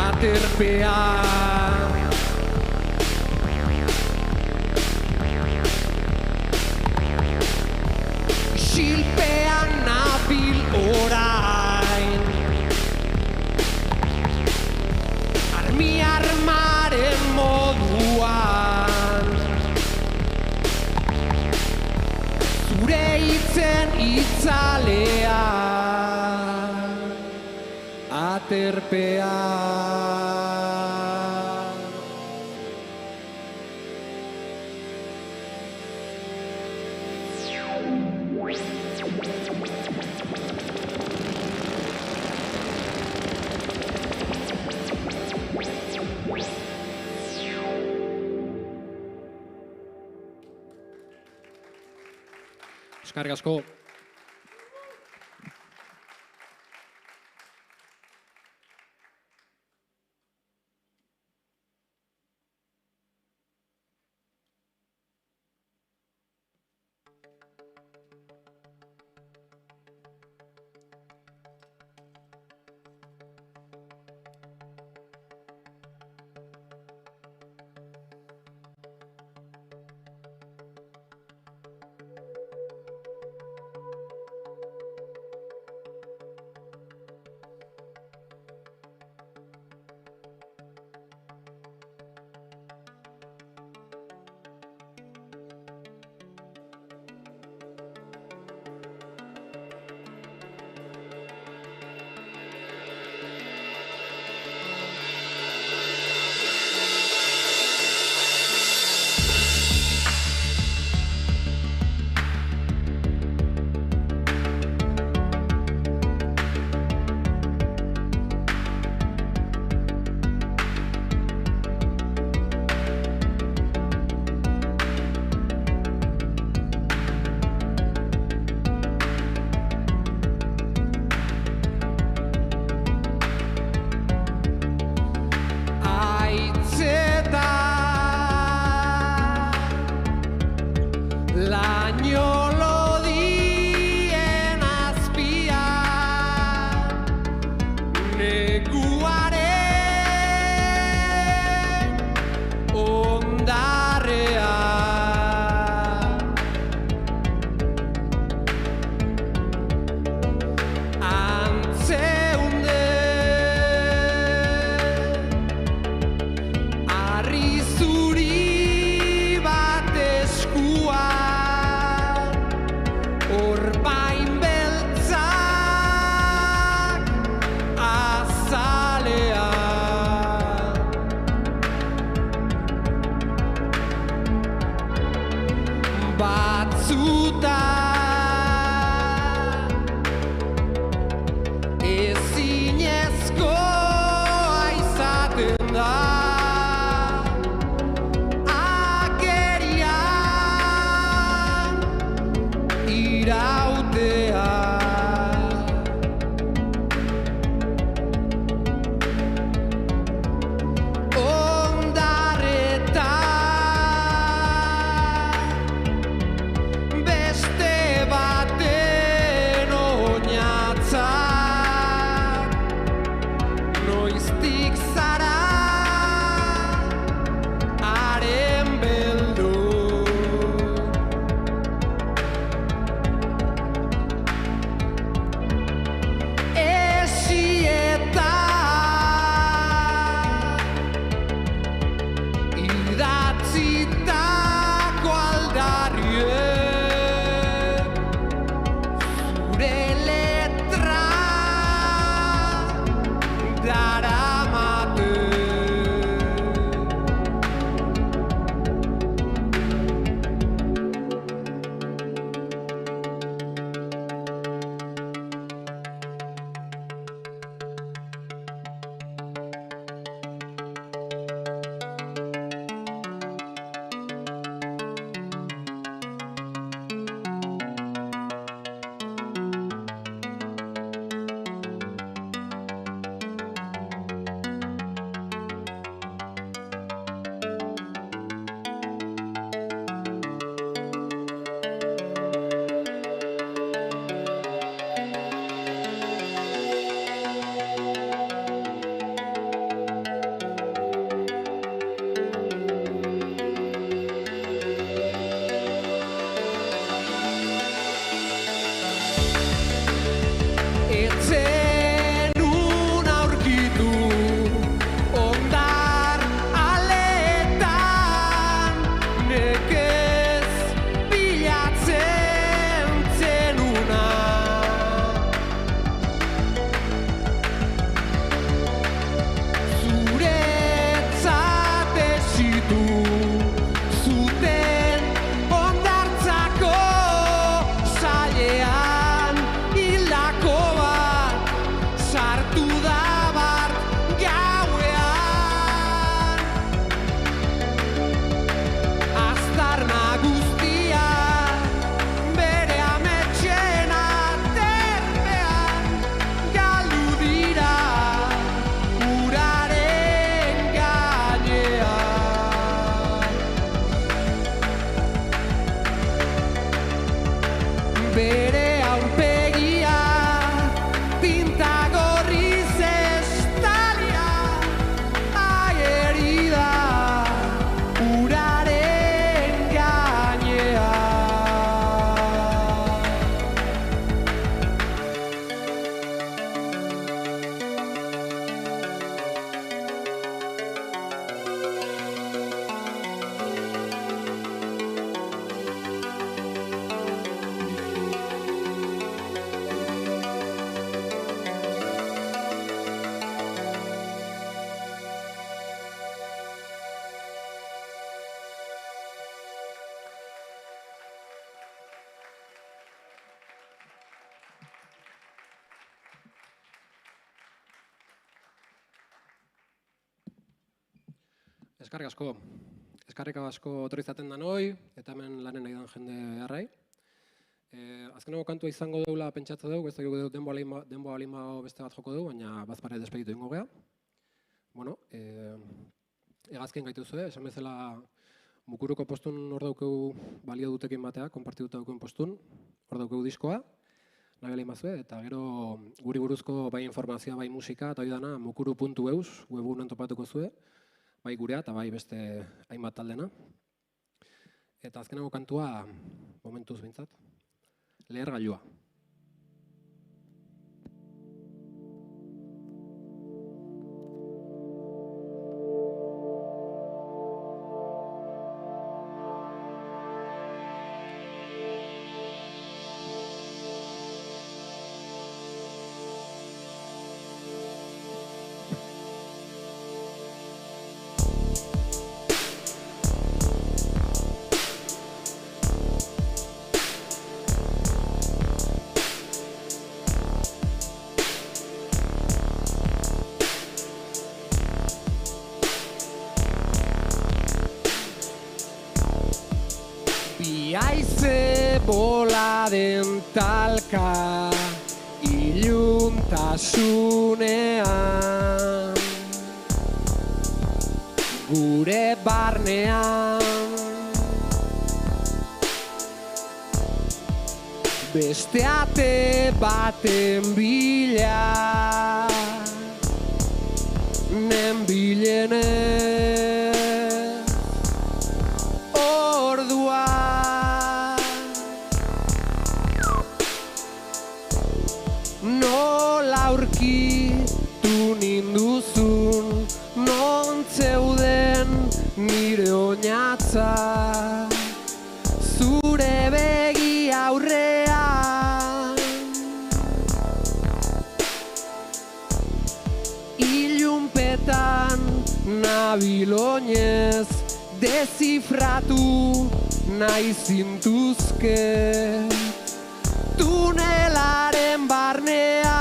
aterpean. Isilpean nabil orain, armi armaren moduan, zure hitzen itzalean, aterpean. Eskerrik asko. idatzitako aldariek zure letra daramate. Eskarrik asko otorizaten da noi, eta hemen lanen nahi dan jende harrai. Azkeneko kantua izango deula pentsatze dugu, ez dugu denboa alima beste bat joko dugu, baina bazpare despeditu ingo gea. Bueno, egazkien gaituzue, esan bezala Mukuruko postun hor daukeu balio dutekin batea, konpartituta daukuen postun, hor daukeu diskoa, nahi alima zue, eta gero guri buruzko bai informazioa, bai musika, eta hori dana mukuru.eus webunen topatuko zue, bai gurea eta bai beste hainbat taldena. Eta azkeneko kantua, momentuz bintzat, lehergailua. Haize bolaren talka iluntasunean gure barnean beste ate baten bila nenbilenez aurkitu ninduzun non zeuden ni nire oinatza, zure begi aurrean. Ilunpetan nabil oinez, dezifratu nahi zintuzke, tunelaren barnean.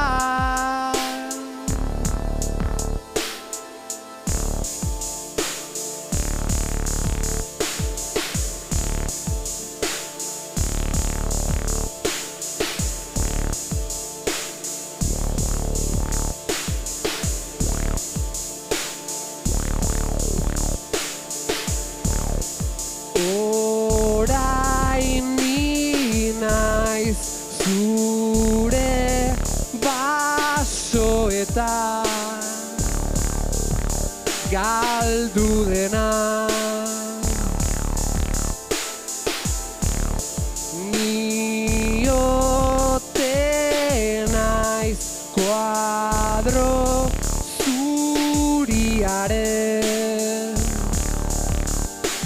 Orain ni naiz zure basoetan galdu dena. Ni ote naiz kuadro zuriaren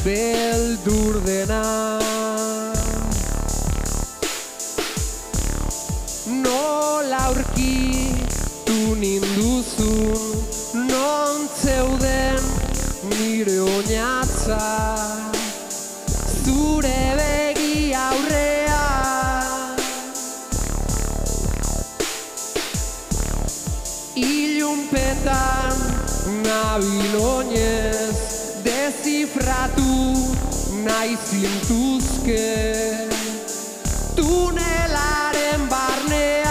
beldur dena. Nola aurkitu ninduzun, non zeuden nire oinatza, zure begi aurrean. Ilunpetan nabil oinez, dezifratu nahi zintuzke, tunelaren barnean.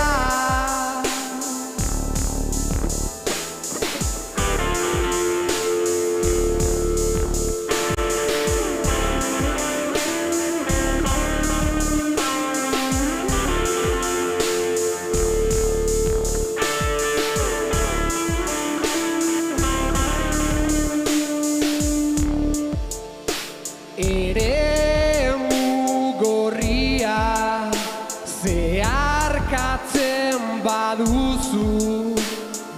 Eremu gorria zeharkatzen baduzu,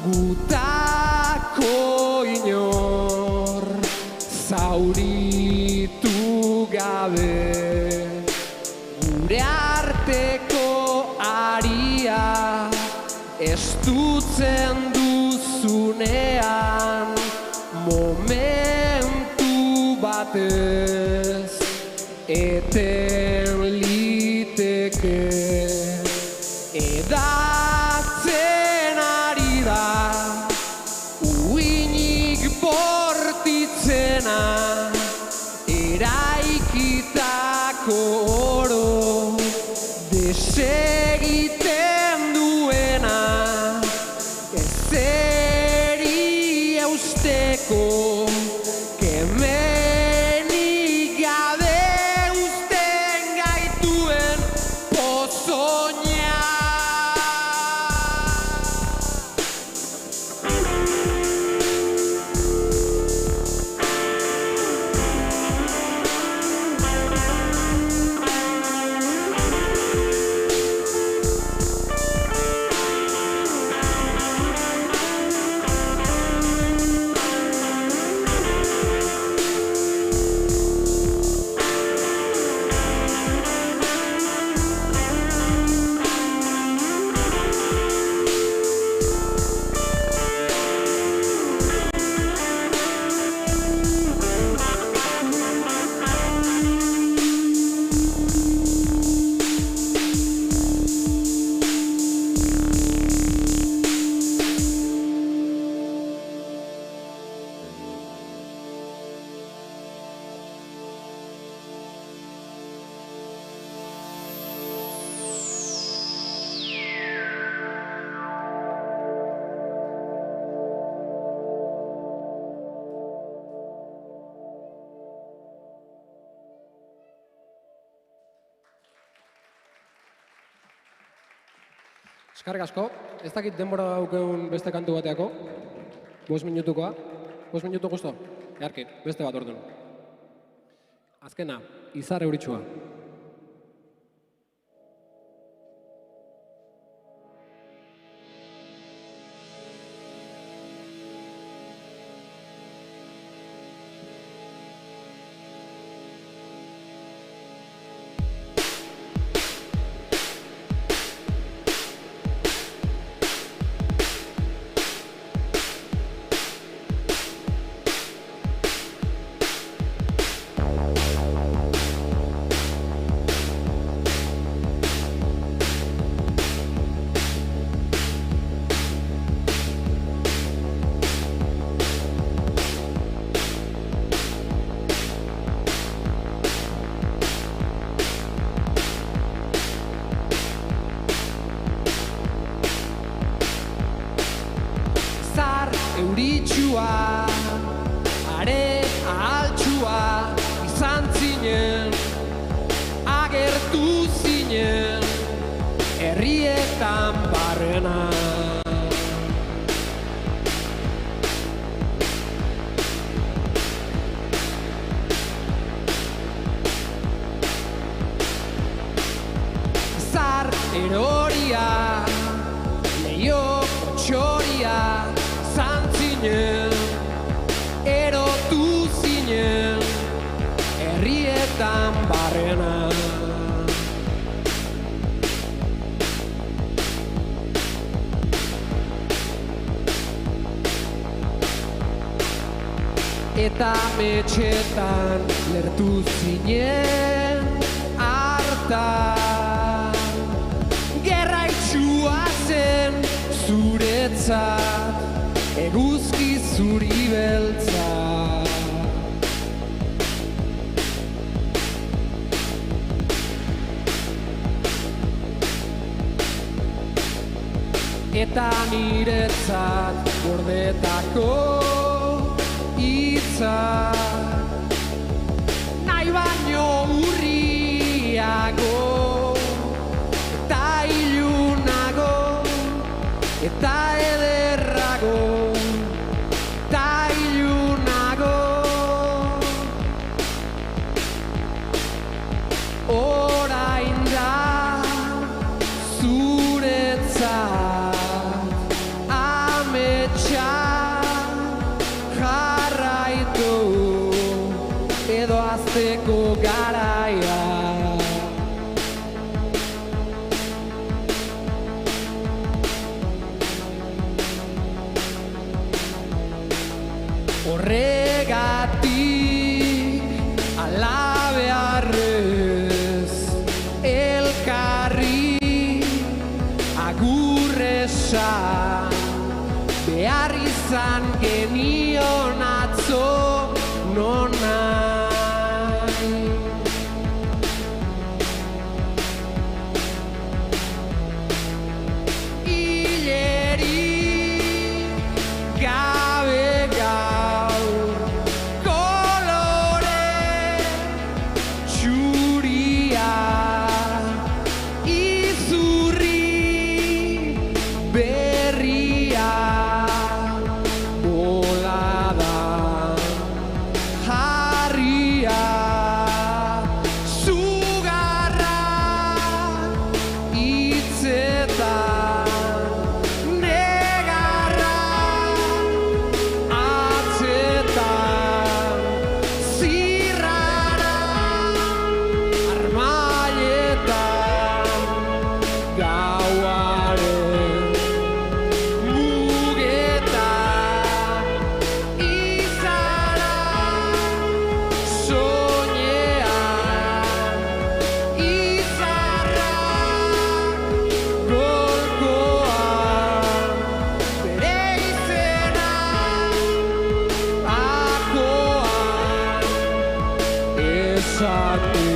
gutako inor zauritu gabe. Gure arteko aria estutzen duzunean, momentu batez eten liteke. Edatzen ari da uinik bortitzena, eraikitako oro desegiten duena, ezeri eusteko kemenik gabe uzten gaituen pozoina. Eskarrik asko, ez dakit denbora daukeun beste kantu bateako, 5 minutukoa, 5 minutu guztu, earki, beste bat orduan. Azkena, izar euritsua. Isua, are altxua izan zinen, agertu zinen, herrietan barrena. Zar eroria, leio txoria, zantzinen, erotu zinen, herrietan barrena. Eta metxetan lertu zinen hartan, gerra itxua zen zuretzat, eguzki zuri beltza. Eta niretzat gordetako hitza, nahi baino urriago, eta ilunago, eta ederrago, eta ilunago. Orain da zuretzat ametsa jarraitu edo azteko garaia. Horregatik alabearrez elkarri agurresan behar izan genion atzo nonai. Hileri gabe gaur kolore txuria, izurri berria, bolada jarria, sugarra hitzetan, negarra atzetan, zirrara armailetan, gauaren mugetan, izara soñean, izarra golkoan, bere izena akoan esaten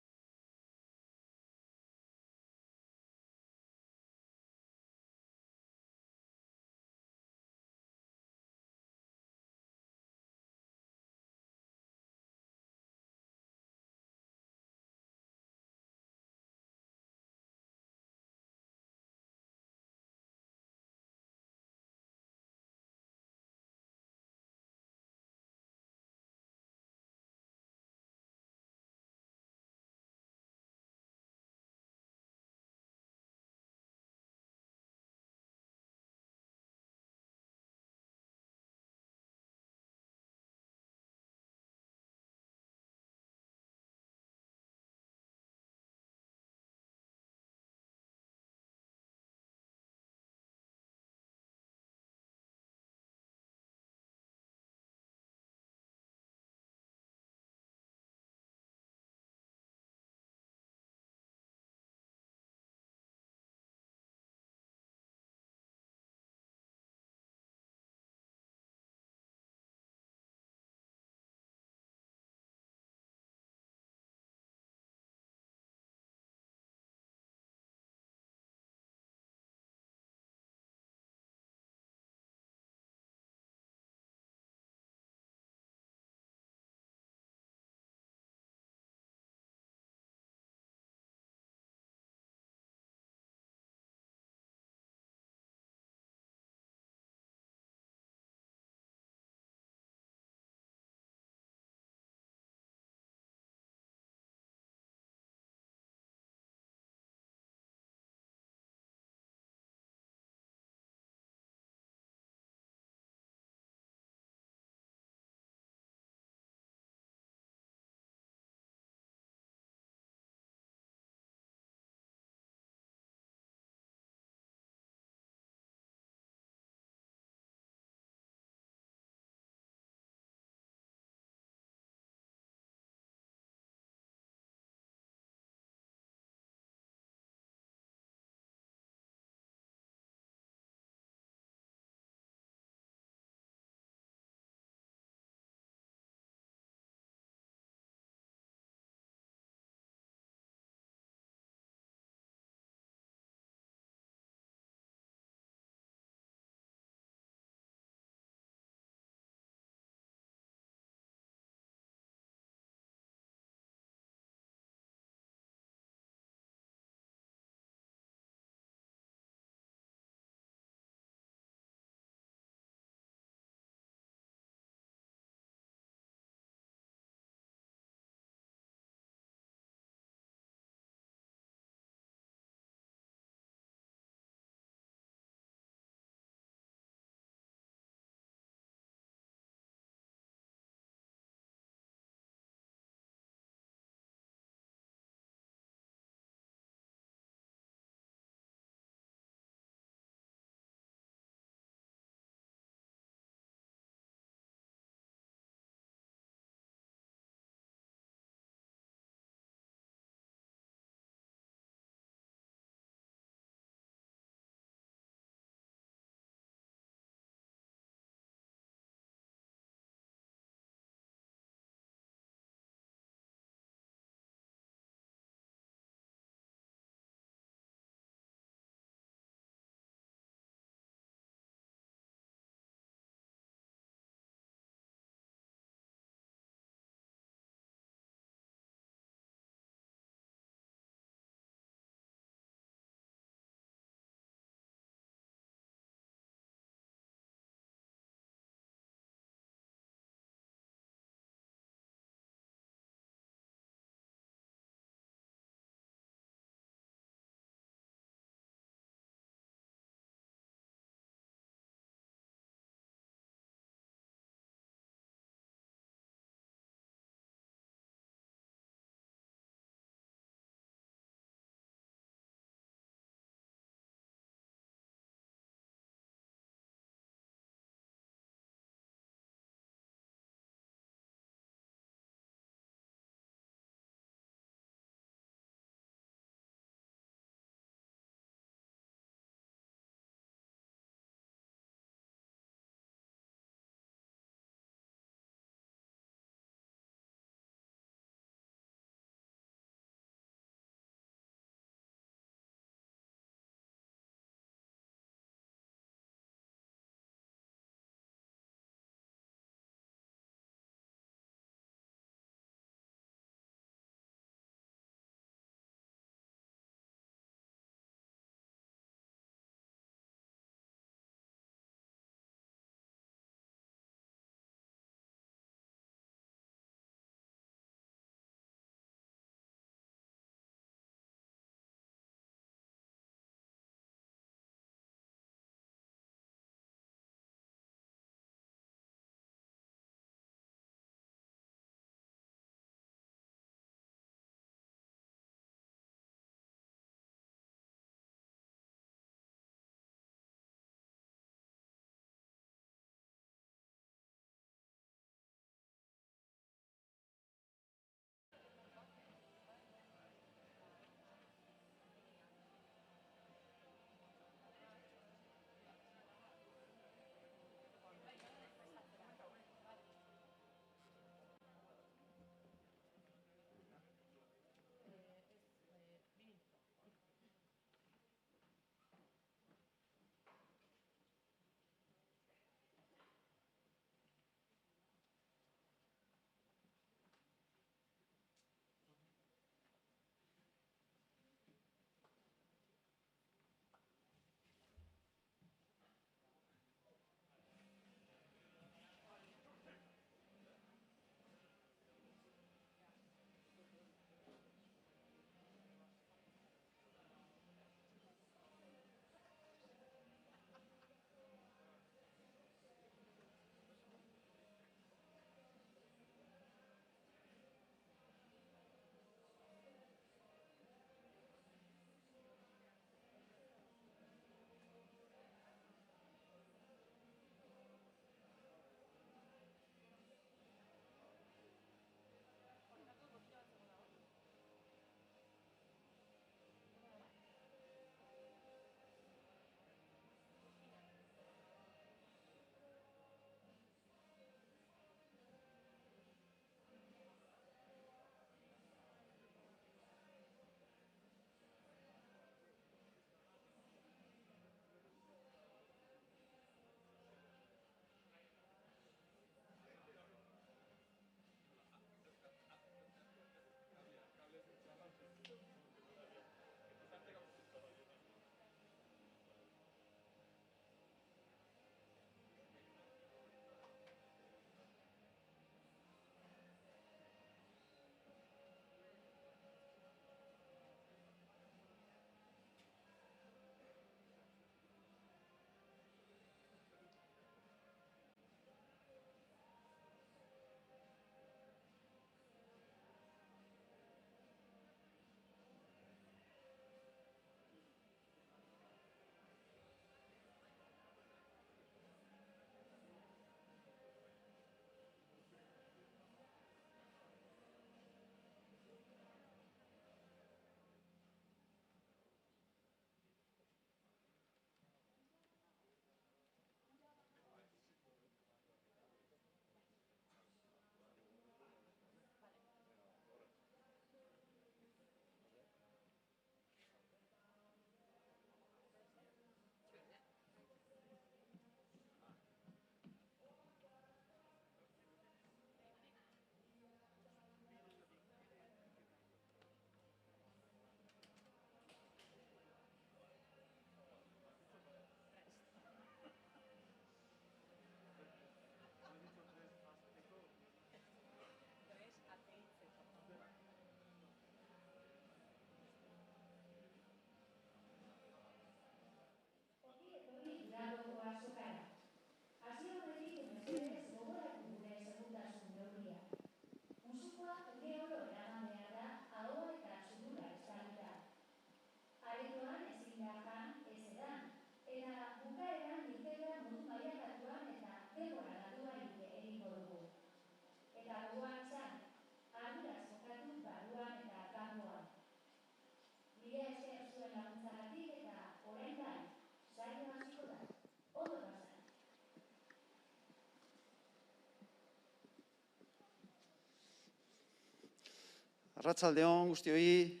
Arratsaldeon guztioi,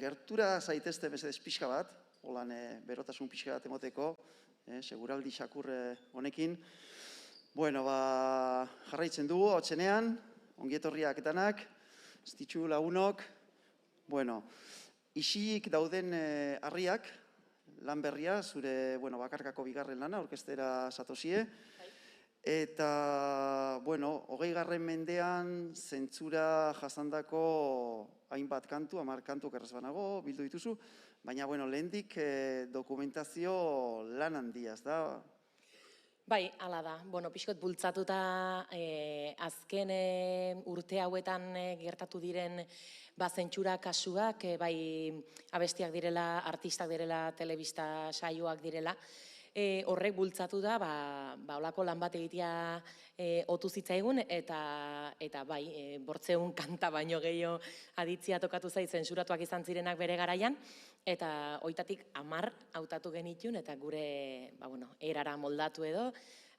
gertura zaitezte mesedez pixka bat, holan berotasun pixka bat emoteko, seguraldi xakur honekin. Bueno, jarraitzen dugu, hotzenean, ongietorriak etanak, ez ditxu lagunok. Bueno, isilik dauden harriak, lan berria, zure bakarkako bigarren lana, orkestera satozie. Eta, 20. mendean zentzura jasandako hainbat kantu, 10 kantu okerrez banago, bildu dituzu, baina, lehendik dokumentazio lan handia, ez da? Bai, hala da. Pixkot bultzatuta azken urte hauetan gertatu diren zentsura kasuak, bai abestiak direla, artistak direla, telebista saioak direla, horrek bultzatu da, olako lan bat egitea otu zitzaigun, eta bai, 800 kanta baino gehiago aditzia tokatu zait zensuratuak izan zirenak bere garaian, eta hoitatik 10 hautatu genitun, eta gure erara moldatu edo,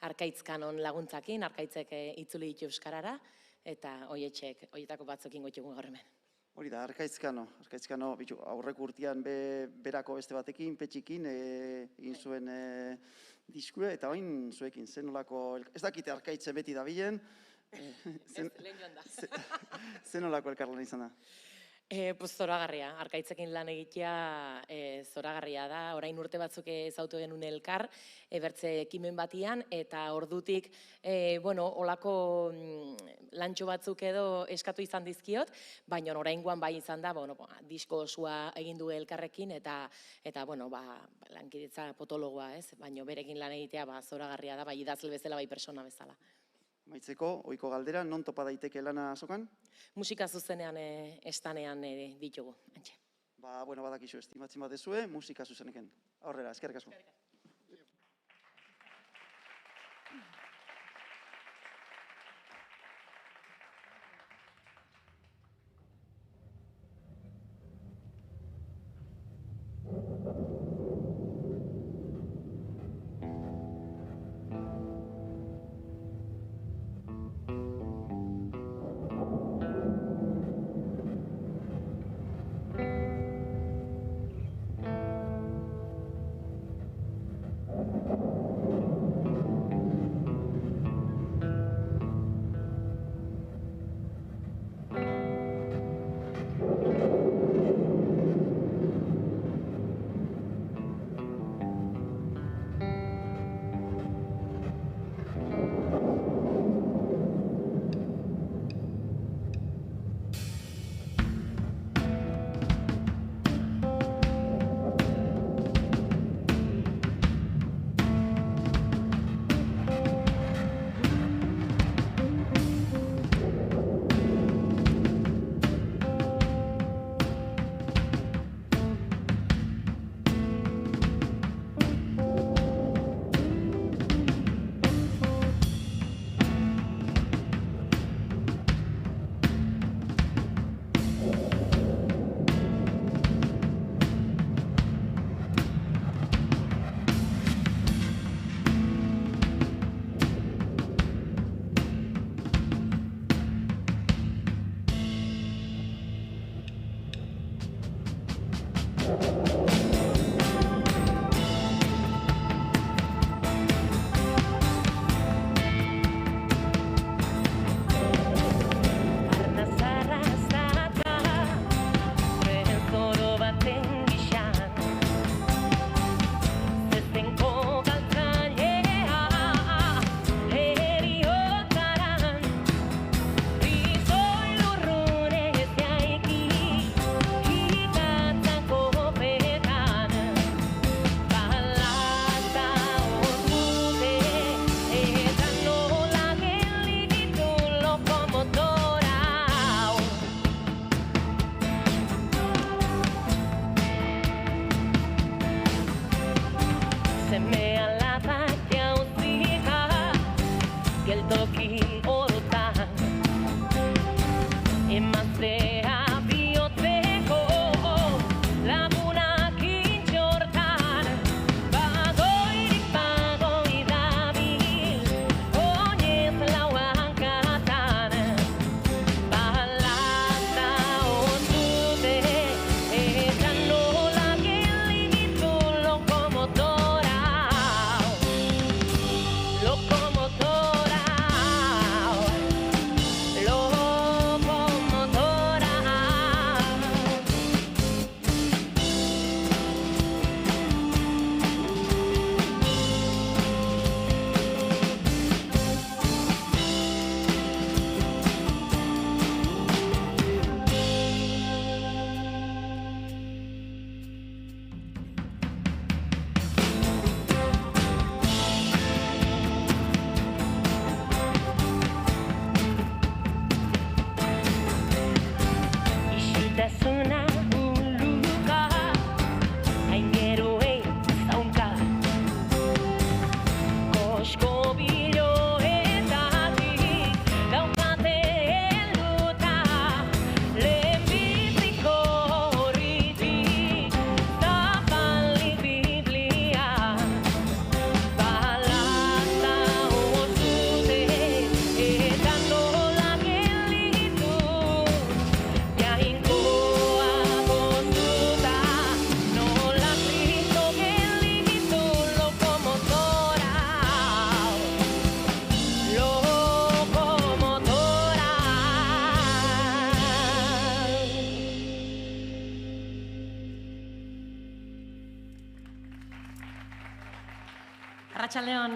Arkaitzkanon laguntzakin, Arkaitzek itzuli ditu euskarara, eta hoietako batzokin goitugun gaur hemen. Hori da, Arkaitzkano, aurreko urtean berako beste batekin, petxikin, egin zuen diskue, eta oin zuekin, zen nolako, ez dakite Arkaitze beti dabilen, lehen joan da. zen nolako elkarlan izan da? Zoragarria, Arkaitzekin lan egitea zoragarria da, orain urte batzuk ezautu genuen elkar, bertze ekimen batian, eta ordutik, olako lantxo batzuk edo eskatu izan dizkiot, baina oraingoan bai izan da, disko osua egin du elkarrekin, eta lankidetza potologoa, baina berekin lan egitea zoragarria da, bai idazle bezala, bai persona bezala. Maitzeko, ohiko galdera, non topa daiteke lana azokan? Musika zuzenean estanean ditugu, antxe. Badakizu, estimatzen bat dezue, musika zuzeneken. Aurrera, eskerrik asko. Pe Etorkizuna uluka, aingeroei zaunka. Kosko biloetatik daukate helduta, lehenbiziko horritik zapalik biblia. Balazta otzute eta nola gelditu, jainkoa goztuta, nola Kristo gelditu lokomotora. Arratsaldeon.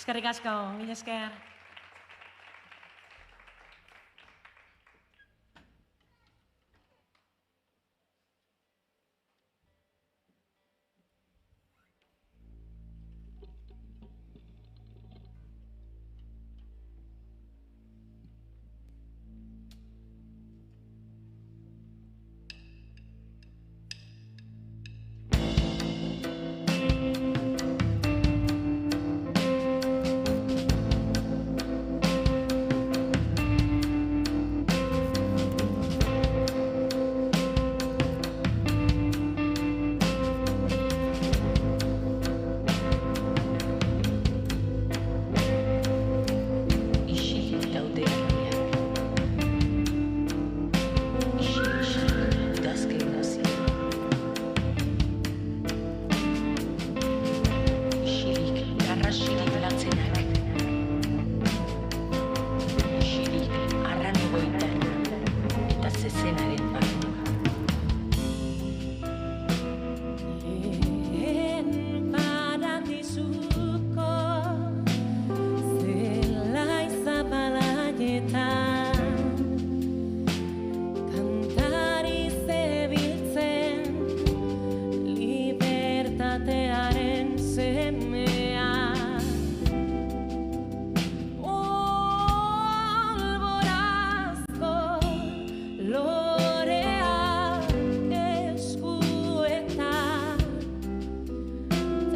Eskerrik asko, mila esker. lanetan kantari zebiltzen libertatearen semea olborazko lorea eskuetan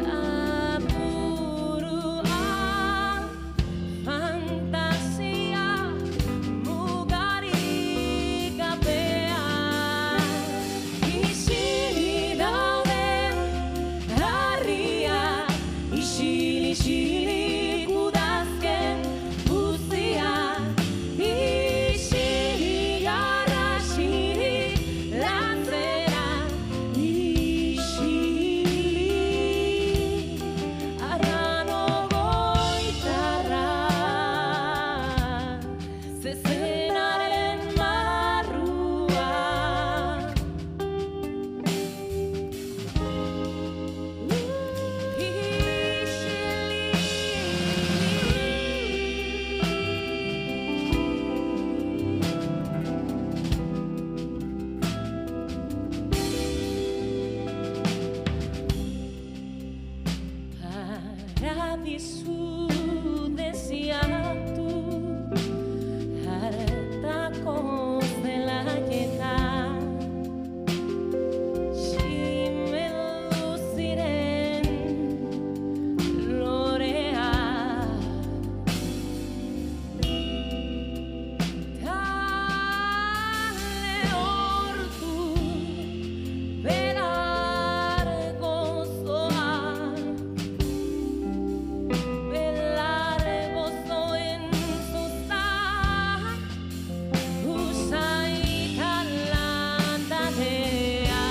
taburua fantasia mugarik gabean isilik dauden harriak isilik udazken guztiak isilik arrasirik lantzera isilik arrano goitarra zezenaren marrua Paradisu desiatu hartako zelaietan simeldu ziren lorea tale hortu belar gozoak belar gozoen zuzak usaitan landatea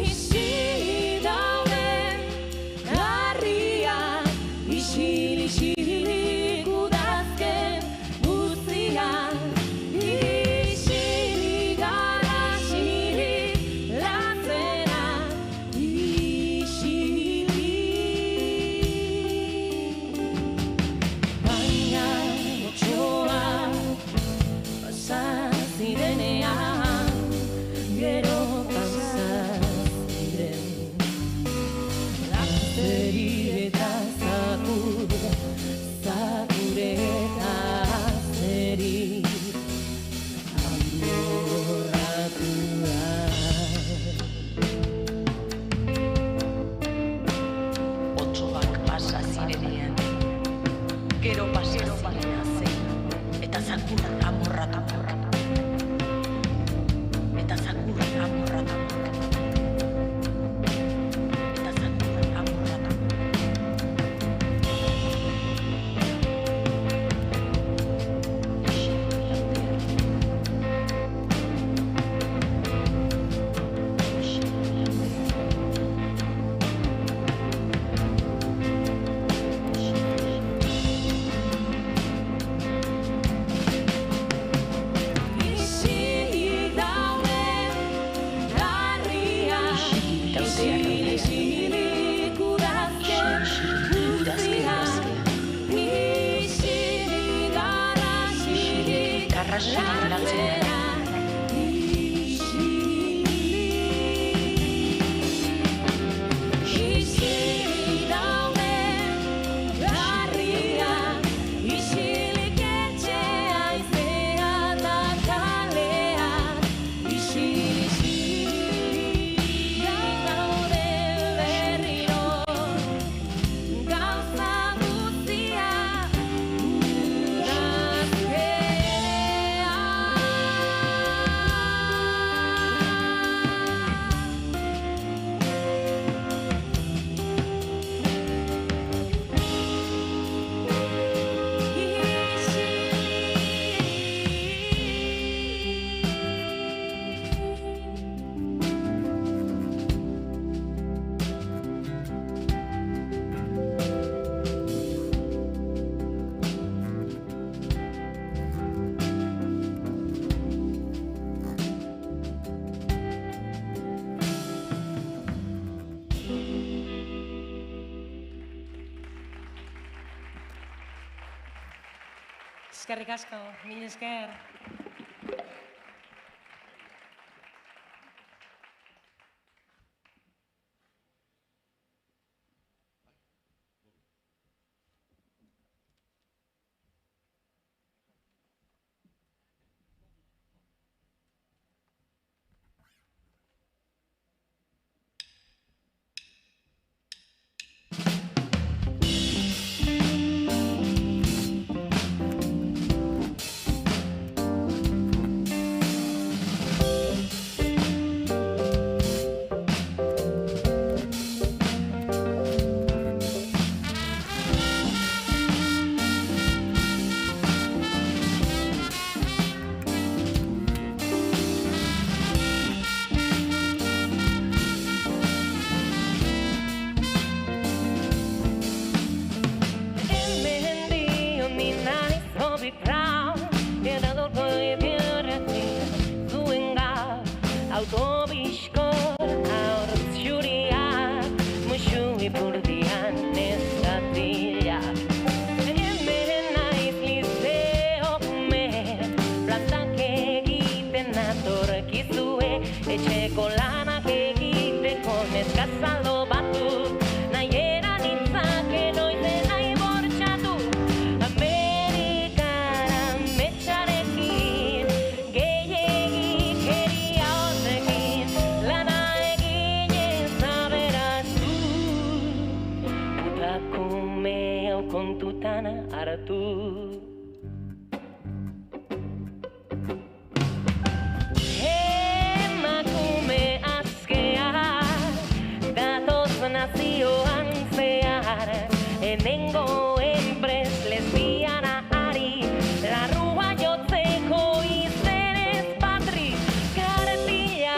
isilik dauden harriak isilik udazken guztiak isilik arrasirik lantzera isilik baina otsoa pasa zirenean gero pasa ziren lazeri eta zakure eta zeri amorratua Otsoak pasa zirenean, gero pasa zirenean zen, eta zakur amorratu. Eta zakur amorratu. Eta zakur amorratu. Isilik dauden harriak isilik udazken guztiak isilik arrasirik lantzera isilik dauden harriak isilik etxea izea da kalea isilik gaude berriro gauza guztiak udazkean Eskerrik asko, mil esker. Etxeko lanak egiteko neskazaldo batut, nahiera nintzake noizen nahi bortxatu. Amerikara metxarekin, gehiegikeria horrekin, lana eginez aberaztu. Putakume hau kontutan hartu. Nazioan zehar, hemengo enprez lesbiana ari, larrua jotzeko izenez patri, kartila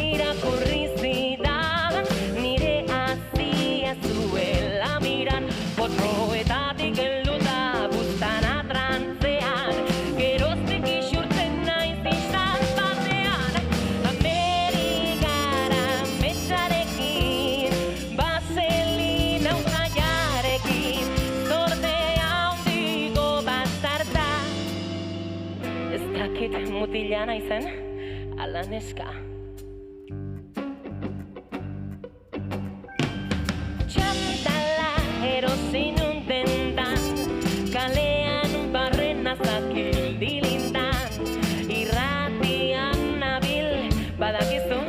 irakurri zidan, nire azia zuela miran, potroetatik helduta buztana trantzean, geroztik isurtzen naiz istan batean, Amerikara metxarekin, Vaselina usaiarekin, zortea handiko bastarda. Ez dakit mutila naizen, ala neska. Txantala erosi nun dendan, kalean barrena zakil dilindan, irratian nabil badakizu,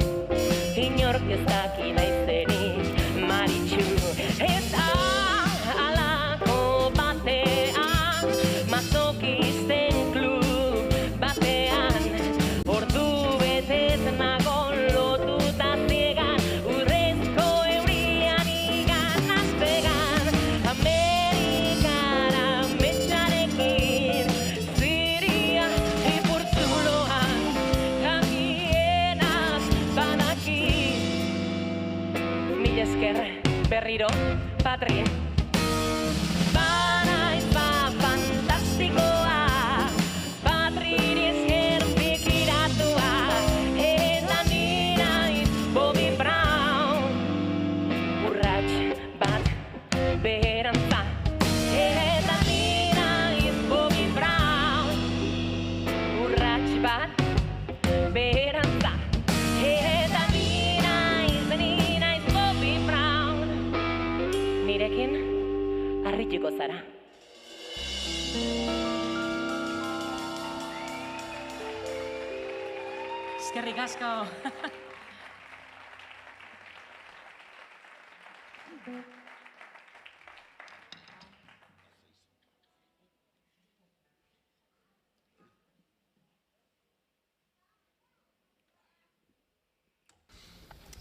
inork ez daki naizenik. Maritxu, eta alako batean, mazokisten klub batean, ordu betez nago lotuta ziegan, urrezko eurian igan atzegan, Amerikara metxarekin, ziria ipurtzuloan, jakienaz badaki. Mil esker, berriro, patri. Banaiz fantastikoa, patriri esker fikiratua, eta ni naiz Bobby Brown. Urrats bat beherantza, eta ni naiz Bobby Brown. Urrats bat beherantza, eta ni naiz Bobby Brown. Nirekin harrituko zara. Eskerrik asko.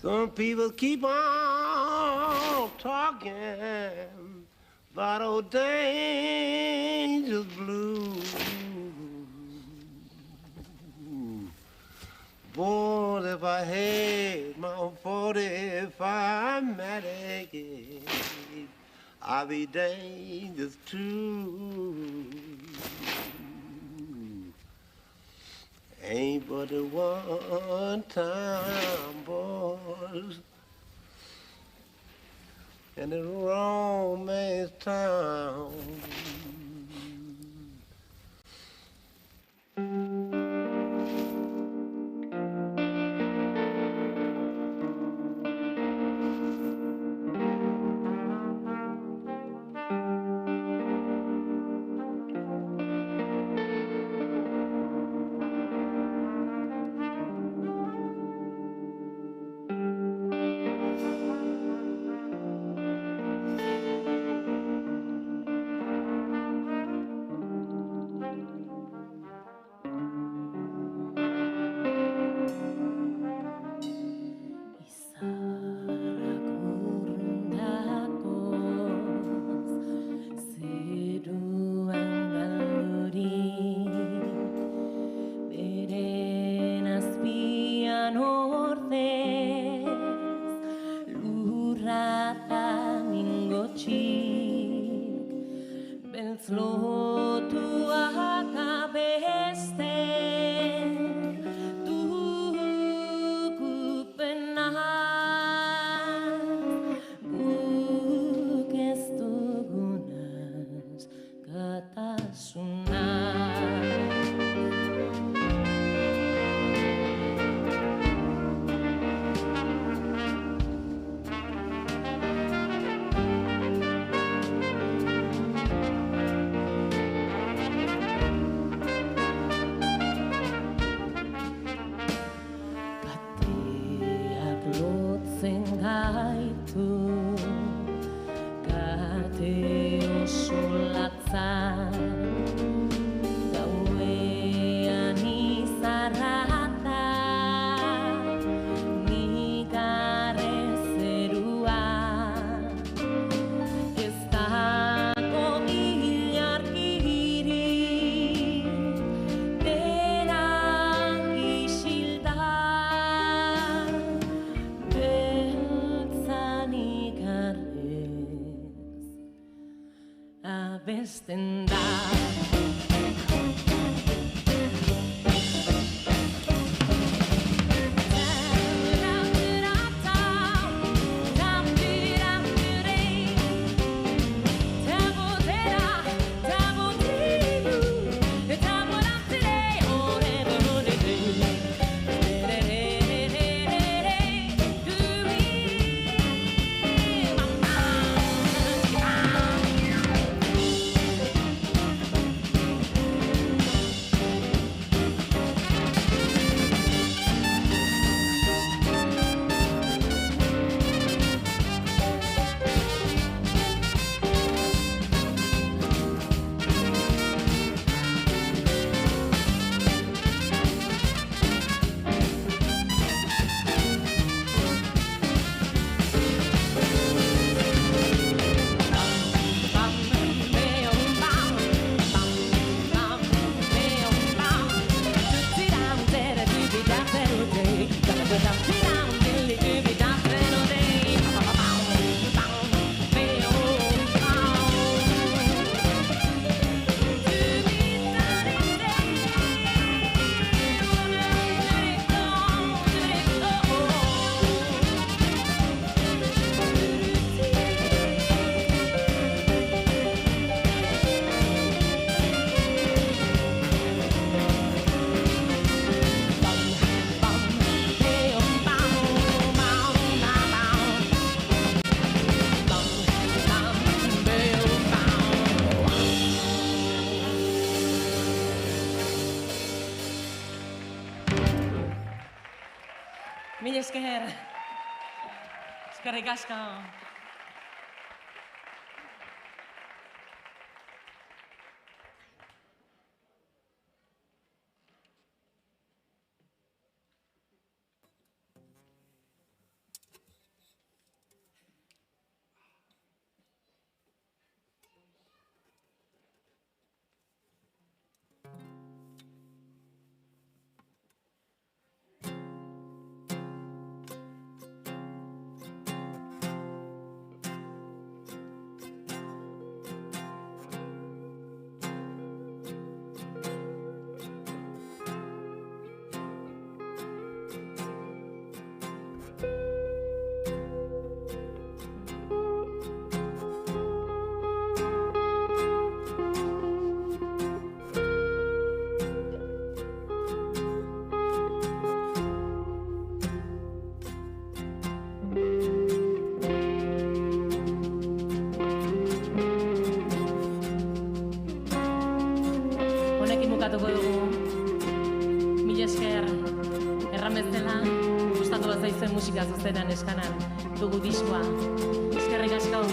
Some people keep on talking about old dangerous blues. Boy, if I had my 45 Matic, I'd be dangerous too. Ain't but the one time, boys, in the romance town. gaitu kate oso latza gauean izarrata nik arrezerua ez dago ilargirik dena isilda beltzanik arrez abesten da. Mila esker. Eskerrik asko. Honekin bukatuko dugu. Mila esker, erran bezala, gustatu bat zaizuen musika zuzenean eskanan dugu diskoa. Eskerrik asko.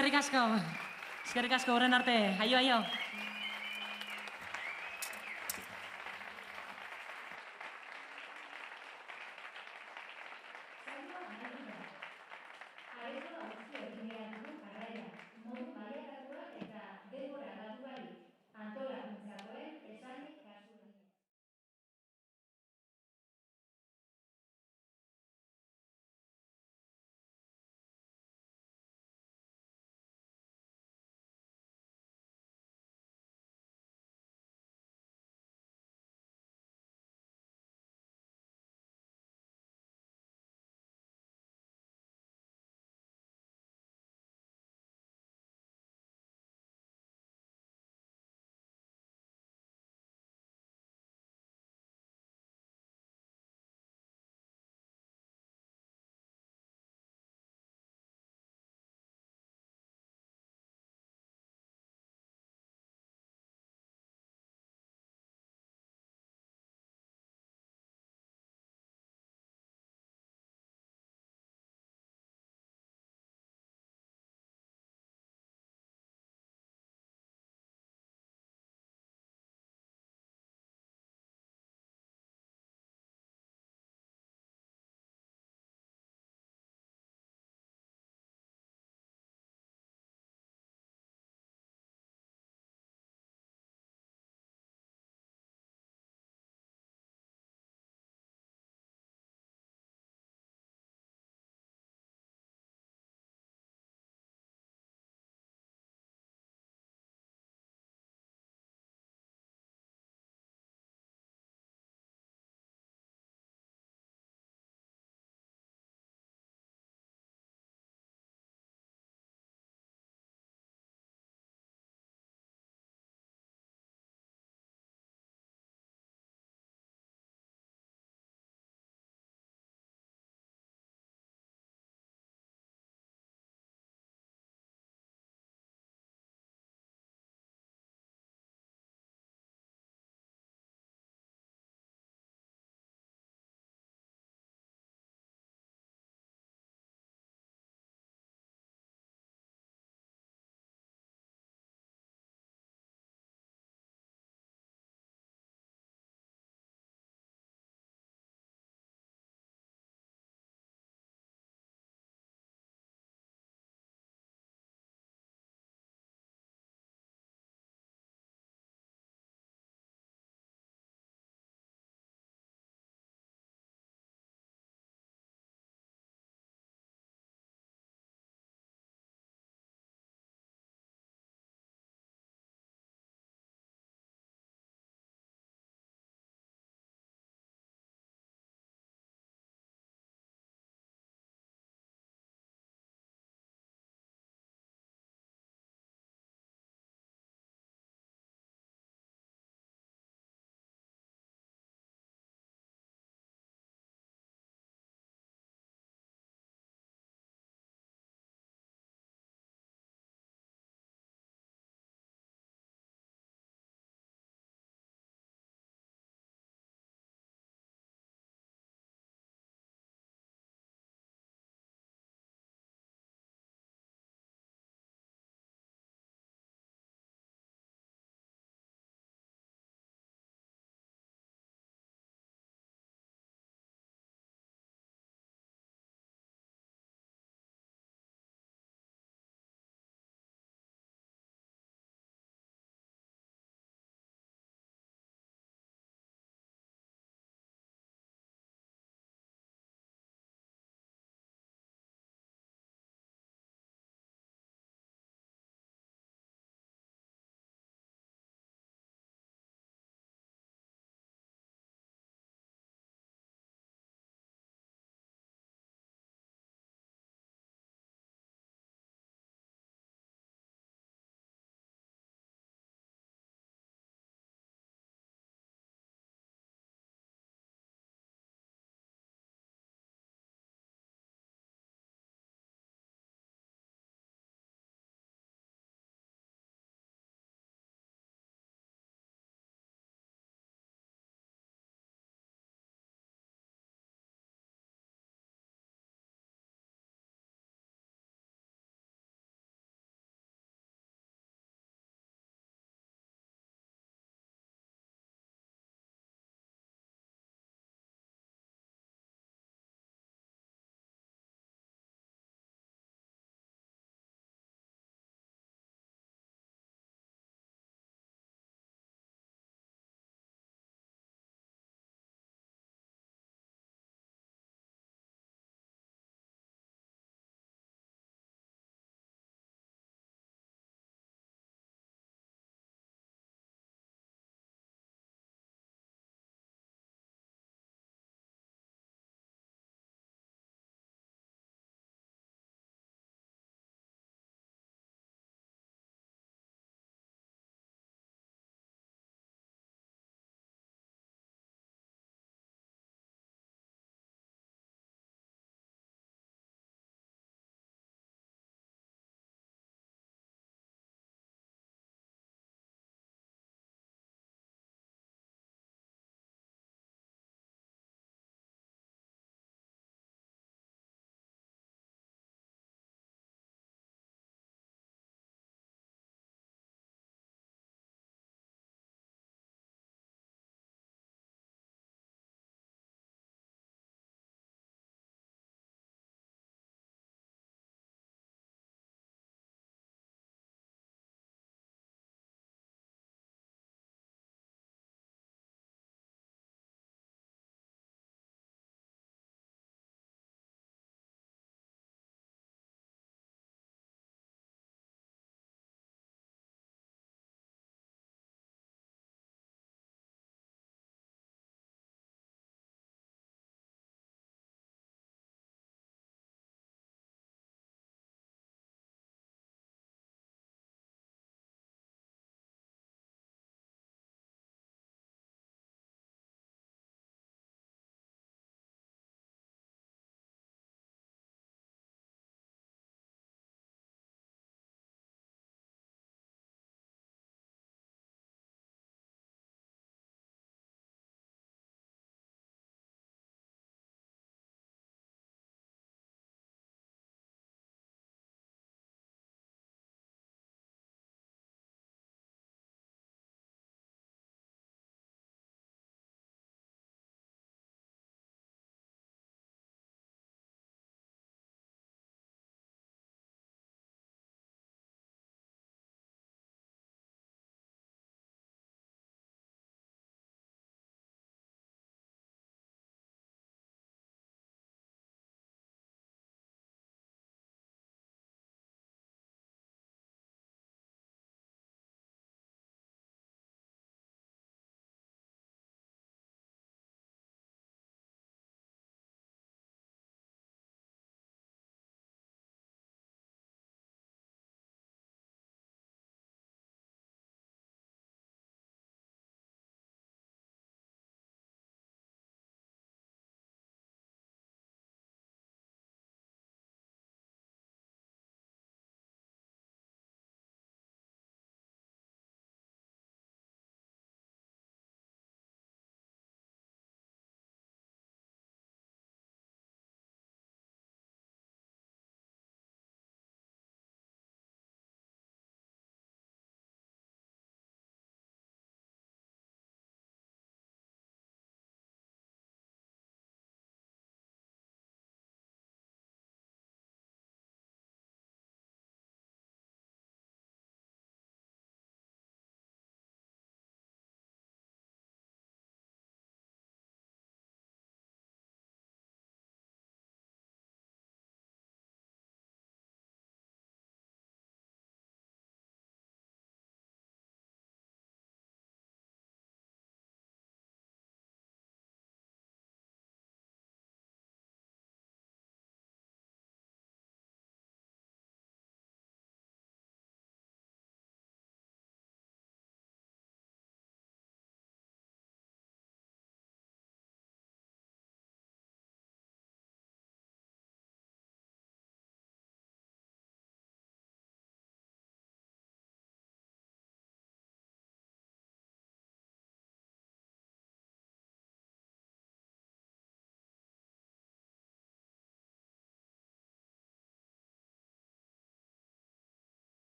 eskerrik asko. Eskerrik asko, horren arte. Aio, aio.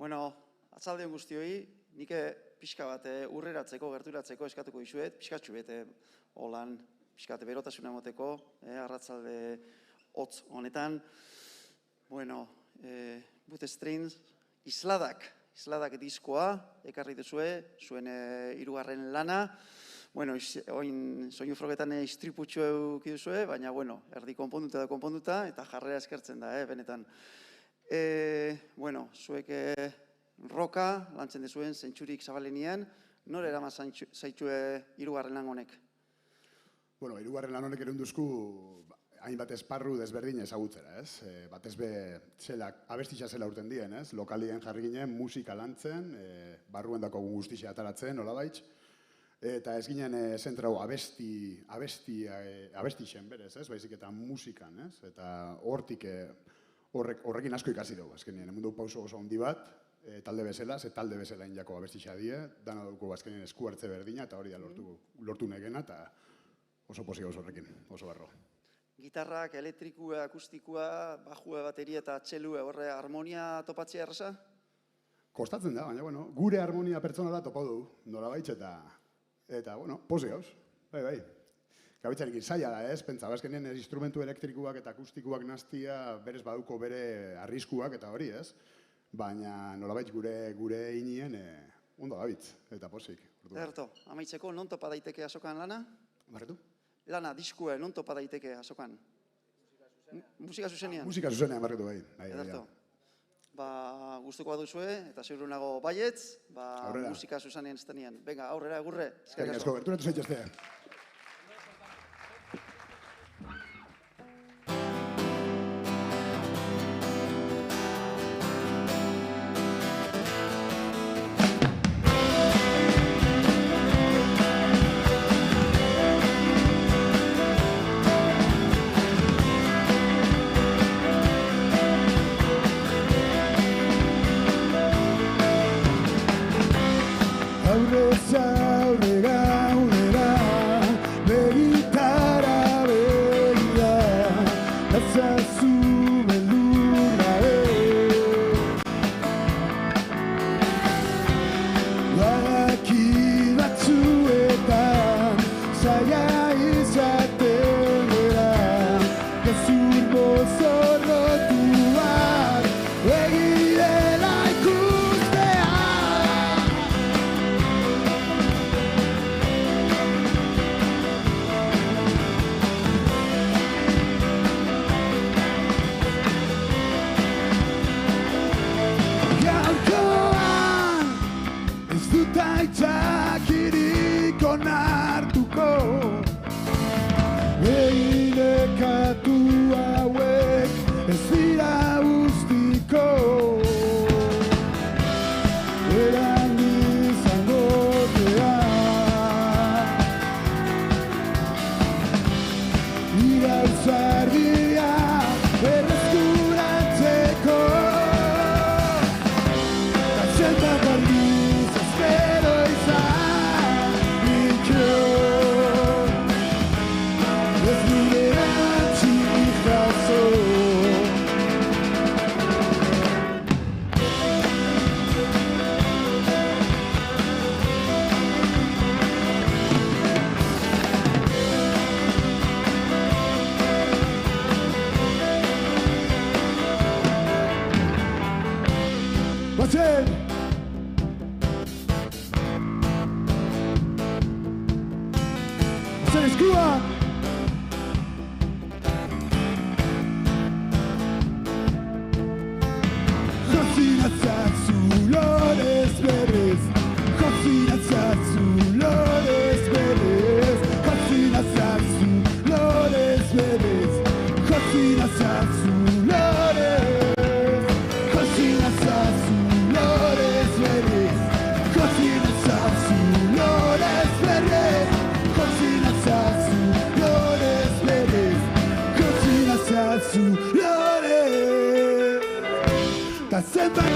Bueno, atzaldeon guztioi, nik pixka bat urreratzeko, gerturatzeko eskatuko dizuet, pixkatxu bete holan, pixka bat berotasuna emoteko, arratzalde hotz honetan. Bueno, Boot Strings, isladak diskoa, ekarri duzue, zuen hirugarren lana. Bueno, oin soinu frogetan istriputxo euki duzue, baina, bueno, erdi konponduta, eta jarrera eskertzen da, benetan. Bueno, zuek roka, lantzen dezuen, zentsurik zabalenian, nor erama zaitxue hirugarren lan honek? Bueno, hirugarren lan honek erunduzku hainbat esparru desberdin ezagutzera, ez? Batez be, abestitxa zela urten dien, ez? Lokalien jarri ginen, musika lantzen, barruen dako guztixe ataratzen, nolabaitz. Eta ez ginen zentrau abestixen berez, ez? Baizik eta musikan, ez? Eta hortik horrekin asko ikasi dugu, azkenien. Mundu pauso oso handi bat, talde bezala, talde bezala injako abestixa die, dana dugu azkenien esku hartze berdina, eta hori da lortu negena, eta oso posi oso horrekin, oso barro. Gitarrak, elektrikua, akustikoa, bajua, bateria eta txelue horre harmonia topatzea erraza? Kostatzen da, baina, bueno, gure harmonia pertsonala topa du, nolabaitz eta, bueno, posi gauz, bai. Gabitzarekin zaila da, ez? Pentsa, bazkenean instrumentu elektrikuak eta akustikoak naztia berez baduko bere arriskuak eta hori, ez? Baina nolabait gure inien ondo gabitz, eta posik. Erto, amaitzeko, non topa daiteke azokan lana? Barretu? Lana, diskue, non topa daiteke azokan? Musika zuzenean? Musika zuzenean, barretu, bai. Ederto. Gustuko baduzue, eta ziurunago baietz, musika zuzenean estanean. Venga, aurrera, egurre. Eskerrik asko, gerturatu zaitezte. Espero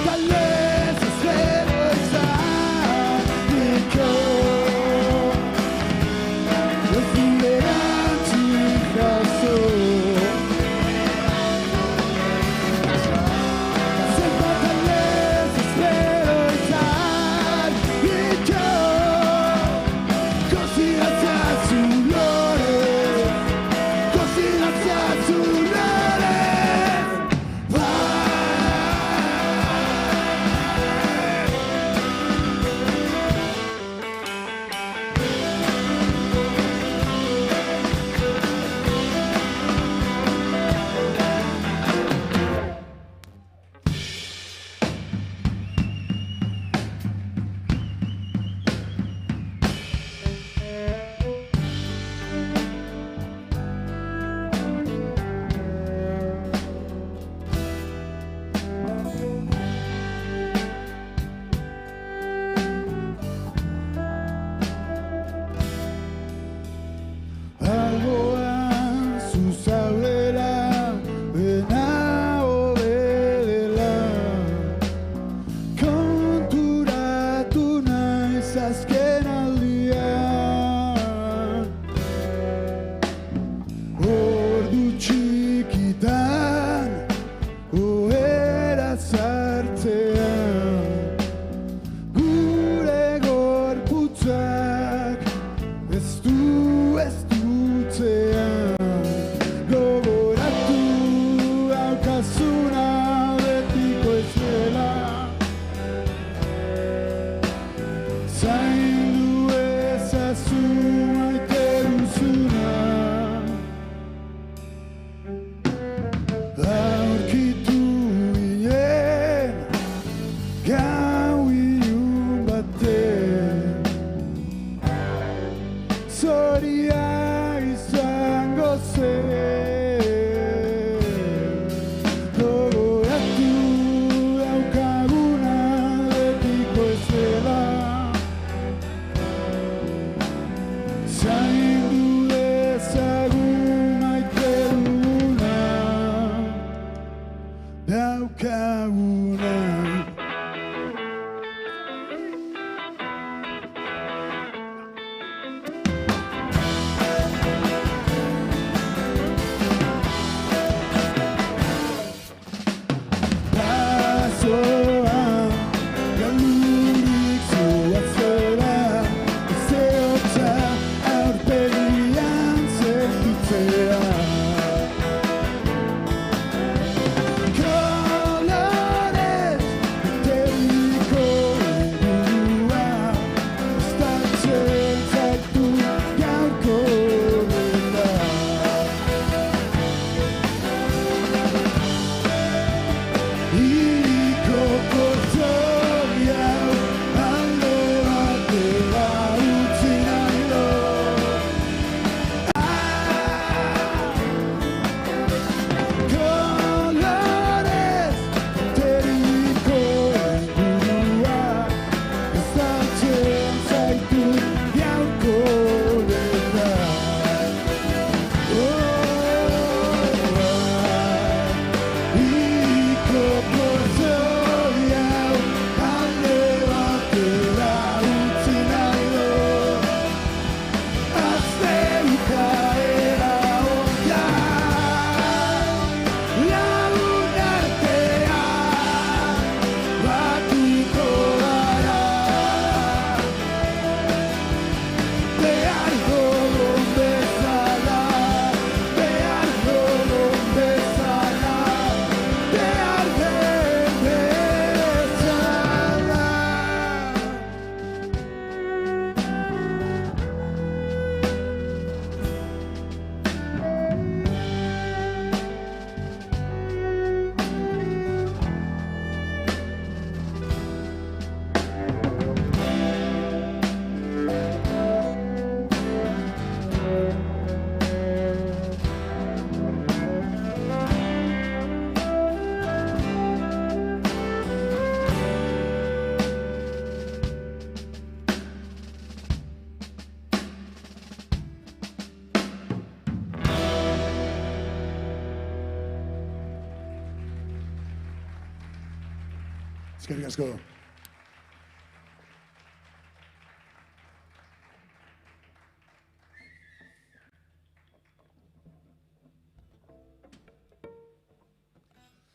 Eskerrik asko.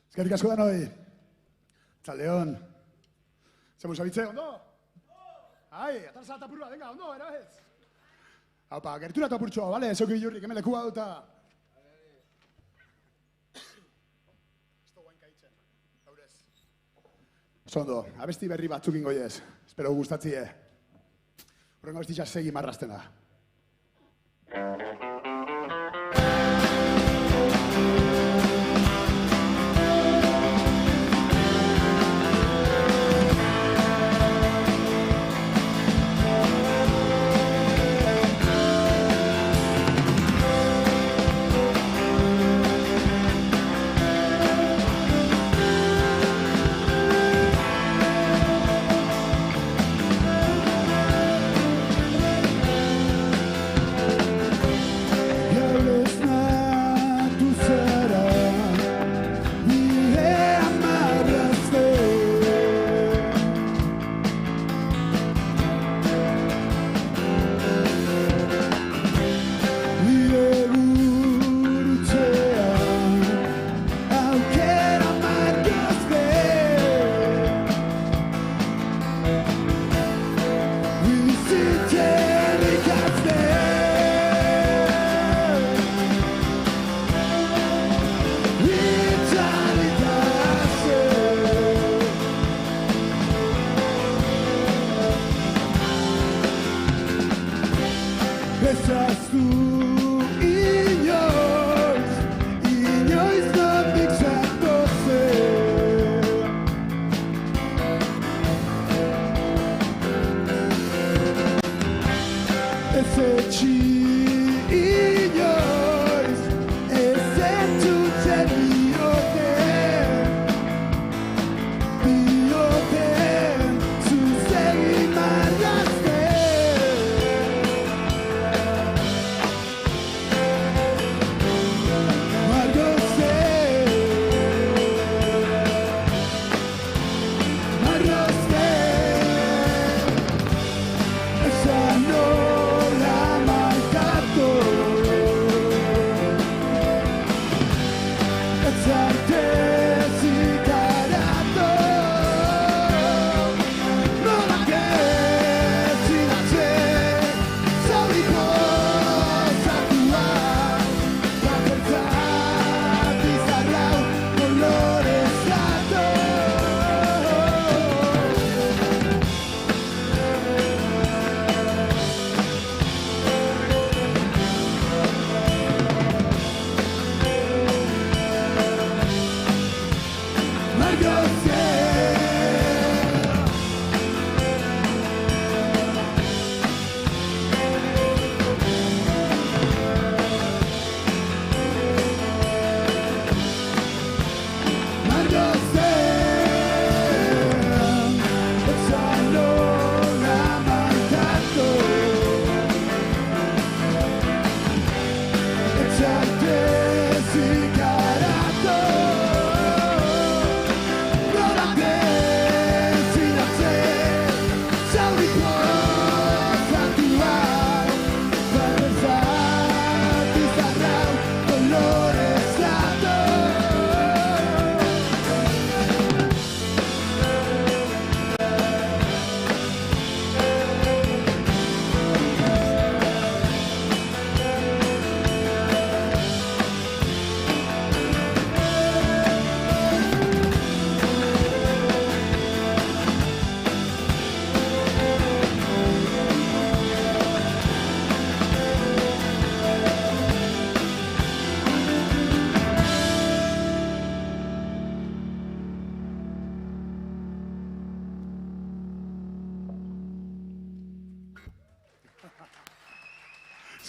Eskerrik asko danoi. Txaldeon. Zemu zabitze, ondo? Ai, atarza eta apurua, venga, ondo, erabez. Haupa, gerturatu apurtxoa, bale? Zeuki bilurrik, hemen lekua duta. Zondo, abesti berri batzuk ingoiez. Espero gustatzie. Horrengo abestitza segi marrazten da.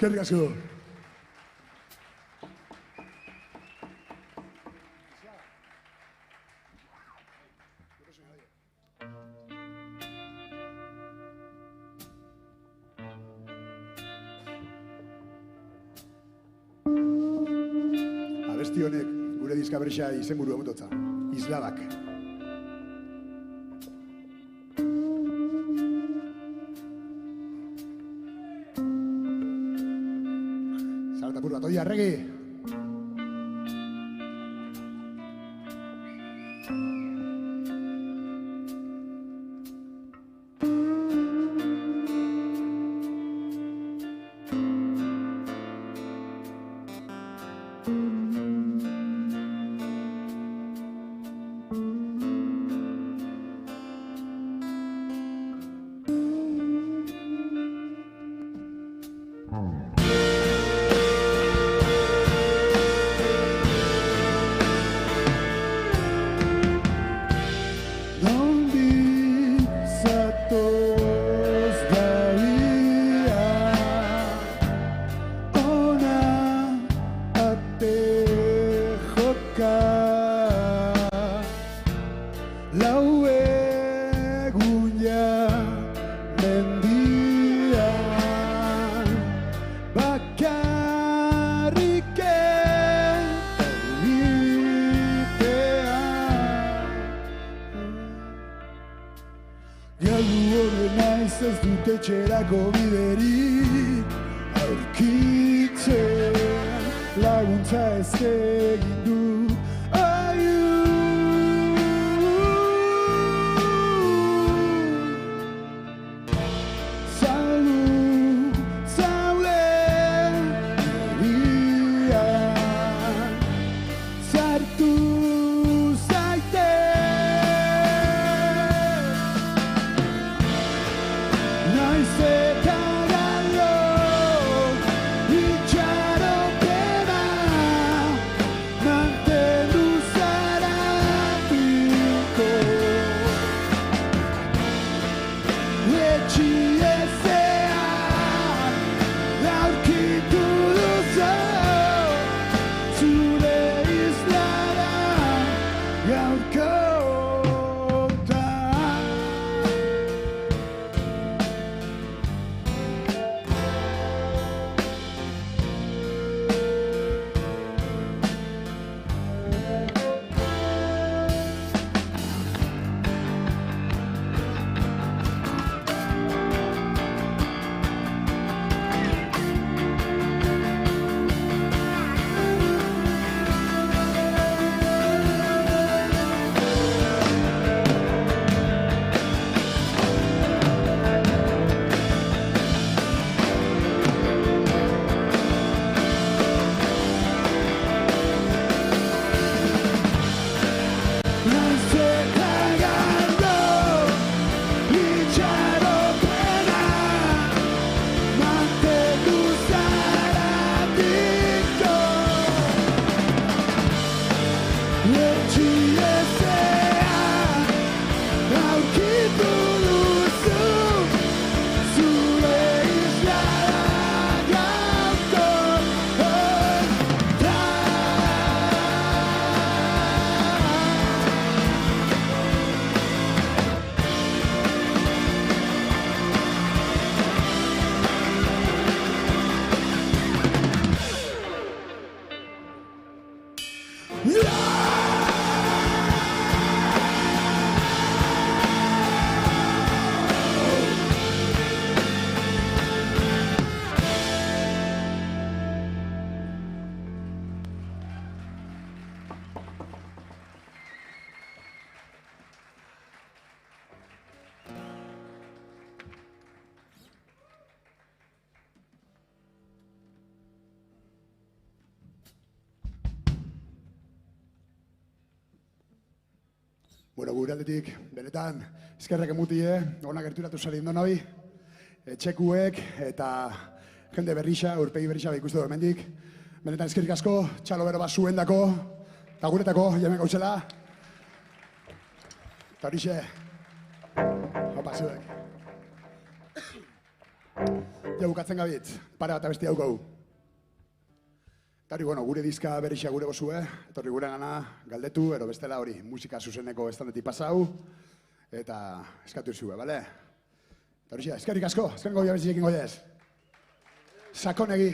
Eskerrik asko. Abesti honek gure diska berria izenburua mototza. Islabak. bat, apur bat, oi, arregi! Etxerako biderik aurkitzen laguntza ez egin du Bueno, gure aldetik, benetan, eskerrak emutie, ona gerturatu zari indon hori, etxekuek eta jende berrixa, urpegi berrixa ikustu du hemendik. Benetan eskerrik asko, txalo bero bat zuendako, eta guretako, jamen gauzela. Eta horixe, hopa zuek. Ja bukatzen gabitz, pare bat abesti haukau. Eta hori, bueno, gure dizka berrixa gure gozue, etorri gure gana galdetu, ero bestela hori, musika zuzeneko estandetik pasau, eta eskatu zue, bale? Eta hori, eskerrik asko, eskerrik goi abestiekin goiez. Sakonegi.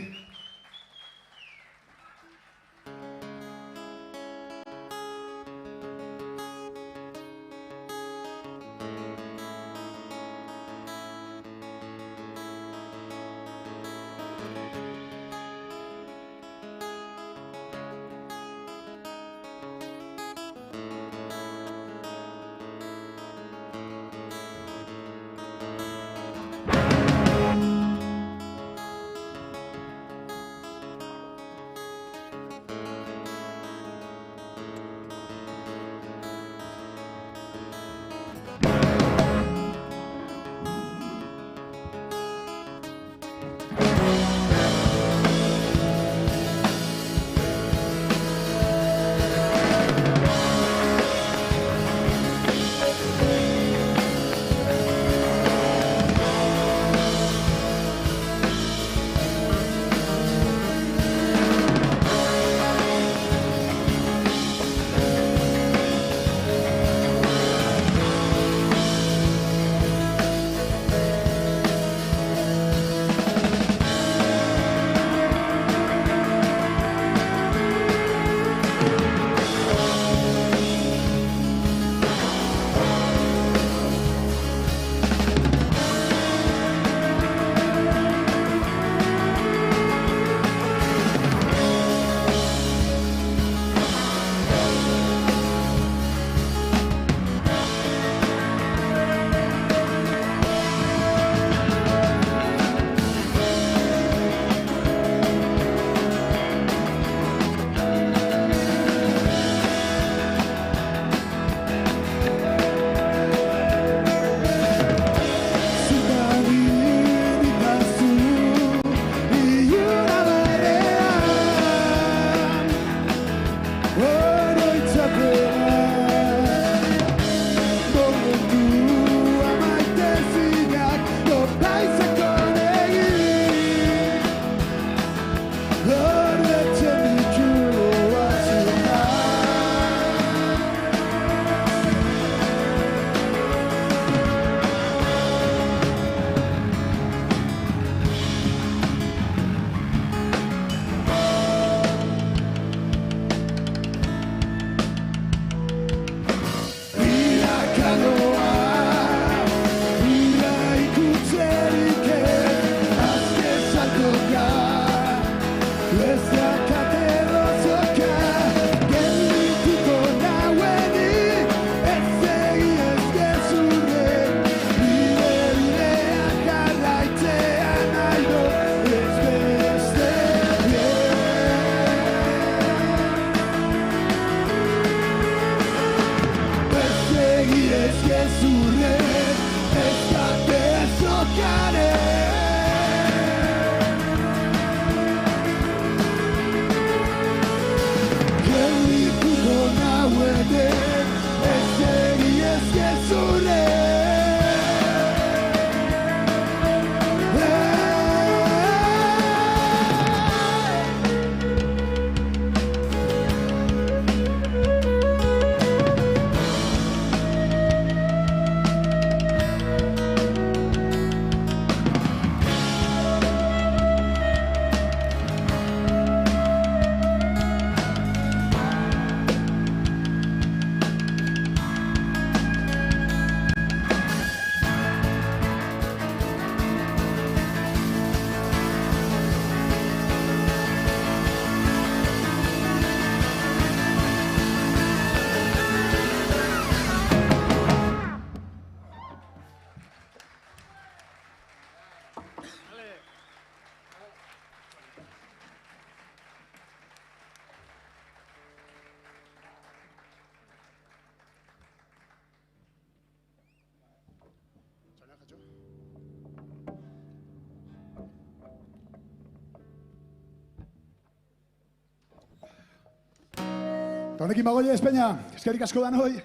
Eta honekin bagoia Espeña, eskerrik asko da noi.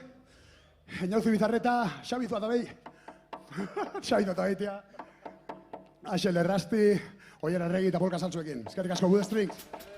Inauzu Bizarreta, Xabi Zuatabei. Xabi Zuatabeitia. Axel Errasti, Oier Arregi eta Polka Saltzuekin. Eskerrik asko Good Strings.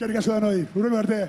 Eskerrik asko da noi, urrengo arte.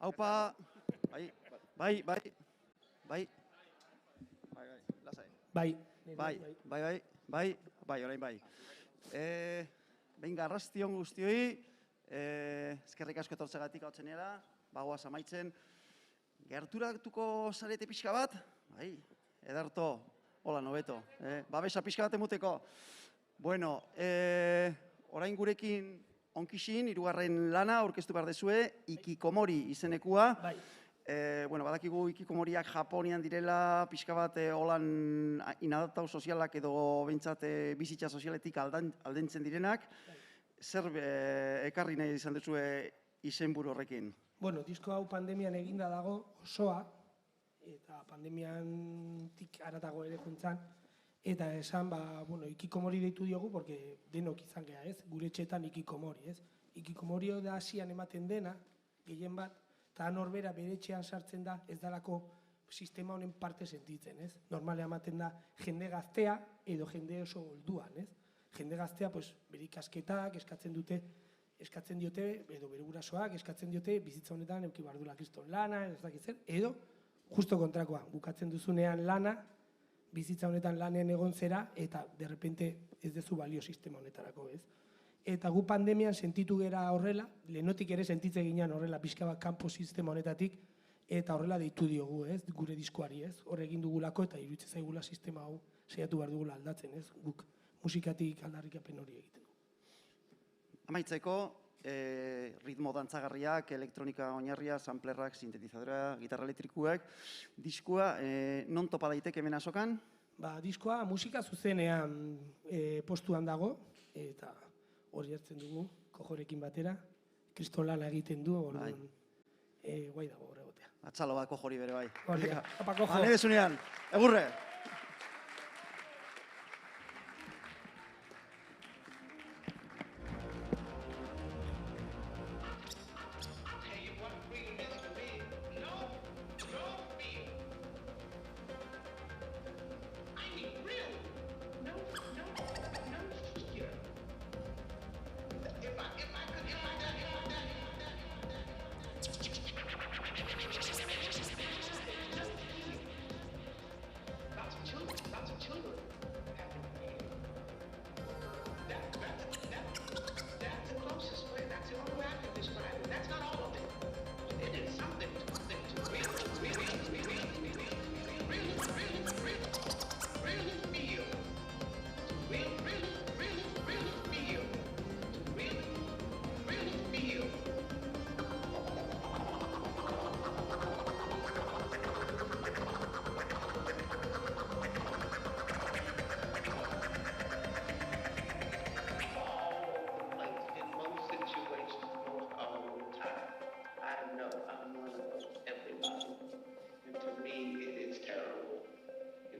Aupa, bai, lasai. Orain bai. Behin garrastion guztioi, eskerrik asko etortzegatik hau txeniela, bagoaz amaitzen. Gerturatuko zarete pixka bat, bai, ederto, hola, nobeto, babesa pixka bat emuteko. Bueno, orain gurekin onkixin, hirugarren lana aurkeztu behar dezue, Ikikomori izenekua. Badakigu Ikikomoriak Japonian direla, pixka bat holan inadaptau sozialak edo behintzat bizitza sozialetik aldentzen direnak. Zer ekarri nahi izan duzue izenburu horrekin? Bueno, disko hau pandemian eginda dago osoa, eta pandemiantik haratago ere juntzan, eta esan, Ikikomori deitu diogu, porque denok izan geha, ez? Gure etxetan Ikikomori, ez? Ikikomori da hasian ematen dena, gehien bat, eta norbera bere etxean sartzen da, ez dalako sistema honen parte sentitzen, ez? Normale ematen da jende gaztea edo jende oso olduan, ez? Jende gaztea, bere ikasketak eskatzen diote, edo bere gurasoak eskatzen diote, bizitza honetan euki bardula kriston lana, ez dakitzen, edo, justo kontrakoa, bukatzen duzunean lana, bizitza honetan lanean egon zera, eta derrepente ez dezu balio sistema honetarako, ez? Eta gu pandemian sentitu gera horrela, lehenotik ere sentitze ginean horrela pixka bat kanpo sistema honetatik, eta horrela deitu diogu, ez? Gure diskoari, ez? Hor egin dugulako eta iruditzen zaigula sistema hau saiatu behar dugula aldatzen, ez? Guk musikatik aldarrikapen hori egiten. Amaitzeko, ritmo dantzagarriak, elektronika oinarria, samplerrak, sintetizadora, gitarra elektrikuak, diskoa, non topa daiteke hemen azokan? Diskoa musika zuzenean postuan dago, eta hori hartzen dugu, kojorekin batera, kriston lana egiten du, orduan, guai dago horre gotea. Atxalo bat kojori bere bai. Hori da, apa kojo. Hane desunean, egurre!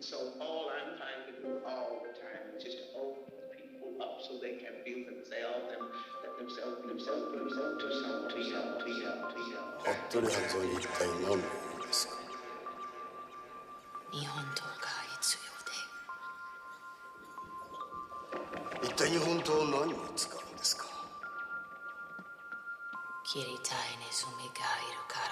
So all I'm trying to do all the time is just to open people up so they can feel themselves and let themselves do something. 服部半蔵に一体何の用ですか？日本刀が必要で。一体日本刀を何に使うんですか？切りたいネズミがいるから。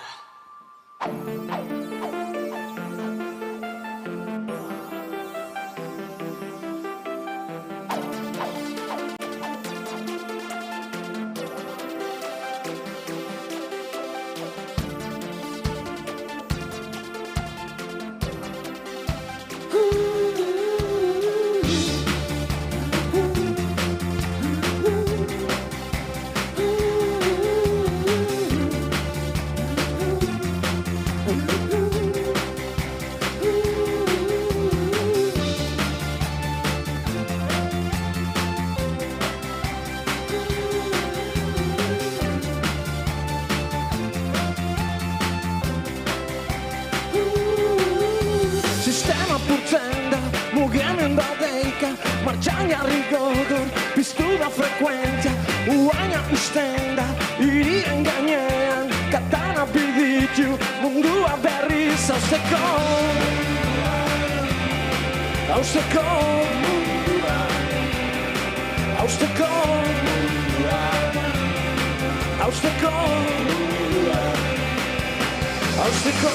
Sistema purtenda, mugimendu deika, martxan jarri godor, piztu da frekuentzia, uaina isten da, hirien gainean, katana biditu, mundua berriz hausteko. Hausteko. hausteko, hausteko, hausteko.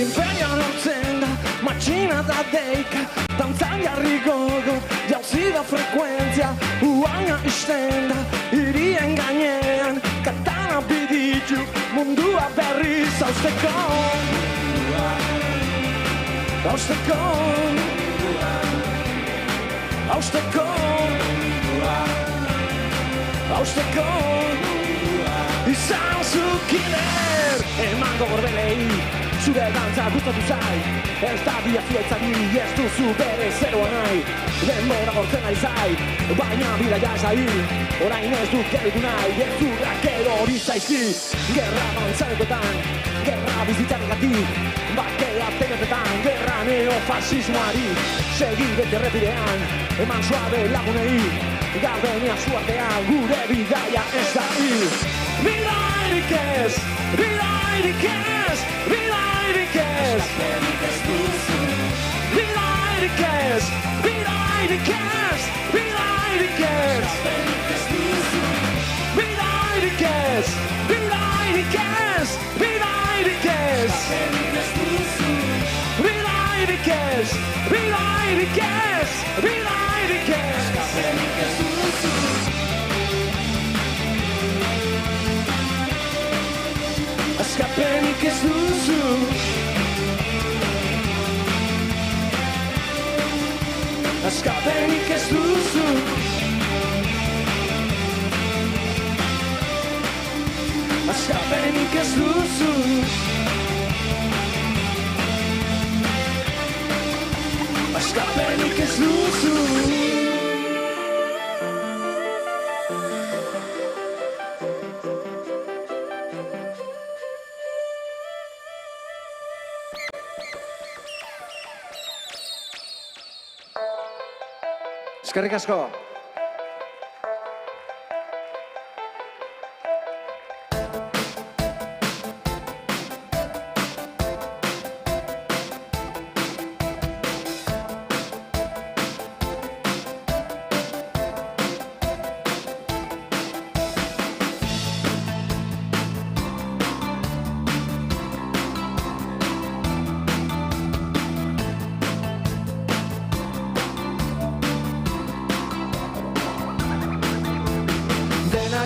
Imperial hortzen da, matxina da deika, dantzan jarri gogo, jauzi da frekuentzia, uaina izten da, irien gainean, katana biditu, mundua berriz hausteko. Hausteko, hausteko, hausteko, izan zukider, emango gorbelei, zure dantza gustatu zai, ez da dia zuetzari, ez duzu bere zeroa nahi, denbora gortzen ari zai, baina bidaia zai, orain ez dut gelditu nahi, ez zurrak erori zaizki, gerra bantzarekotan, gerra bizitzaregatik, bakea tenetetan, gerra neofasismoari, segi bete errepidean, eman suabe lagunei, gardenia zuartean, gure bidaia ez da hil. Bidairik ez, bidairik ez, bidairik ez, bidairik ez, bidairik ez, bidairik ez, bidairik ez, bidairik ez, bidairik ez, bidairik ez, bidairik ez, bidairik ez. Askapenik ez duzu, askapenik ez duzu, askapenik ez duzu, askapenik ez duzu. Eskerrik asko.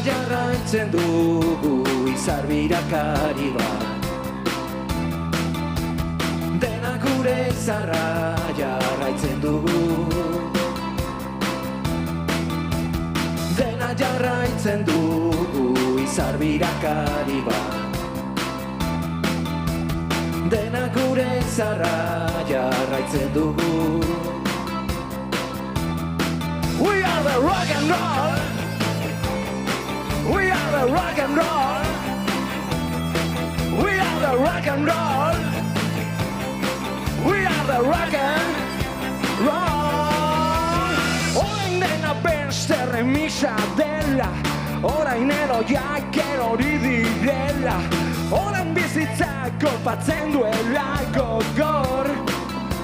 Jarraitzen dugu izarbirakari bat, dena gure izarra jarraitzen dugu, dena jarraitzen dugu izarbirakari bat, dena gure izarra jarraitzen dugu. We are the rock and roll. We are the rock and roll. We are the rock and roll. We are the rock and roll. Orain dena beste remisa dela, orain eroiak erori direla, orain bizitzak kolpatzen duela gogor,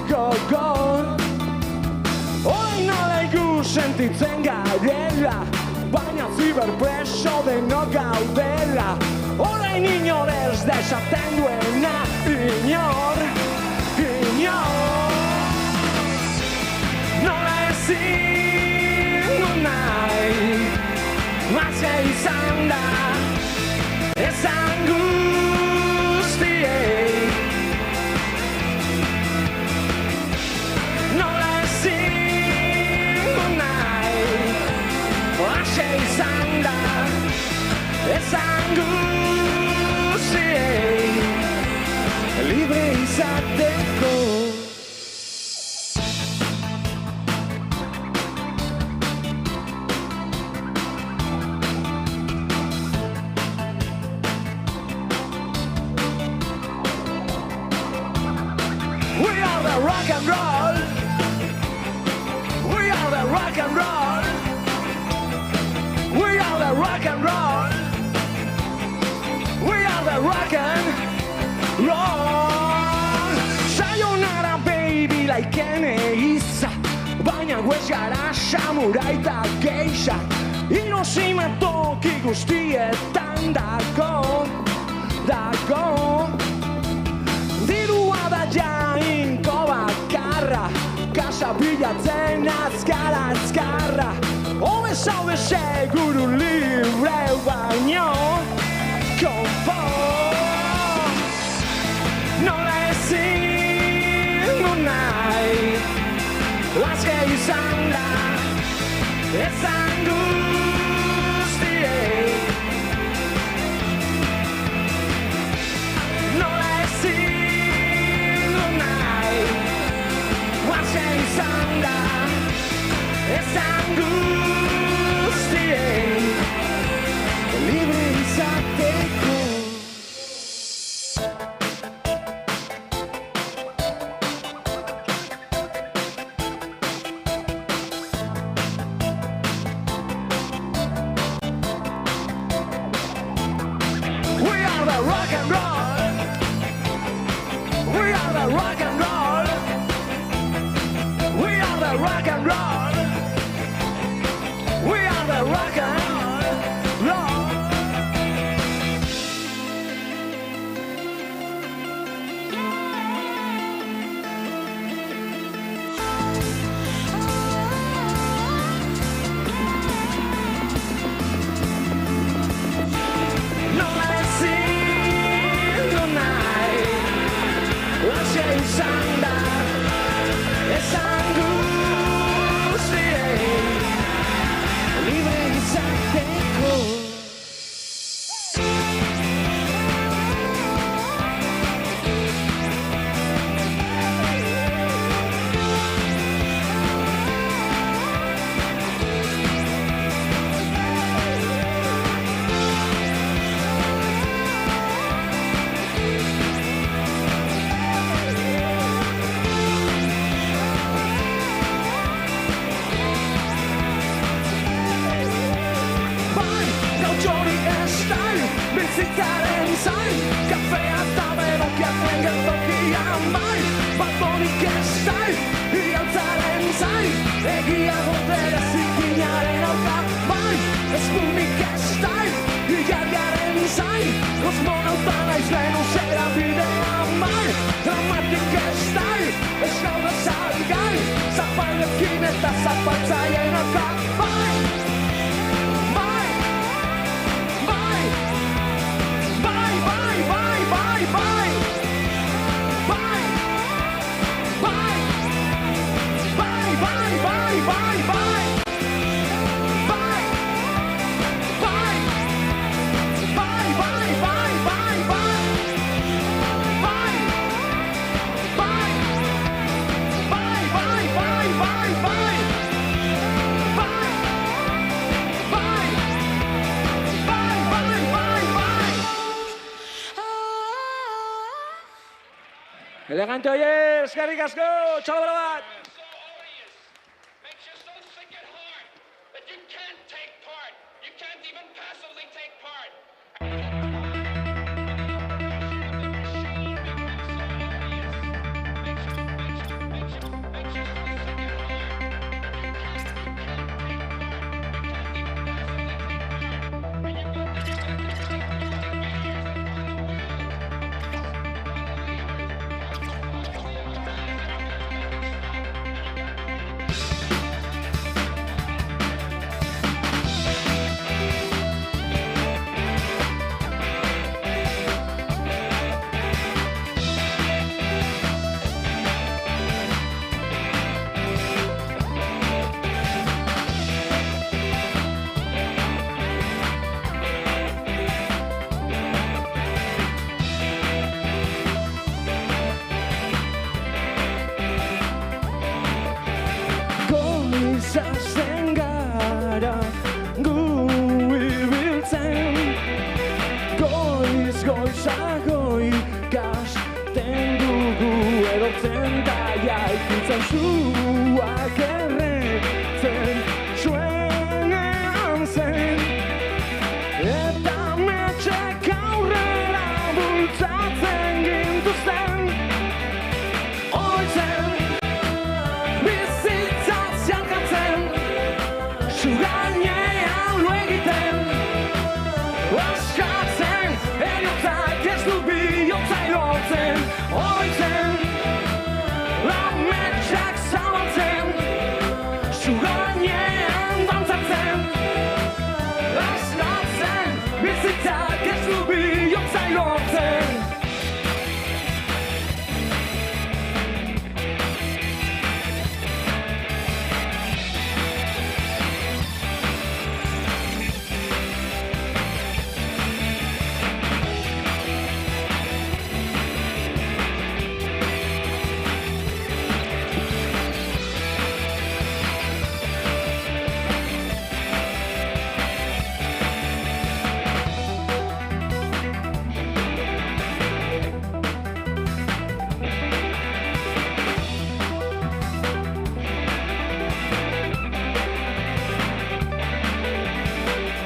gogor. Orain nola sentitzen garela, baina ziberpreso denok gaudela. Orain inor ez da esaten duena, inor, inor. Nola ezin du nahi, mazia izan da, ezan guztiei. Nola ezin esan guztiei libre izateko. We are the rock and roll. We are the rock and roll. We are the rock and roll. We are the rock and roll. Sayonara baby like Isa. Baina guez gara samurai eta geisha. Hiroshima toki guztietan dago. Dirua da jainko bakarra, kasa bilatzen azkara. Hobe zaude seguru libre baino, konpon. Nola ezin du nahi, azke izan da, ezan guztiei. Nola ezin du nahi, azke izan da, ezan guztiei, libre izateko. We are the rock and roll. We are the rock and roll. We are the rock and roll. We are the rock and roll. Nola ezin du nahi, azke izan da, ezan guztiei, libre izateko. Bai, gautxori estai, bizitzaren zain, kafea eta berokiak geltokian bai. Balkonik estai, iraultzaren zain, egia gotera zikinaren auka bai. Eskunik estai, ilargiaren zain, kosmonauta naiz Venusera bidean bai. Dramatik estai, ez gaude salgai, zapailekin eta zapatzaien auka bai. Elegante oie, eskerrik asko, txalabara bat! izazen gara gu ibiltzen goizago ikasten dugu erotzen da jaikitzen zuak erretzen suenean zen eta metxek aurrera bultzatzen gintuzten oitzen bizitza zialkatzen zu gainean lo egiten askatzen eriotzak ez du bihotza irotzen oitzen ametsak zabaltzen zu gainean dantzatzen askatzen bizitzak ez du bihotza irotzen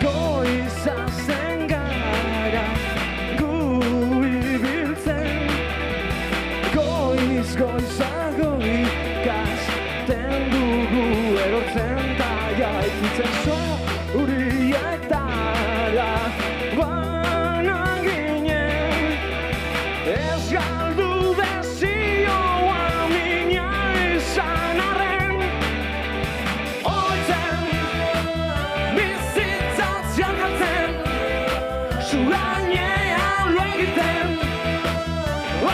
goizazen gara gu ibiltzen goizago ikasten dugu erortzen da jaikitzen zorietara bana ginen ez galdu desioa mina izan arren oitzen bizitza zialkatzen zu gainean lo egiten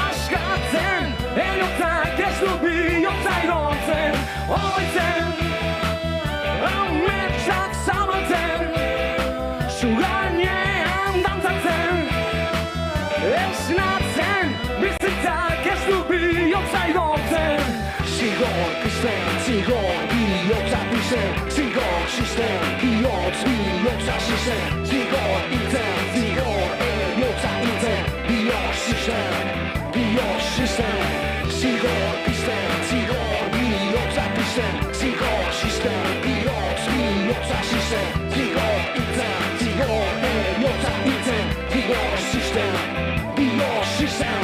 askatzen eriotzak ez du bihotza irotzen oitzen ametsak zabaltzen zu gainean dantzatzen esnatzen bizitzak ez du bihotza irotzen zigor pizten, zigor bihotza pizten zigor zisten, bihotza zisten zigor hiltzen, zigor eriotza hiltzen bihotz zisten zigor pizten, zigor bihotza pizten zigor zisten, bihotza zisten zigor hiltzen, zigor eriotza hiltzen zigor zisten, bihotz zisten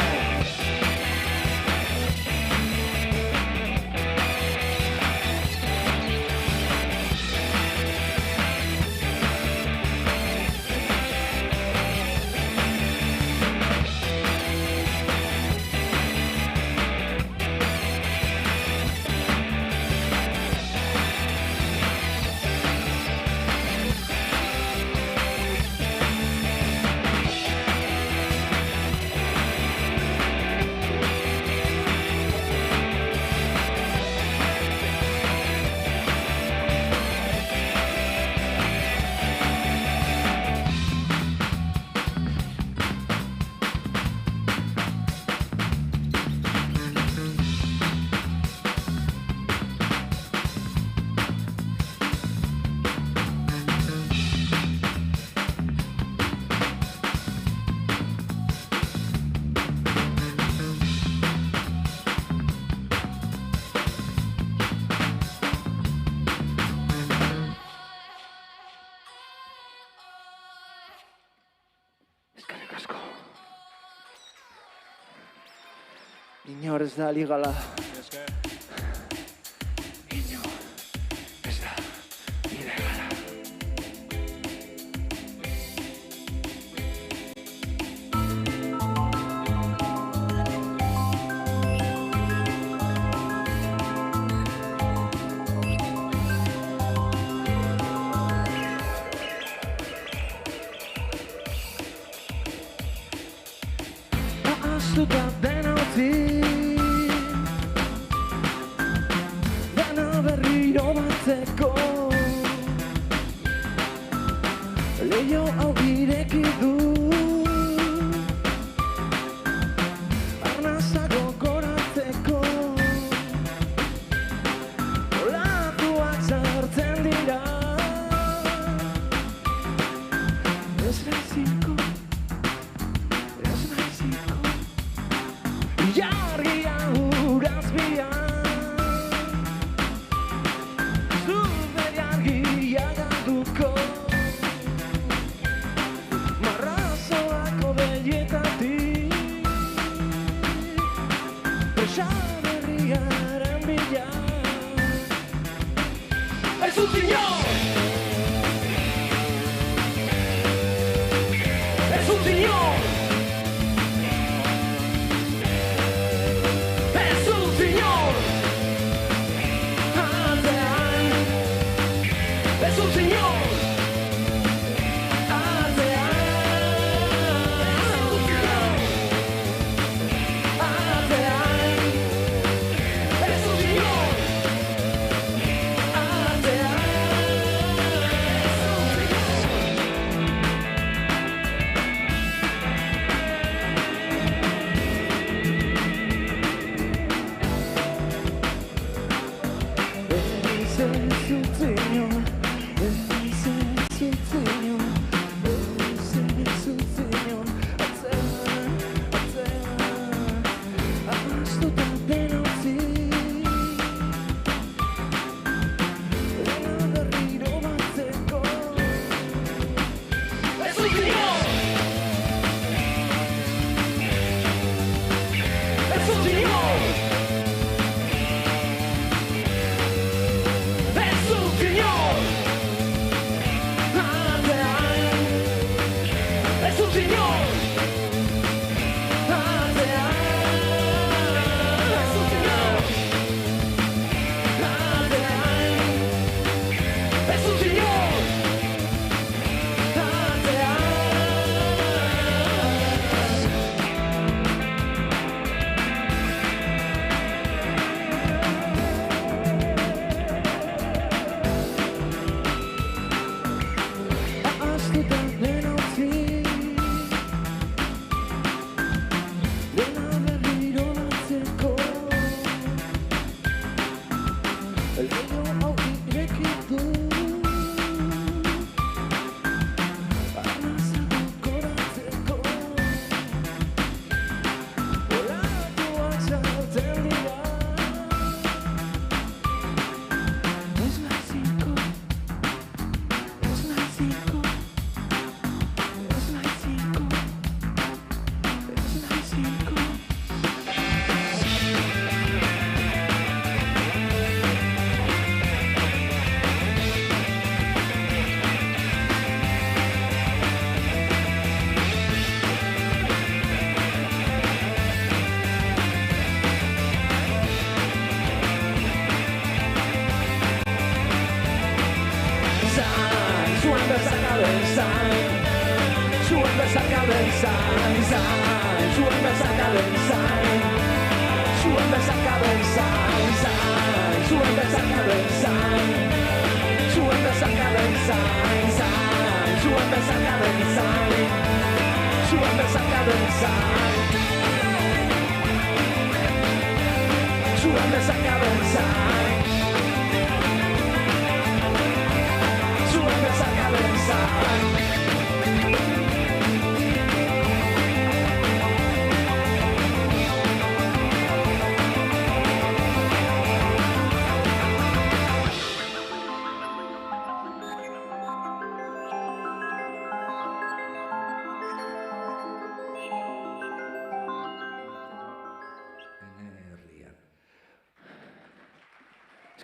Inor ez da ligala. Inor ez da ilegala. Ahaztuta dena utzi berriro batzeko leio hau ireki du arnaza gogoratzeko olatuak un señor. Es un señor. Es un señor. Es un señor.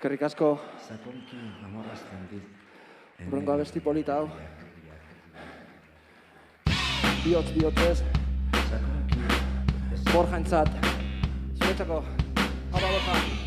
Eskerrik asko. Sakonki amorrazten dit. Urrengo abesti polita hau. Bihotzez. Borjantzat. Zuretzako. Aba, Borja.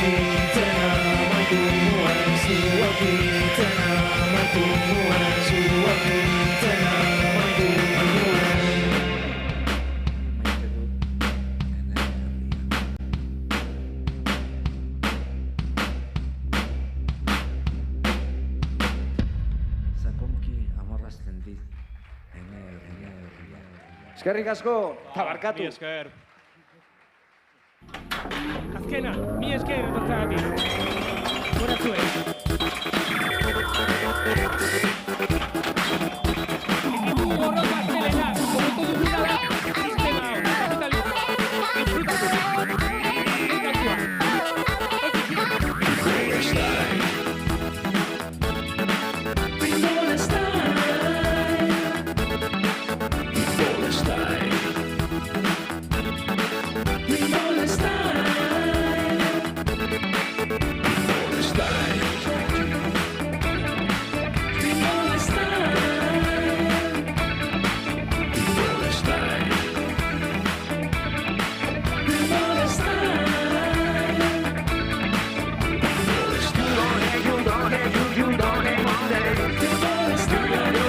zuakitzena amaitu nuen, zuakitzena amaitu nuen, zuakitzena amaitu nuen. Sakonki amorrazten dit. Eskerrik asko, eta barkatu. Mi esker. Azkena, mi esker etortzeagatik. Gora zuek. Ekipu gorro pastelena, hobeto duguna da, sistema hau.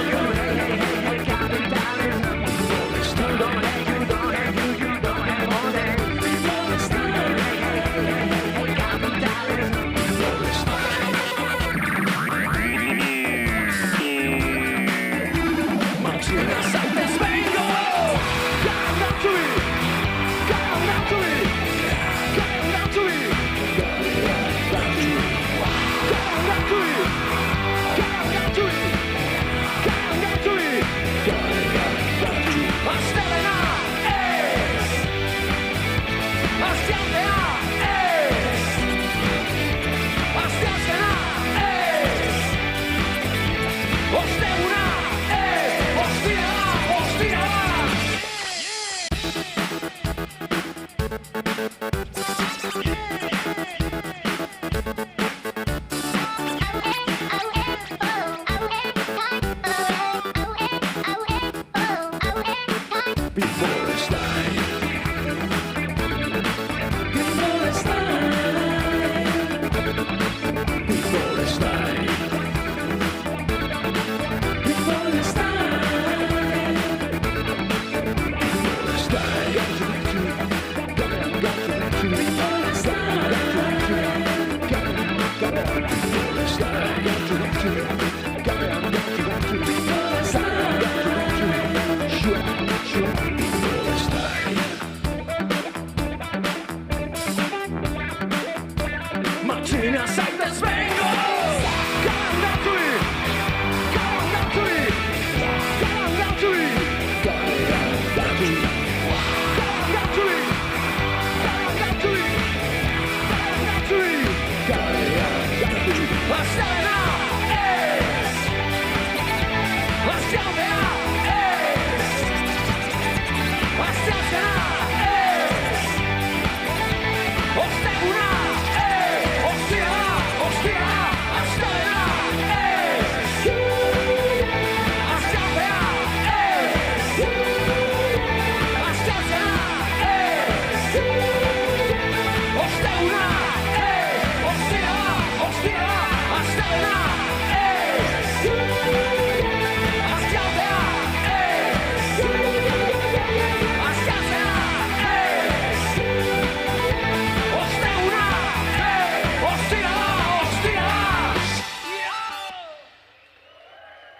Disfrutatu.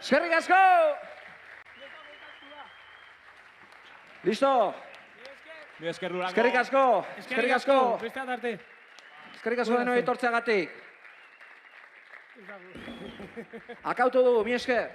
Eskerrik asko! Listo! Mi esker Durango. Eskerrik asko! Eskerrik asko! Besteat arte. Eskerrik asko denoi etortzeagatik. Akautu dugu, mi esker!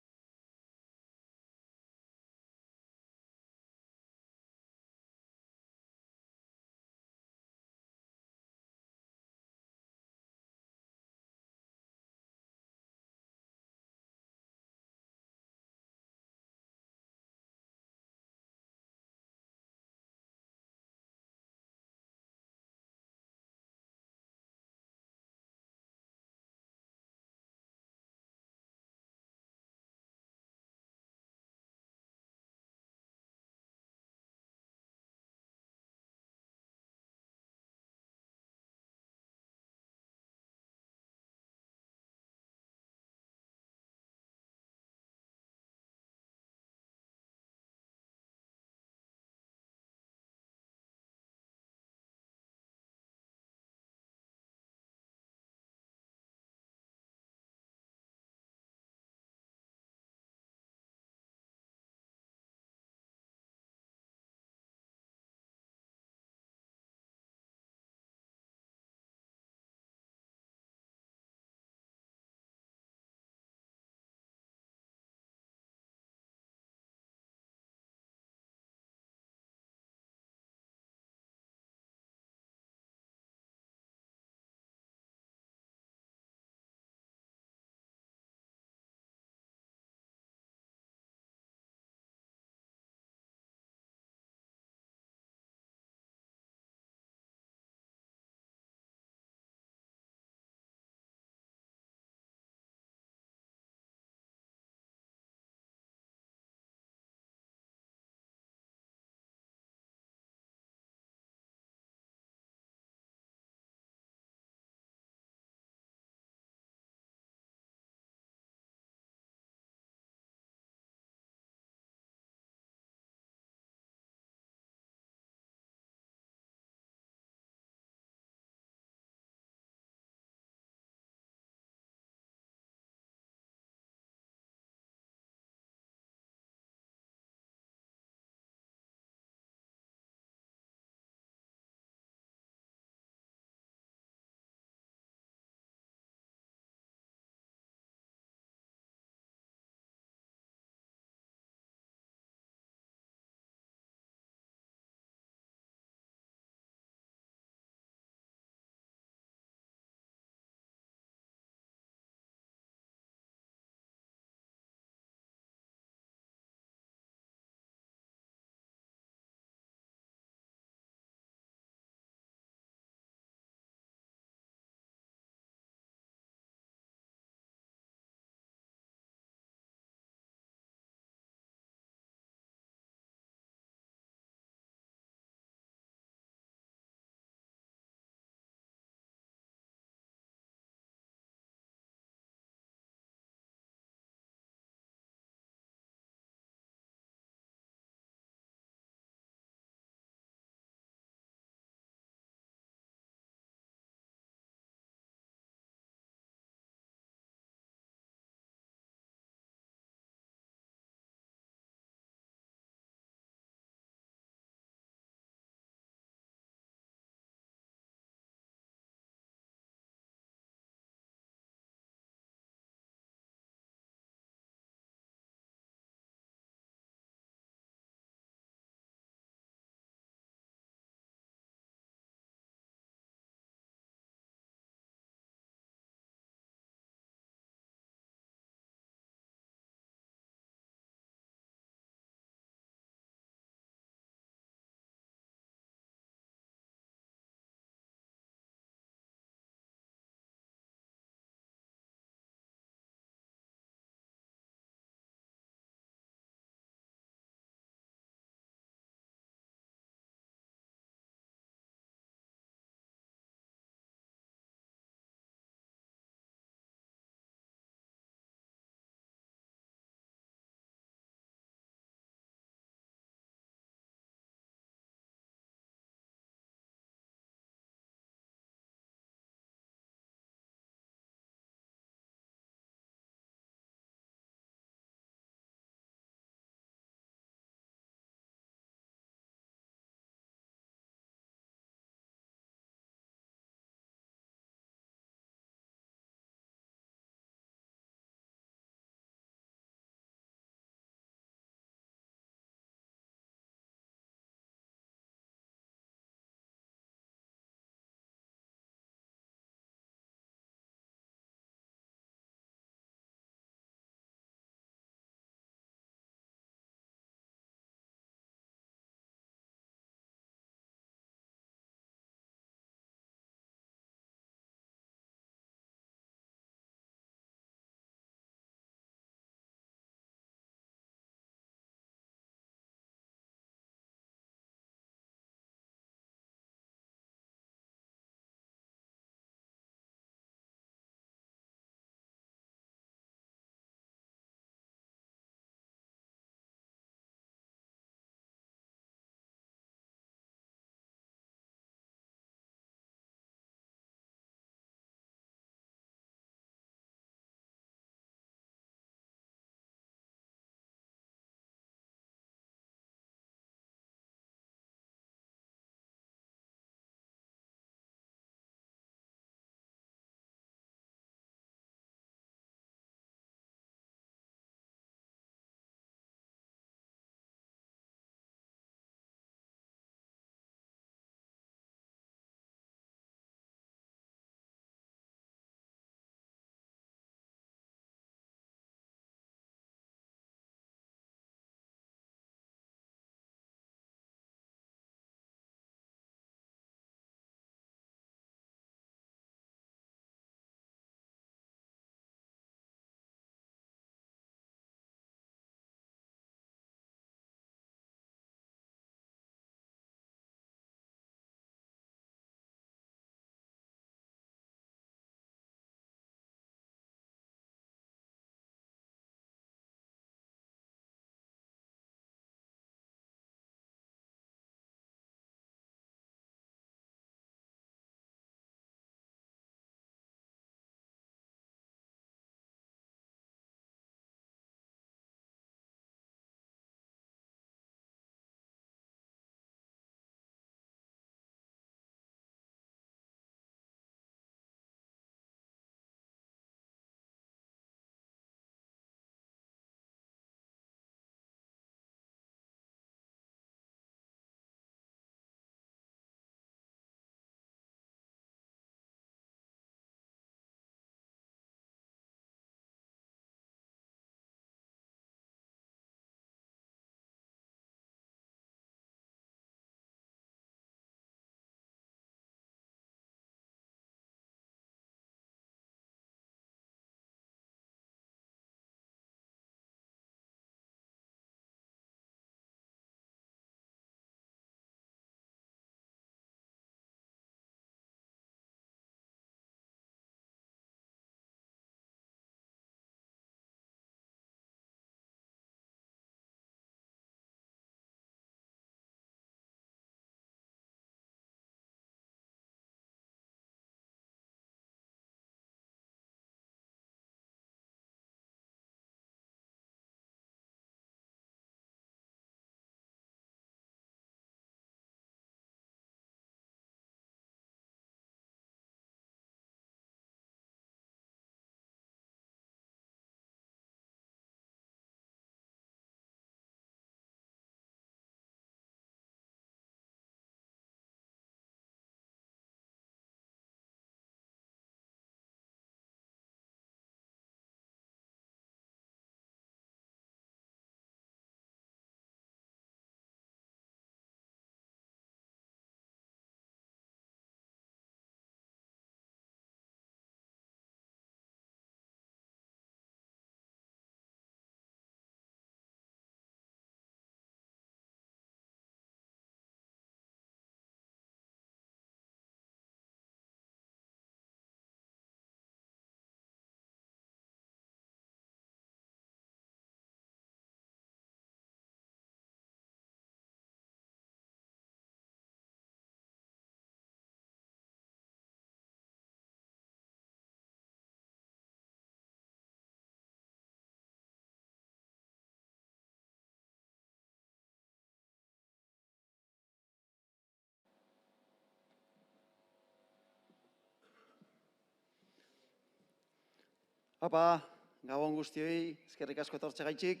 Apa, gabon guztioi, eskerrik asko etortzegaitxik.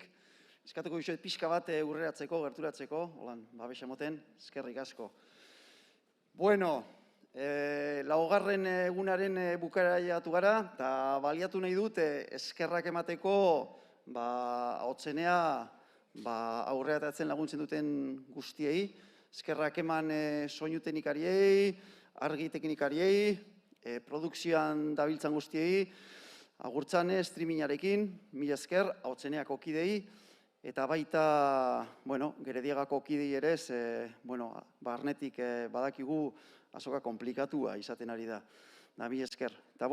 Eskatuko dizuet pixka bat urreratzeko, gerturatzeko, holan, babes emoten, eskerrik asko. Bueno, laugarren egunaren bukaeraiatu gara, eta baliatu nahi dut eskerrak emateko hotzenea aurreratatzen laguntzen duten guztiei. Eskerrak eman soinu teknikariei, argi teknikariei, produkzioan dabiltzan guztiei, agurtzan streamingarekin, mila esker, hotzeneako kidei, eta baita, Gerediagako kidei ere, barnetik badakigu azoka komplikatua izaten ari da. Da, mila esker. Eta,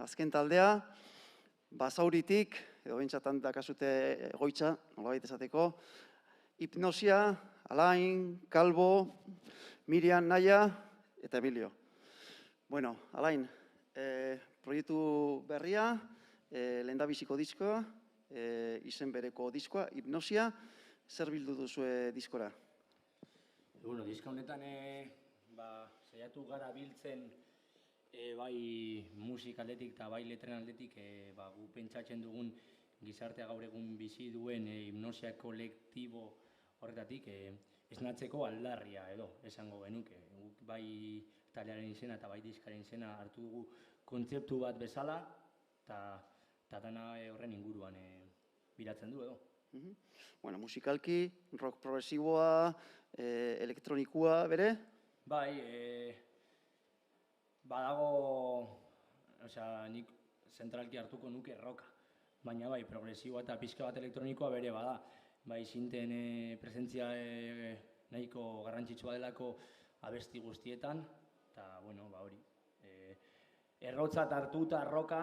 azken taldea, Basauritik, edo bentsatan dakazute egoitza, nolabait esateko, Hipnosia, Alain, Kalbo, Miriam, Naia, eta Emilio. Alain, proiektu berria, lehendabiziko diskoa, izen bereko diskoa, Hipnosia, zer bildu duzue diskora? Diska honetan saiatu gara biltzen bai musik aldetik eta bai letren aldetik gu pentsatzen dugun gizartea gaur egun bizi duen hipnosia kolektibo horretatik esnatzeko aldarria edo esango genuke. Bai taldearen izena eta bai diskaren izena hartu dugu kontzeptu bat bezala eta dana horren inguruan biratzen du edo. Musikalki, rock progresiboa, elektronikoa bere? Bai, badago, nik zentralki hartuko nuke roka, baina bai, progresiboa eta pixka bat elektronikoa bere bada. Bai, sinten presentzia nahiko garrantzitsua delako abesti guztietan, eta, hori. Errotzat hartuta roka,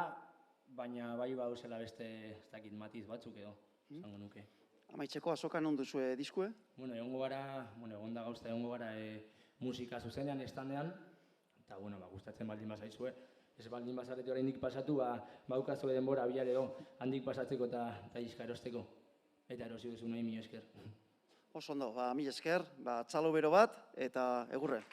baina bai baduzela beste, ez dakit, matiz batzuk edo, esango nuke. Amaitzeko azoka non duzue diskue? Egongo gara, egon da gauzta egongo gara musika zuzenean, estandean, eta, gustatzen baldin bazaizue. Ez baldin bazarete oraindik pasatu, baukazue denbora bihar edo handik pasatzeko eta diska erosteko. Eta erosi duzu nahi, mila esker. Oso ondo, mila esker, txalo bero bat, eta egurre.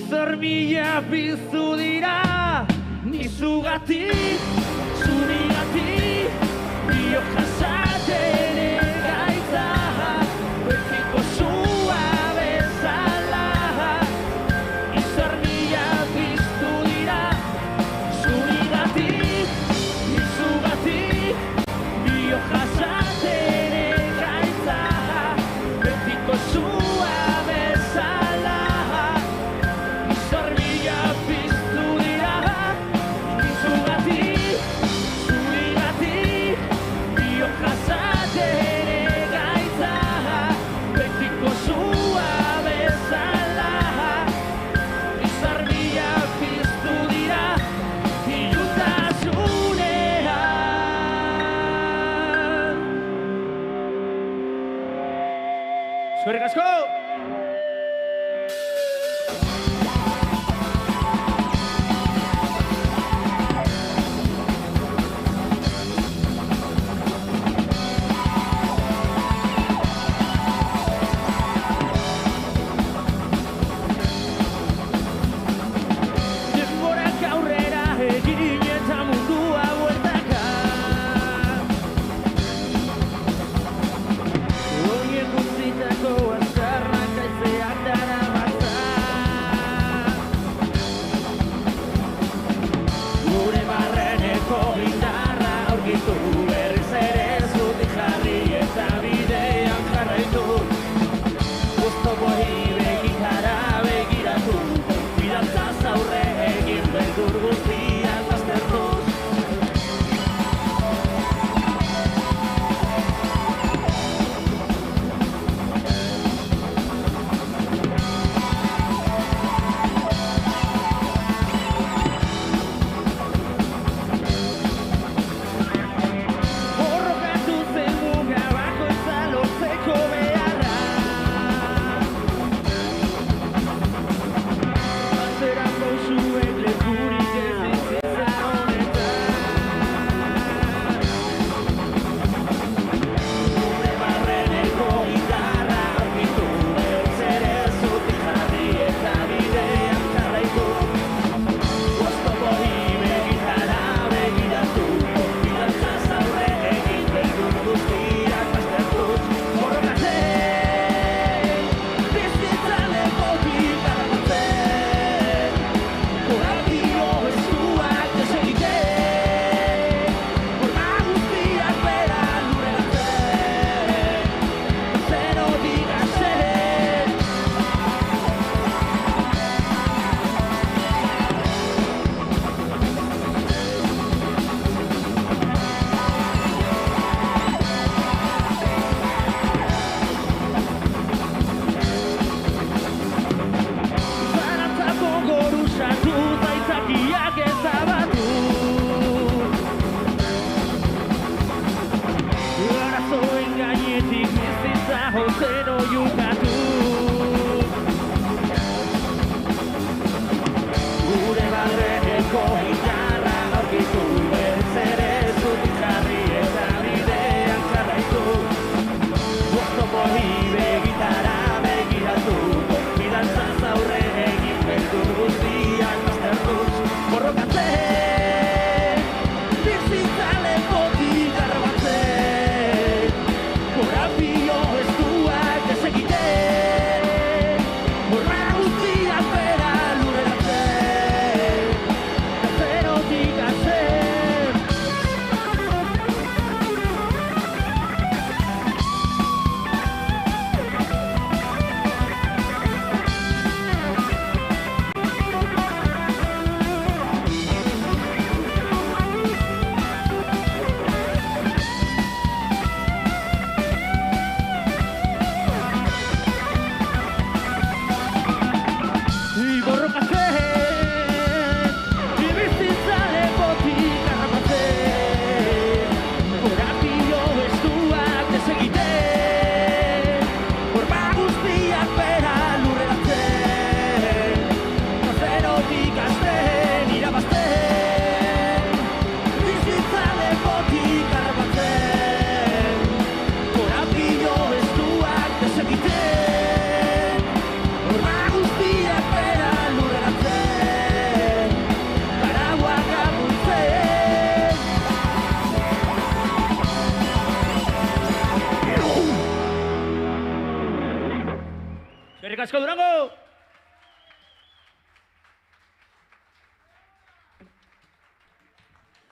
Izar mila piztu dira, nizugatik, zurigatik, bio jasaten egaitza, betiko zua bezala. Izar mila piztu dira, zurigatik, nizugatik, bio jasaten egaitza, betiko zua bezala. Izar mila piztu dira, nizugatik, zurigatik, bio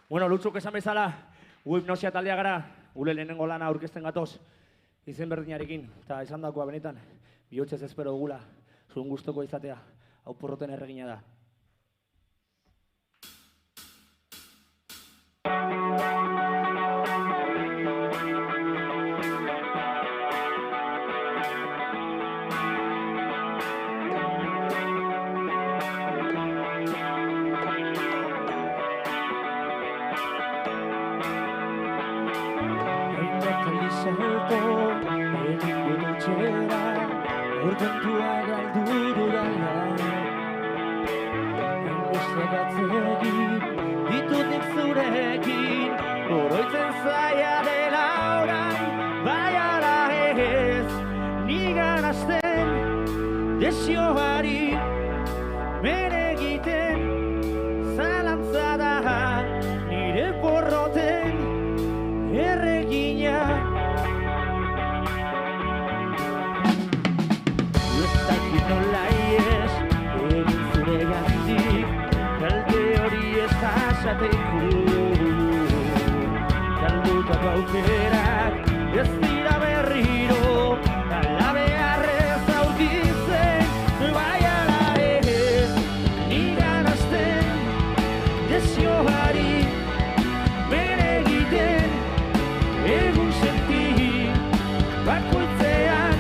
Bueno, Lutxuk esan bezala, gu hipnosia taldea gara, gure lehenengo lana aurkezten gatoz, izen berdinarekin, eta esan dakoa benetan, bihotzez espero dugula, zuen gustoko izatea, hau porroten erregina da. Urtentua galduru dala Enbestegatzegin ditut nik zurekin Oroitzen zaila dela orain Bai ala ez Nigan hasten desioari Bere egiten zalantza da Nire porroten erregina Nola ies, egin zure gandik, kalte hori ez jasateko. Galdutako aukerak ez dira berriro, ala beharrez aurkitzen, bai ala ez, nigan hasten desioari, bere egiten, egun senti, bakoitzean,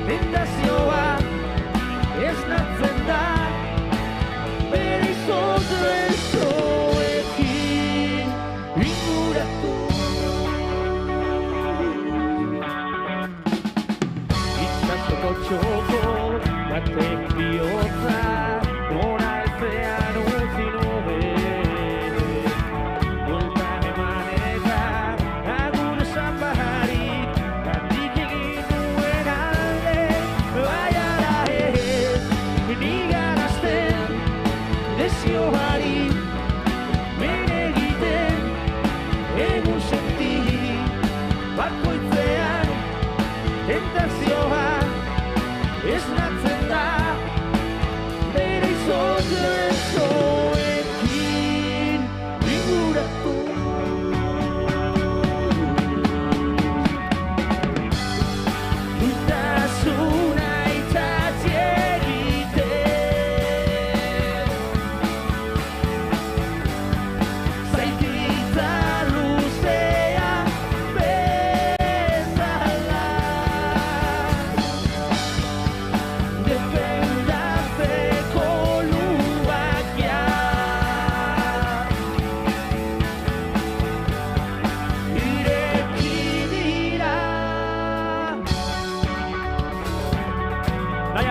tentazioa, esnatzen da, bere izotz besoekin inguratu. Itzazoko txoko batek bihotza, ona ezean utzi nuen. Bueltan eman eta agur esan barik, handik egin nuen alde, bai ala ez. Nigan hasten desioari bere egiten egun senti bakoitzean tentazioa esnatzen da bere izotz besoekin inguratu. Dutasuna itsatsi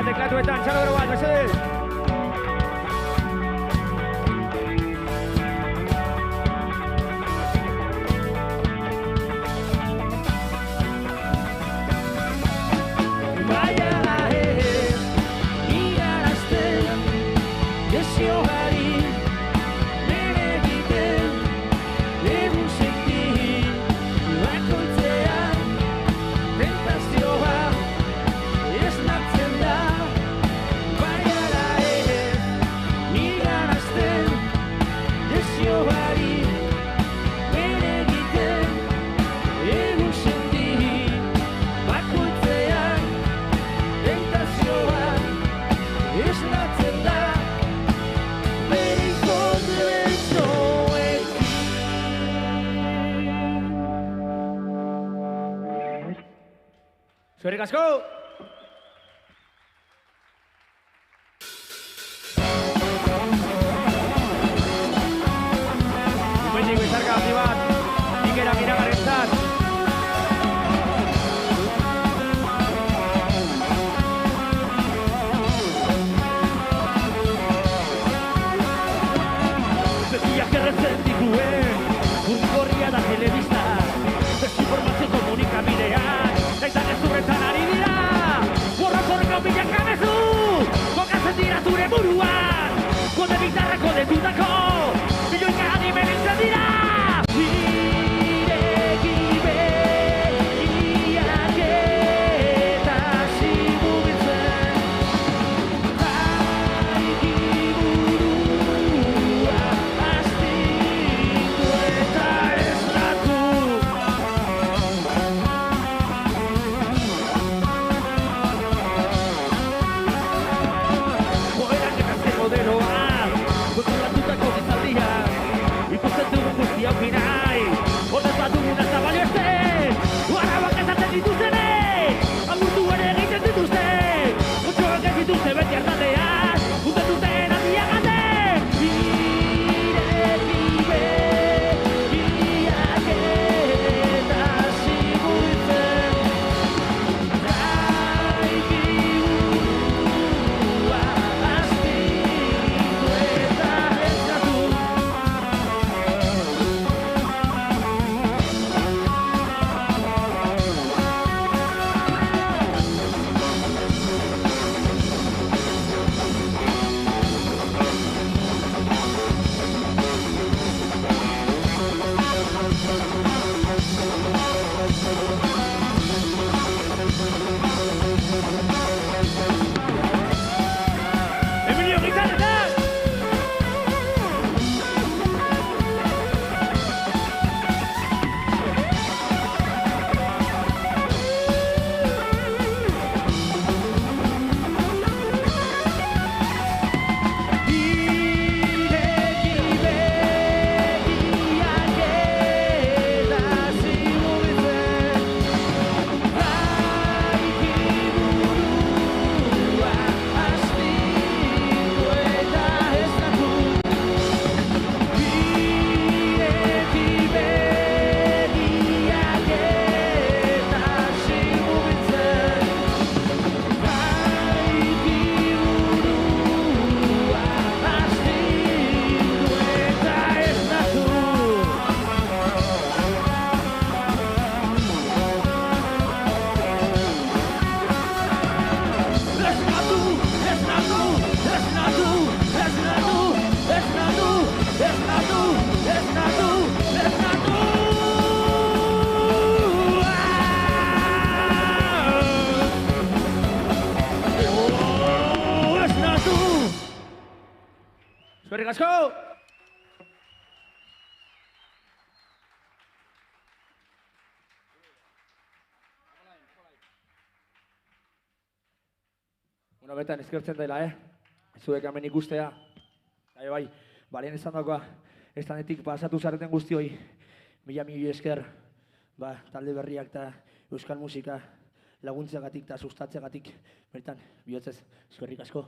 teklatuetan, txalogro bat, mesedez! Bai ala ez, nigan hasten desioari bere egiten egun senti bakoitzean tentazioa esnatzen da. Bai ala ez, nigan hasten desioari bere egiten egun senti bakoitzean tentazioa esnatzen da bere izotz besoekin. Eskerrik asko! Hemendik bezarka handi bat, ikerak iragarentzat. Begiak erretzen dituen, urgorria da telebista, desinformazio komunikabideak, eta gezurretan ari dira. Borrokorreko milaka mezu, kokatzen dira zure buruan, kode bitarra kode dutako, milioika adimen izan dira. Ireki begiak eta zimugitzen, baiki burua astindu. Eskerrik asko! Bueno, betan eskertzen dela, zuek hemen ikustea. Bai, balien esan dagoa, estanetik pasatu zareten guztioi, mila esker, talde berriak eta euskal musika laguntzeagatik eta sustatzeagatik, bertan, bihotzez, eskerrik asko.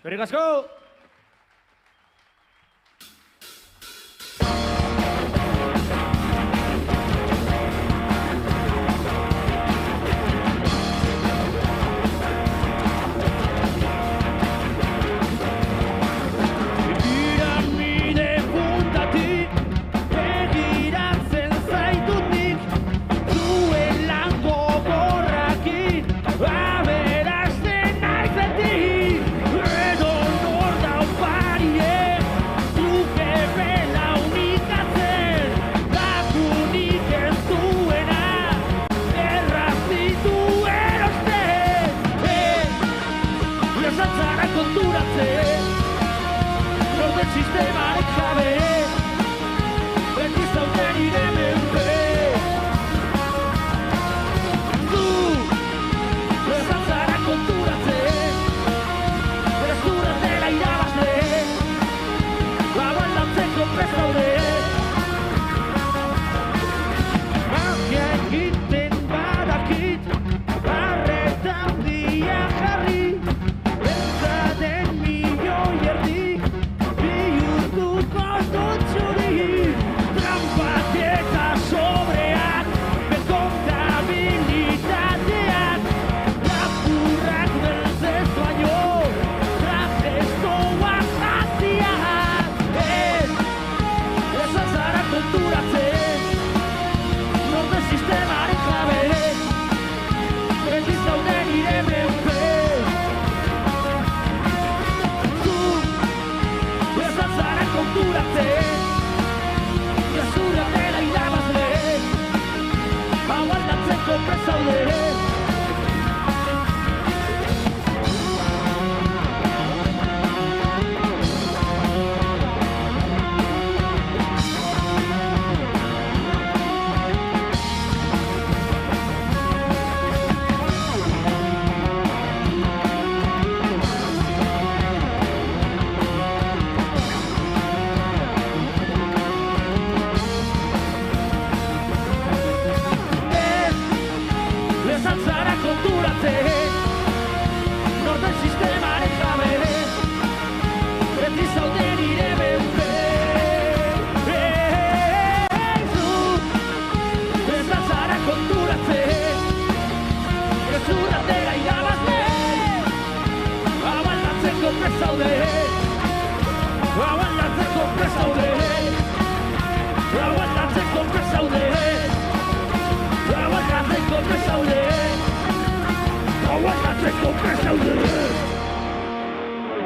Eskerrik asko! Aberasten naizetik, edo nor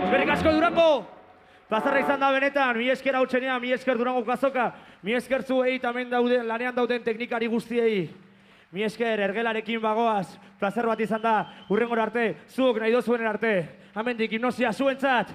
Eskerrik asko Durango! Plazarra izan da benetan, mi esker hautsenea, mi esker Durango kazoka, mi esker zuei tamen dauden, lanean dauden teknikari guztiei. Mi esker ergelarekin bagoaz, plazer bat izan da, hurrengora arte, zuok nahi dozuen arte. Hemendik hipnosia zuentzat!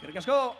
Eskerrik asko!